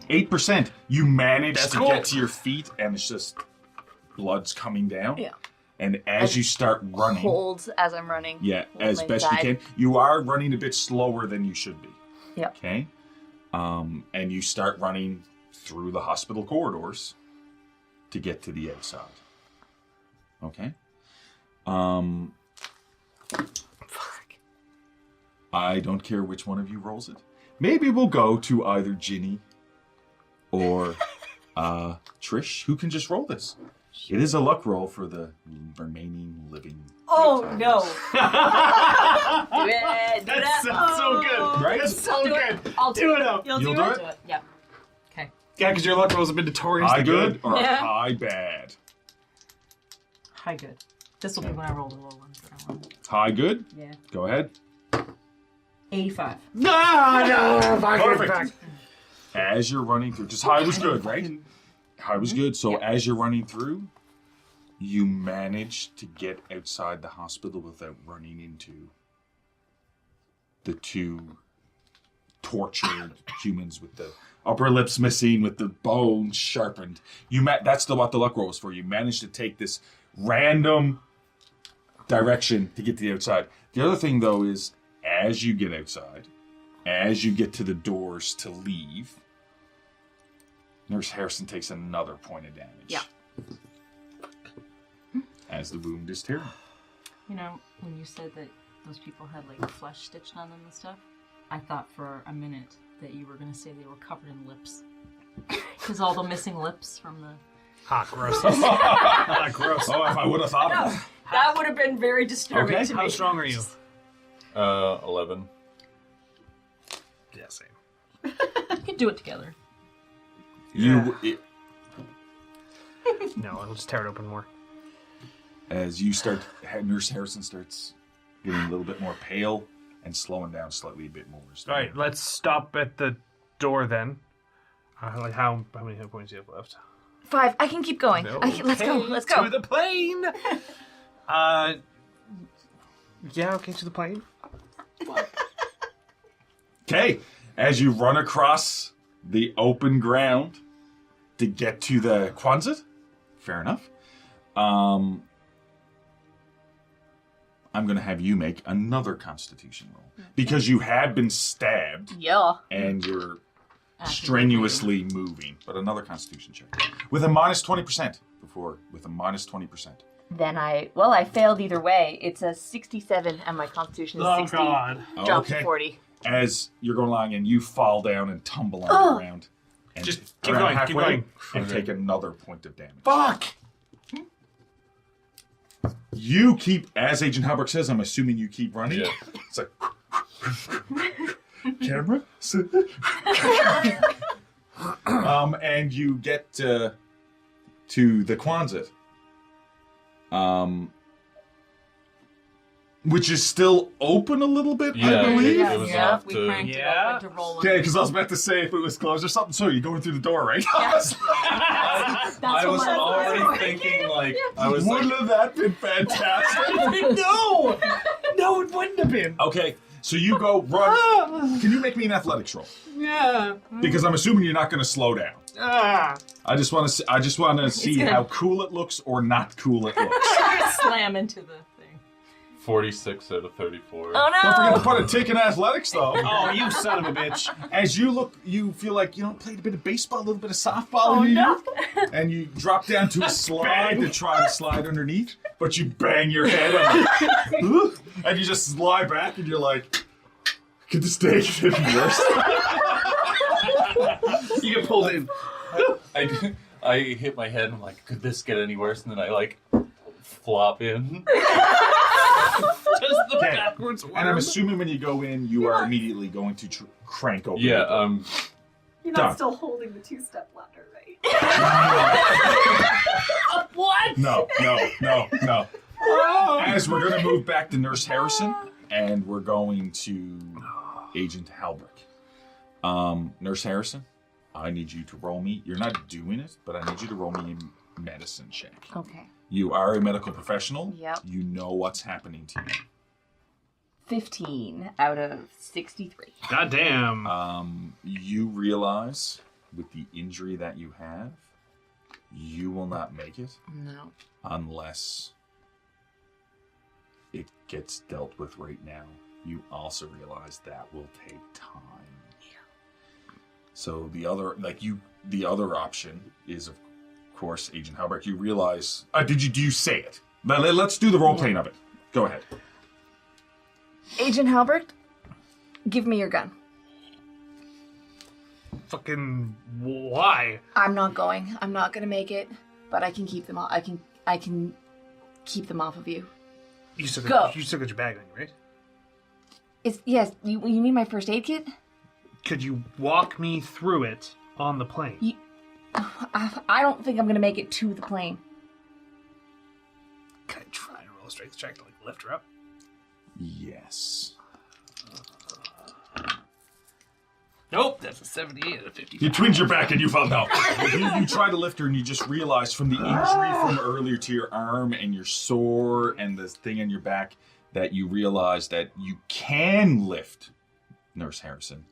Speaker 2: 8%. You manage
Speaker 1: That's
Speaker 2: to
Speaker 1: cool.
Speaker 2: get to your feet, and it's just blood's coming down.
Speaker 5: Yeah.
Speaker 2: And as you start running,
Speaker 5: Hold as I'm running.
Speaker 2: yeah,
Speaker 5: with
Speaker 2: as
Speaker 5: my
Speaker 2: best
Speaker 5: side.
Speaker 2: you can, you are running a bit slower than you should be.
Speaker 5: Yeah.
Speaker 2: Okay. And you start running through the hospital corridors to get to the outside. Okay. I don't care which one of you rolls it. Maybe we'll go to either Ginny or Trish, who can just roll this. It is a luck roll for the remaining living.
Speaker 3: Oh,
Speaker 2: victims.
Speaker 3: no.
Speaker 5: Do it. Do
Speaker 1: That
Speaker 5: it.
Speaker 1: sounds so good.
Speaker 2: Right?
Speaker 1: That's so
Speaker 3: Do
Speaker 1: good.
Speaker 3: it. I'll
Speaker 1: do it up.
Speaker 3: You'll
Speaker 2: You'll
Speaker 3: do
Speaker 2: do
Speaker 3: it?
Speaker 2: it?
Speaker 4: Yeah. Okay.
Speaker 1: Yeah, because your luck rolls have been notoriously
Speaker 2: High good or
Speaker 3: Yeah.
Speaker 2: high bad?
Speaker 4: Hi, good. This will be when I roll the low ones that I want.
Speaker 2: High good?
Speaker 4: Yeah.
Speaker 2: Go ahead.
Speaker 4: 85.
Speaker 1: No,
Speaker 2: Perfect. As you're running through, just high was good, right? High was good. So as you're running through, you manage to get outside the hospital without running into the two tortured humans with the upper lips missing, with the bones sharpened. That's what the luck roll was for. You managed to take this random direction to get to the outside. The other thing, though, is as you get outside, as you get to the doors to leave, Nurse Harrison takes another point of damage.
Speaker 4: Yeah.
Speaker 2: As the wound is tearing.
Speaker 4: You know, when you said that those people had like flesh stitched on them and stuff, I thought for a minute that you were going to say they were covered in lips. Because all the missing lips from the...
Speaker 1: gross. Gross.
Speaker 2: Oh, if I would have thought of it.
Speaker 3: That would have been very disturbing
Speaker 2: Okay.
Speaker 3: to
Speaker 1: How
Speaker 3: me.
Speaker 1: strong are you?
Speaker 6: 11.
Speaker 1: Yeah, same.
Speaker 4: We could do it together.
Speaker 1: No, I'll just tear it open more.
Speaker 2: As you start, Nurse Harrison starts getting a little bit more pale and slowing down slightly a bit more.
Speaker 1: All right, let's stop at the door then. Like how many hit points do you have left?
Speaker 5: 5. I can keep going. Let's go. Let's go.
Speaker 1: To the plane. Yeah, okay, to the plane.
Speaker 2: Okay, as you run across the open ground to get to the Quonset, fair enough. I'm going to have you make another Constitution roll because you have been stabbed
Speaker 5: Yeah.
Speaker 2: and you're strenuously moving. But another Constitution check with a minus 20% with a minus 20%.
Speaker 5: Then I failed either way. It's a 67 and my constitution is 60.
Speaker 1: God.
Speaker 5: Dropped
Speaker 2: Okay.
Speaker 5: to 40.
Speaker 2: As you're going along and you fall down and tumble on the ground. And
Speaker 1: Just keep
Speaker 2: around
Speaker 1: going, keep
Speaker 2: halfway
Speaker 1: going.
Speaker 2: And take another point of damage.
Speaker 1: Fuck!
Speaker 2: You keep, as Agent Halbrook says, I'm assuming you keep running.
Speaker 6: Yeah.
Speaker 2: It's like, camera? And you get to the Quonset. Which is still open a little bit, I believe.
Speaker 6: It was off
Speaker 3: we
Speaker 6: to...
Speaker 3: cranked it up to roll.
Speaker 2: Okay, because I was about to say if it was closed or something. So you're going through the door, right?
Speaker 3: Yes.
Speaker 6: I was already thinking, like... I was
Speaker 2: Wouldn't
Speaker 6: like...
Speaker 2: have that been fantastic?
Speaker 1: No, it wouldn't have been.
Speaker 2: Okay, so you go run. Can you make me an athletics roll?
Speaker 1: Yeah.
Speaker 2: Because I'm assuming you're not going to slow down. I just want to see
Speaker 5: gonna-
Speaker 2: how cool it looks or not cool it looks.
Speaker 3: Slam into the thing.
Speaker 6: 46 out of 34.
Speaker 5: Oh
Speaker 2: Don't forget to
Speaker 5: no!
Speaker 2: put a tick in athletics, though.
Speaker 1: Oh, you son of a bitch.
Speaker 2: As you look, you feel like, played a bit of baseball, a little bit of softball in your youth, and you drop down to a slide to try to slide underneath, but you bang your head on it, and you just slide back, and you're like, could this day get any worse?
Speaker 1: You get pulled in.
Speaker 6: I hit my head and I'm like, could this get any worse? And then I like flop in.
Speaker 1: Just the backwards worm.
Speaker 2: And I'm assuming when you go in, you are immediately going to crank open.
Speaker 6: Yeah,
Speaker 2: the door.
Speaker 7: You're
Speaker 2: Done.
Speaker 7: not still holding the two-step ladder, right?
Speaker 5: What?
Speaker 2: No. As we're going to move back to Nurse Harrison, and we're going to Agent Halbert. Nurse Harrison, I need you to roll me. You're not doing it, but I need you to roll me a medicine check.
Speaker 5: Okay.
Speaker 2: You are a medical professional.
Speaker 5: Yep.
Speaker 2: You know what's happening to you.
Speaker 5: 15 out of 63.
Speaker 1: Goddamn.
Speaker 2: You realize with the injury that you have, you will not make it
Speaker 5: No.
Speaker 2: unless it gets dealt with right now. You also realize that will take time. Yeah. So the other option is, of course, Agent Halbert. You realize? Do you say it? Let's do the role playing of it. Go ahead.
Speaker 5: Agent Halbert, give me your gun.
Speaker 1: Fucking why?
Speaker 5: I'm not going. I'm not going to make it, but I can keep them off. I can keep them off of you.
Speaker 1: You still
Speaker 5: Go.
Speaker 1: got your bag on you, right?
Speaker 5: Yes. You need my first aid kit?
Speaker 1: Could you walk me through it on the plane?
Speaker 5: I don't think I'm going to make it to the plane.
Speaker 1: Can I try to roll a strength check to lift her up?
Speaker 2: Yes.
Speaker 1: Nope, that's a 78 out of 50.
Speaker 2: You twinge your back and you fall down. You try to lift her and you just realize from the injury from earlier to your arm and your sore and the thing in your back that you realize that you can lift Nurse Harrison,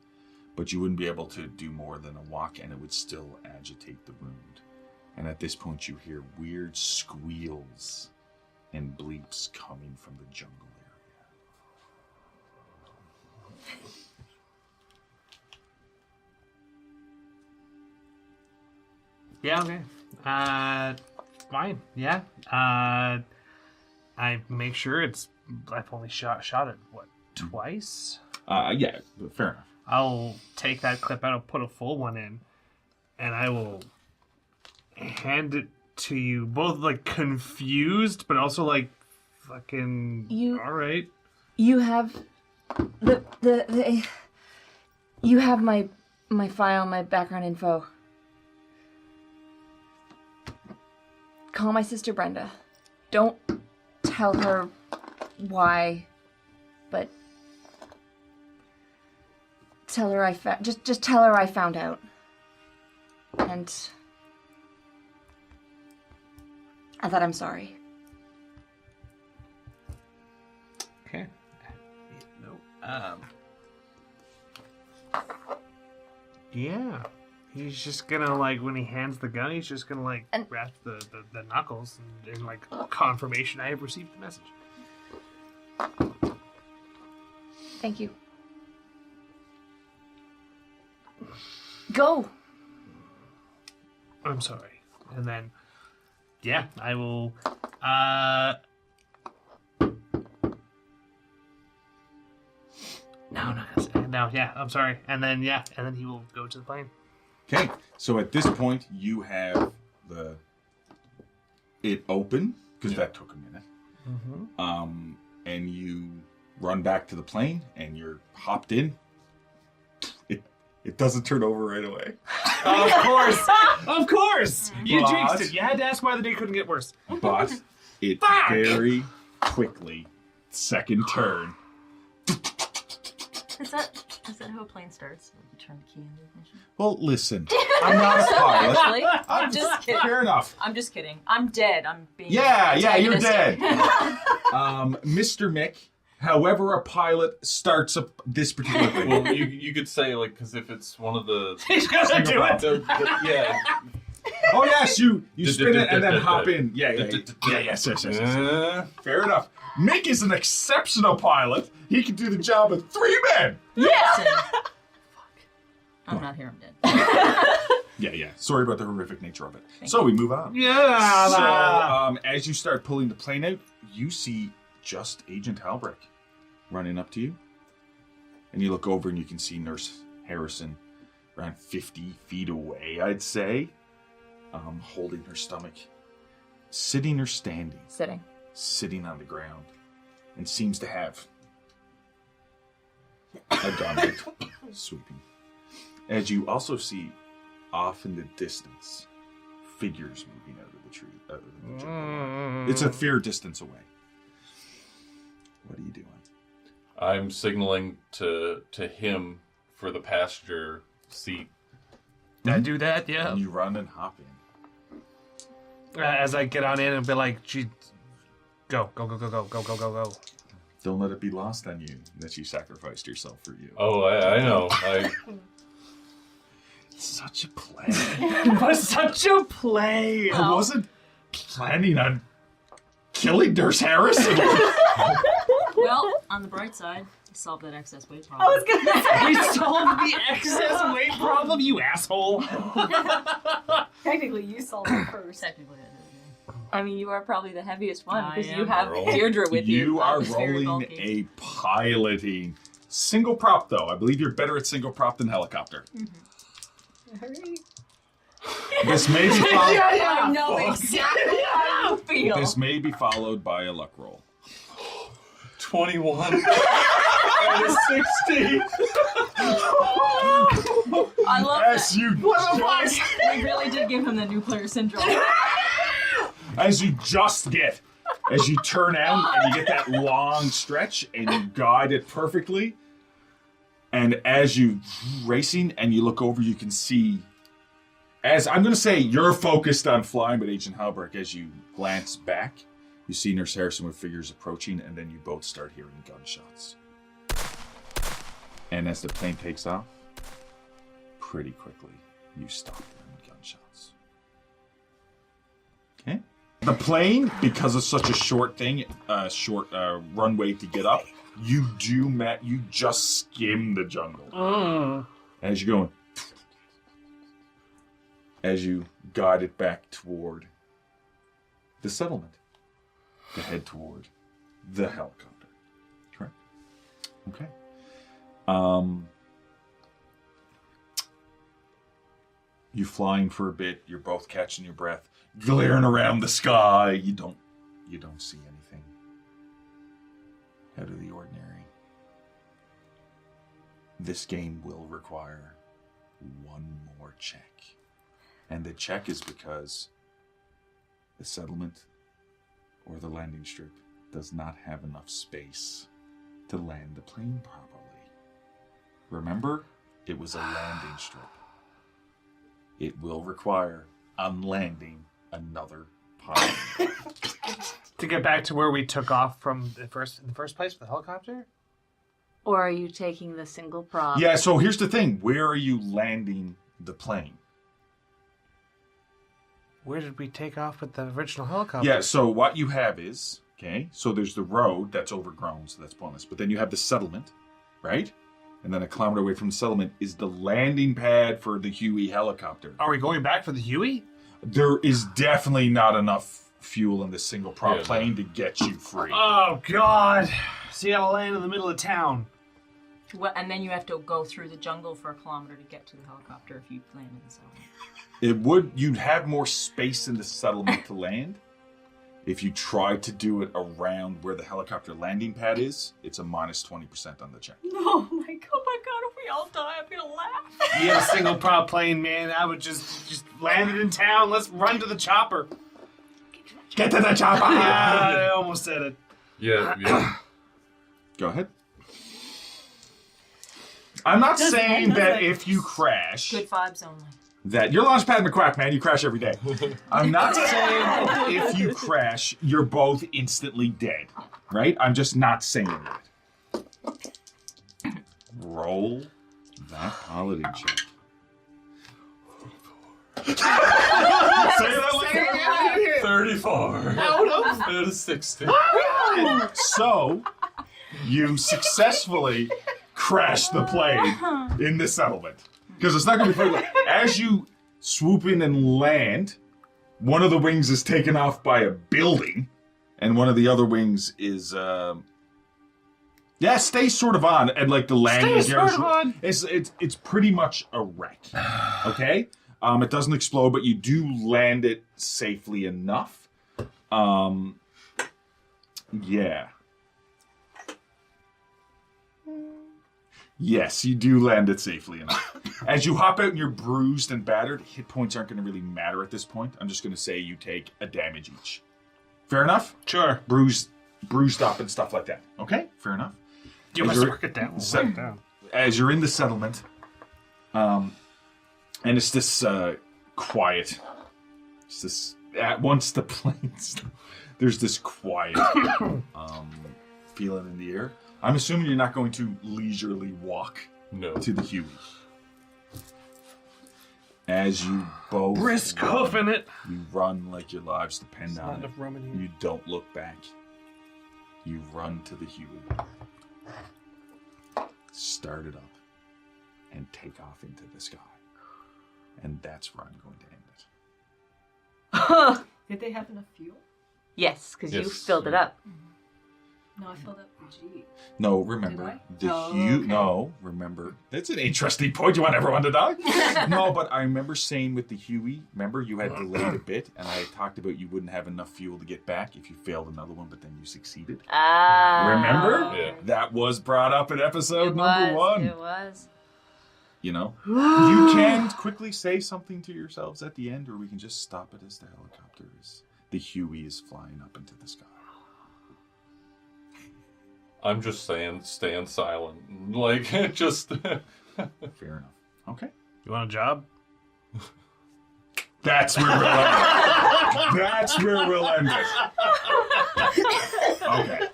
Speaker 2: but you wouldn't be able to do more than a walk and it would still agitate the wound. And at this point you hear weird squeals and bleeps coming from the jungle area.
Speaker 1: Yeah, okay. Fine. Yeah. I make sure I've only shot it, what, twice?
Speaker 2: Yeah, fair enough.
Speaker 1: I'll take that clip out, I'll put a full one in, and I will hand it to you, both confused, but also fucking alright.
Speaker 5: You have you have my file, my background info. Call my sister Brenda. Don't tell her why, but tell her just tell her I found out. And that I'm sorry.
Speaker 1: Okay. No. Yeah. He's just gonna when he hands the gun, he's just gonna wrap the knuckles and confirmation I have received the message.
Speaker 5: Thank you. Go.
Speaker 1: I'm sorry. And then yeah, I will No, not gonna say. No, yeah, I'm sorry. And then he will go to the plane.
Speaker 2: Okay, so at this point, you have it open, because that took a minute.
Speaker 1: Mm-hmm.
Speaker 2: And you run back to the plane, and you're hopped in. It doesn't turn over right away.
Speaker 1: Of course. Of course. You
Speaker 2: But-
Speaker 1: jinxed it. You had to ask why the day couldn't get worse.
Speaker 2: But it
Speaker 1: Fuck!
Speaker 2: very quickly, second turn,
Speaker 4: Is that how a plane starts? You turn the key in the ignition?
Speaker 2: well, listen, I'm not a pilot.
Speaker 4: Actually, I'm just kidding.
Speaker 2: Fair enough.
Speaker 4: I'm just kidding. I'm dead. I'm being
Speaker 2: Yeah, you're dead.
Speaker 4: antagonistic.
Speaker 2: Mr. Mick, however a pilot starts up this particular thing.
Speaker 6: Well, you could say, like, because if it's one of the...
Speaker 1: He's gonna do it.
Speaker 6: Yeah.
Speaker 2: Oh, yes, you spin it and then hop in. Yes. Fair enough. Mick is an exceptional pilot. He can do the job of 3 men.
Speaker 4: Listen. Fuck. I'm not here. I'm dead.
Speaker 2: Yeah. Sorry about the horrific nature of it. So we move on.
Speaker 1: Yeah.
Speaker 2: So, as you start pulling the plane out, you see just Agent Halbrick running up to you. And you look over and you can see Nurse Harrison around 50 feet away, I'd say, holding her stomach. Sitting or standing?
Speaker 5: Sitting.
Speaker 2: Sitting on the ground. And seems to have a gun out, sweeping. As you also see off in the distance, figures moving out of the tree, out of the jungle. It's a fair distance away. What are you doing?
Speaker 6: I'm signaling to him for the passenger seat.
Speaker 1: Did I do that? Yeah.
Speaker 2: And you run and hop in.
Speaker 1: As I get on in and be like, "Gee, go."
Speaker 2: Don't let it be lost on you that you sacrificed yourself for you.
Speaker 6: Oh, I know.
Speaker 2: Such a play.
Speaker 1: It was such a play.
Speaker 2: I wasn't planning on killing Nurse Harrison.
Speaker 4: Well, on the bright side, you solved that excess weight problem.
Speaker 3: I was gonna say.
Speaker 1: We solved the excess weight problem, you asshole.
Speaker 3: Technically, you solved it first.
Speaker 4: Technically, I did.
Speaker 5: I mean, you are probably the heaviest one
Speaker 4: I
Speaker 5: because
Speaker 4: am.
Speaker 5: you have
Speaker 6: Roll.
Speaker 5: Deirdre with you.
Speaker 2: You are
Speaker 4: It's very
Speaker 2: rolling
Speaker 4: bulky.
Speaker 2: a piloting. Single prop, though. I believe you're better at single prop than helicopter.
Speaker 3: Alright.
Speaker 2: This may be followed.
Speaker 5: I know exactly how you feel.
Speaker 2: This may be followed by a luck roll.
Speaker 6: 21 out of 60.
Speaker 5: I love
Speaker 2: As
Speaker 5: that.
Speaker 2: you
Speaker 5: We really did give him the new player syndrome.
Speaker 2: as you turn out and you get that long stretch and you guide it perfectly. And as you racing and you look over, you can see, as I'm going to say, you're focused on flying, but Agent Halbrick, as you glance back, you see Nurse Harrison with figures approaching, and then you both start hearing gunshots. And as the plane takes off, pretty quickly, you stop hearing gunshots. Okay? The plane, because it's such a short thing, runway to get up, you just skim the jungle. As you're going, as you guide it back toward the settlement, to head toward the helicopter. Correct? Okay. You flying for a bit, you're both catching your breath, glaring around the sky, you don't see anything out of the ordinary. This game will require one more check. And the check is because the settlement or the landing strip does not have enough space to land the plane properly. Remember, it was a landing strip. It will require unlanding another pilot.
Speaker 1: To get back to where we took off from in the first place with the helicopter?
Speaker 5: Or are you taking the single prop?
Speaker 2: Yeah, so here's the thing. Where are you landing the plane?
Speaker 1: Where did we take off with the original helicopter?
Speaker 2: Yeah, so what you have is, okay, so there's the road that's overgrown, so that's pointless. But then you have the settlement, right? And then a kilometer away from the settlement is the landing pad for the Huey helicopter.
Speaker 1: Are we going back for the Huey?
Speaker 2: There is definitely not enough fuel in this single prop
Speaker 6: Yeah.
Speaker 2: plane to get you free.
Speaker 1: Oh, God. So you gotta land in the middle of town.
Speaker 4: Well, and then you have to go through the jungle for a kilometer to get to the helicopter if you land in the settlement.
Speaker 2: You'd have more space in the settlement to land. If you try to do it around where the helicopter landing pad is, it's a minus 20% on the check.
Speaker 3: Oh my god, if we all die, I'm gonna laugh.
Speaker 1: You had a single prop plane, man. I would just land it in town. Let's run to the chopper.
Speaker 2: Get to the chopper!
Speaker 1: I almost said it.
Speaker 6: Yeah.
Speaker 2: Go ahead. I'm not saying that
Speaker 3: doesn't.
Speaker 2: if you crash,
Speaker 4: Good vibes only.
Speaker 2: that you're Launchpad McQuack, man. You crash every day. I'm not saying if you crash, you're both instantly dead, right? I'm just not saying that. Roll that paladin check. Say that like
Speaker 6: 34. Out of 60.
Speaker 2: So, you successfully crash the plane in the settlement. Because it's not going to be fun. As you swoop in and land, one of the wings is taken off by a building, and one of the other wings is, stays sort of on, and like the landing is it's pretty much a wreck. Okay? It doesn't explode, but you do land it safely enough. Yeah. Yes, you do land it safely enough. As you hop out and you're bruised and battered, hit points aren't going to really matter at this point. I'm just going to say you take a damage each. Fair enough?
Speaker 1: Sure.
Speaker 2: Bruised up and stuff like that. Okay? Fair enough.
Speaker 1: You
Speaker 2: As
Speaker 1: must
Speaker 2: you're-
Speaker 1: work it down.
Speaker 2: As you're in the settlement, and it's this quiet, it's this, at once the planes, there's this quiet feeling in the air. I'm assuming you're not going to leisurely walk
Speaker 6: No.
Speaker 2: to the Huey. As you both
Speaker 1: Brisk
Speaker 2: run,
Speaker 1: hoofing it.
Speaker 2: you run like your lives depend
Speaker 1: Not
Speaker 2: on it.
Speaker 1: enough room in here.
Speaker 2: You don't look back. You run to the Huey. Start it up and take off into the sky. And that's where I'm going to end it.
Speaker 3: Did they have enough fuel?
Speaker 5: Yes, because you
Speaker 6: Yes.
Speaker 5: filled it up.
Speaker 3: No, I filled up the Jeep.
Speaker 2: No, remember
Speaker 3: Did I?
Speaker 2: the
Speaker 3: Oh,
Speaker 2: Huey.
Speaker 3: okay.
Speaker 2: No, remember that's an interesting point. You want everyone to die? No, but I remember saying with the Huey. Remember you had delayed a bit, and I talked about you wouldn't have enough fuel to get back if you failed another one, but then you succeeded. Remember?
Speaker 6: Yeah.
Speaker 2: That was brought up in episode number 1.
Speaker 5: It was.
Speaker 2: You know, you can quickly say something to yourselves at the end, or we can just stop it as the helicopter is. The Huey is flying up into the sky.
Speaker 6: I'm just saying, stand silent. Like, just.
Speaker 2: Fair enough. Okay.
Speaker 1: You want a job?
Speaker 2: That's where we'll end it. That's where we'll end it. Okay.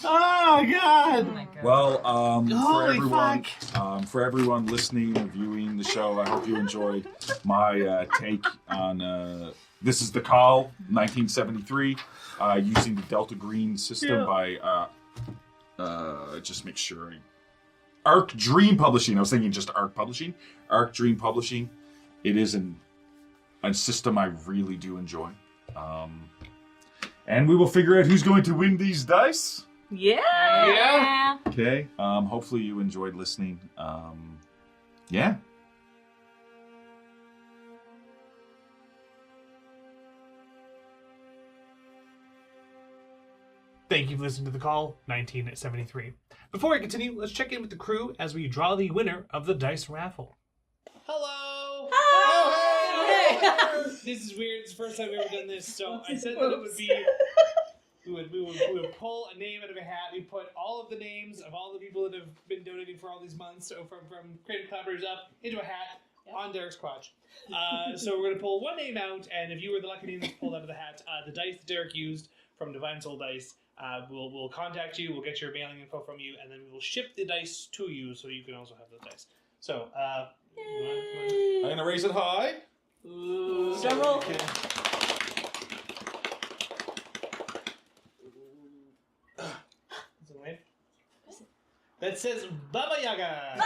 Speaker 1: Oh, God.
Speaker 2: Well,
Speaker 1: Holy
Speaker 2: for everyone listening, reviewing the show, I hope you enjoyed my take on This Is the Call, 1973, using the Delta Green system by, just make sure, Arc Dream Publishing. I was thinking just Arc Publishing. Arc Dream Publishing. It is a system I really do enjoy. And we will figure out who's going to win these dice.
Speaker 5: Yeah.
Speaker 2: Okay. Hopefully you enjoyed listening. Yeah.
Speaker 1: Thank you for listening to The Call, 1973. Before we continue, let's check in with the crew as we draw the winner of the dice raffle. Hello! Oh, hey! This is weird. It's the first time we've ever done this, so I said that it would be... We would pull a name out of a hat. We put all of the names of all the people that have been donating for all these months, so from Creative Collaborators up, into a hat, on Derek's crotch. So we're going to pull one name out, and if you were the lucky name that's pulled out of the hat, the dice that Derek used from Divine Soul Dice, we'll contact you, we'll get your mailing info from you, and then we will ship the dice to you so you can also have those dice. So,
Speaker 2: I'm going to raise it high.
Speaker 3: Several.
Speaker 1: Okay. That says Baba Yaga.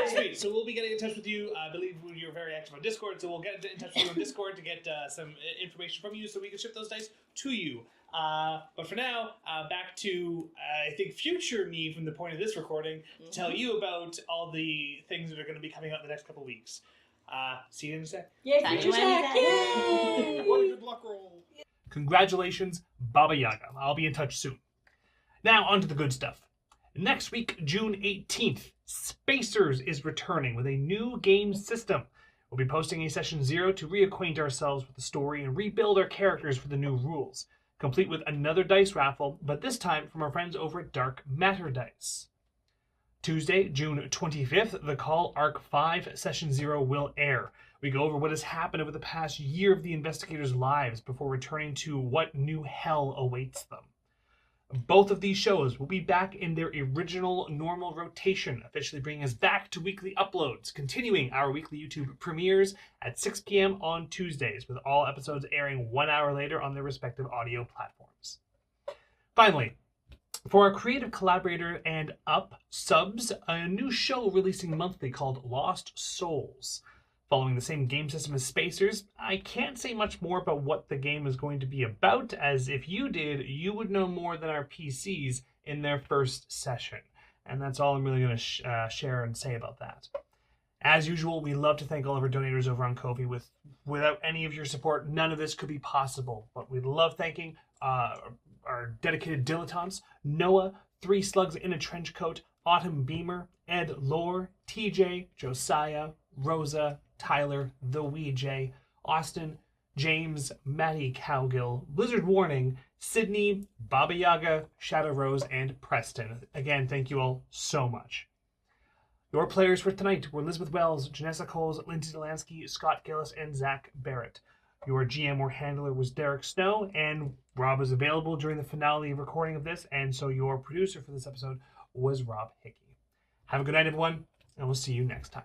Speaker 1: Sweet. So we'll be getting in touch with you. I believe you're very active on Discord, so we'll get in touch with you on Discord to get some information from you so we can ship those dice to you. But for now, back to, I think, future me from the point of this recording to tell you about all the things that are going to be coming out in the next couple weeks. See you in a sec.
Speaker 7: Yay,
Speaker 4: Tiny
Speaker 7: future
Speaker 4: Wendy
Speaker 7: Zach!
Speaker 4: Zach.
Speaker 7: Yay!
Speaker 2: What a good luck roll.
Speaker 1: Congratulations, Baba Yaga. I'll be in touch soon. Now, on to the good stuff. Next week, June 18th, Spacers is returning with a new game system. We'll be posting a session 0 to reacquaint ourselves with the story and rebuild our characters for the new rules, complete with another dice raffle, but this time from our friends over at Dark Matter Dice. Tuesday, June 25th, the Call Arc 5 Session 0 will air. We go over what has happened over the past year of the investigators' lives before returning to what new hell awaits them. Both of these shows will be back in their original normal rotation, officially bringing us back to weekly uploads, continuing our weekly YouTube premieres at 6 p.m. on Tuesdays, with all episodes airing 1 hour later on their respective audio platforms. Finally, for our creative collaborator and Up subs, a new show releasing monthly called Lost Souls. Following the same game system as Spacers, I can't say much more about what the game is going to be about, as if you did, you would know more than our PCs in their first session. And that's all I'm really going to share and say about that. As usual, we love to thank all of our donators over on Ko-fi. Without any of your support, none of this could be possible. But we love thanking our dedicated dilettantes, Noah, 3 Slugs in a Trench Coat, Autumn Beamer, Ed Lore, TJ, Josiah, Rosa, Tyler, The Wee J, Austin, James, Maddie Cowgill, Blizzard Warning, Sydney, Baba Yaga, Shadow Rose, and Preston. Again, thank you all so much. Your players for tonight were Elizabeth Wells, Janessa Coles, Lindsay Delansky, Scott Gillis, and Zach Barrett. Your GM or handler was Derek Snow, and Rob is available during the finale recording of this, and so your producer for this episode was Rob Hickey. Have a good night, everyone, and we'll see you next time.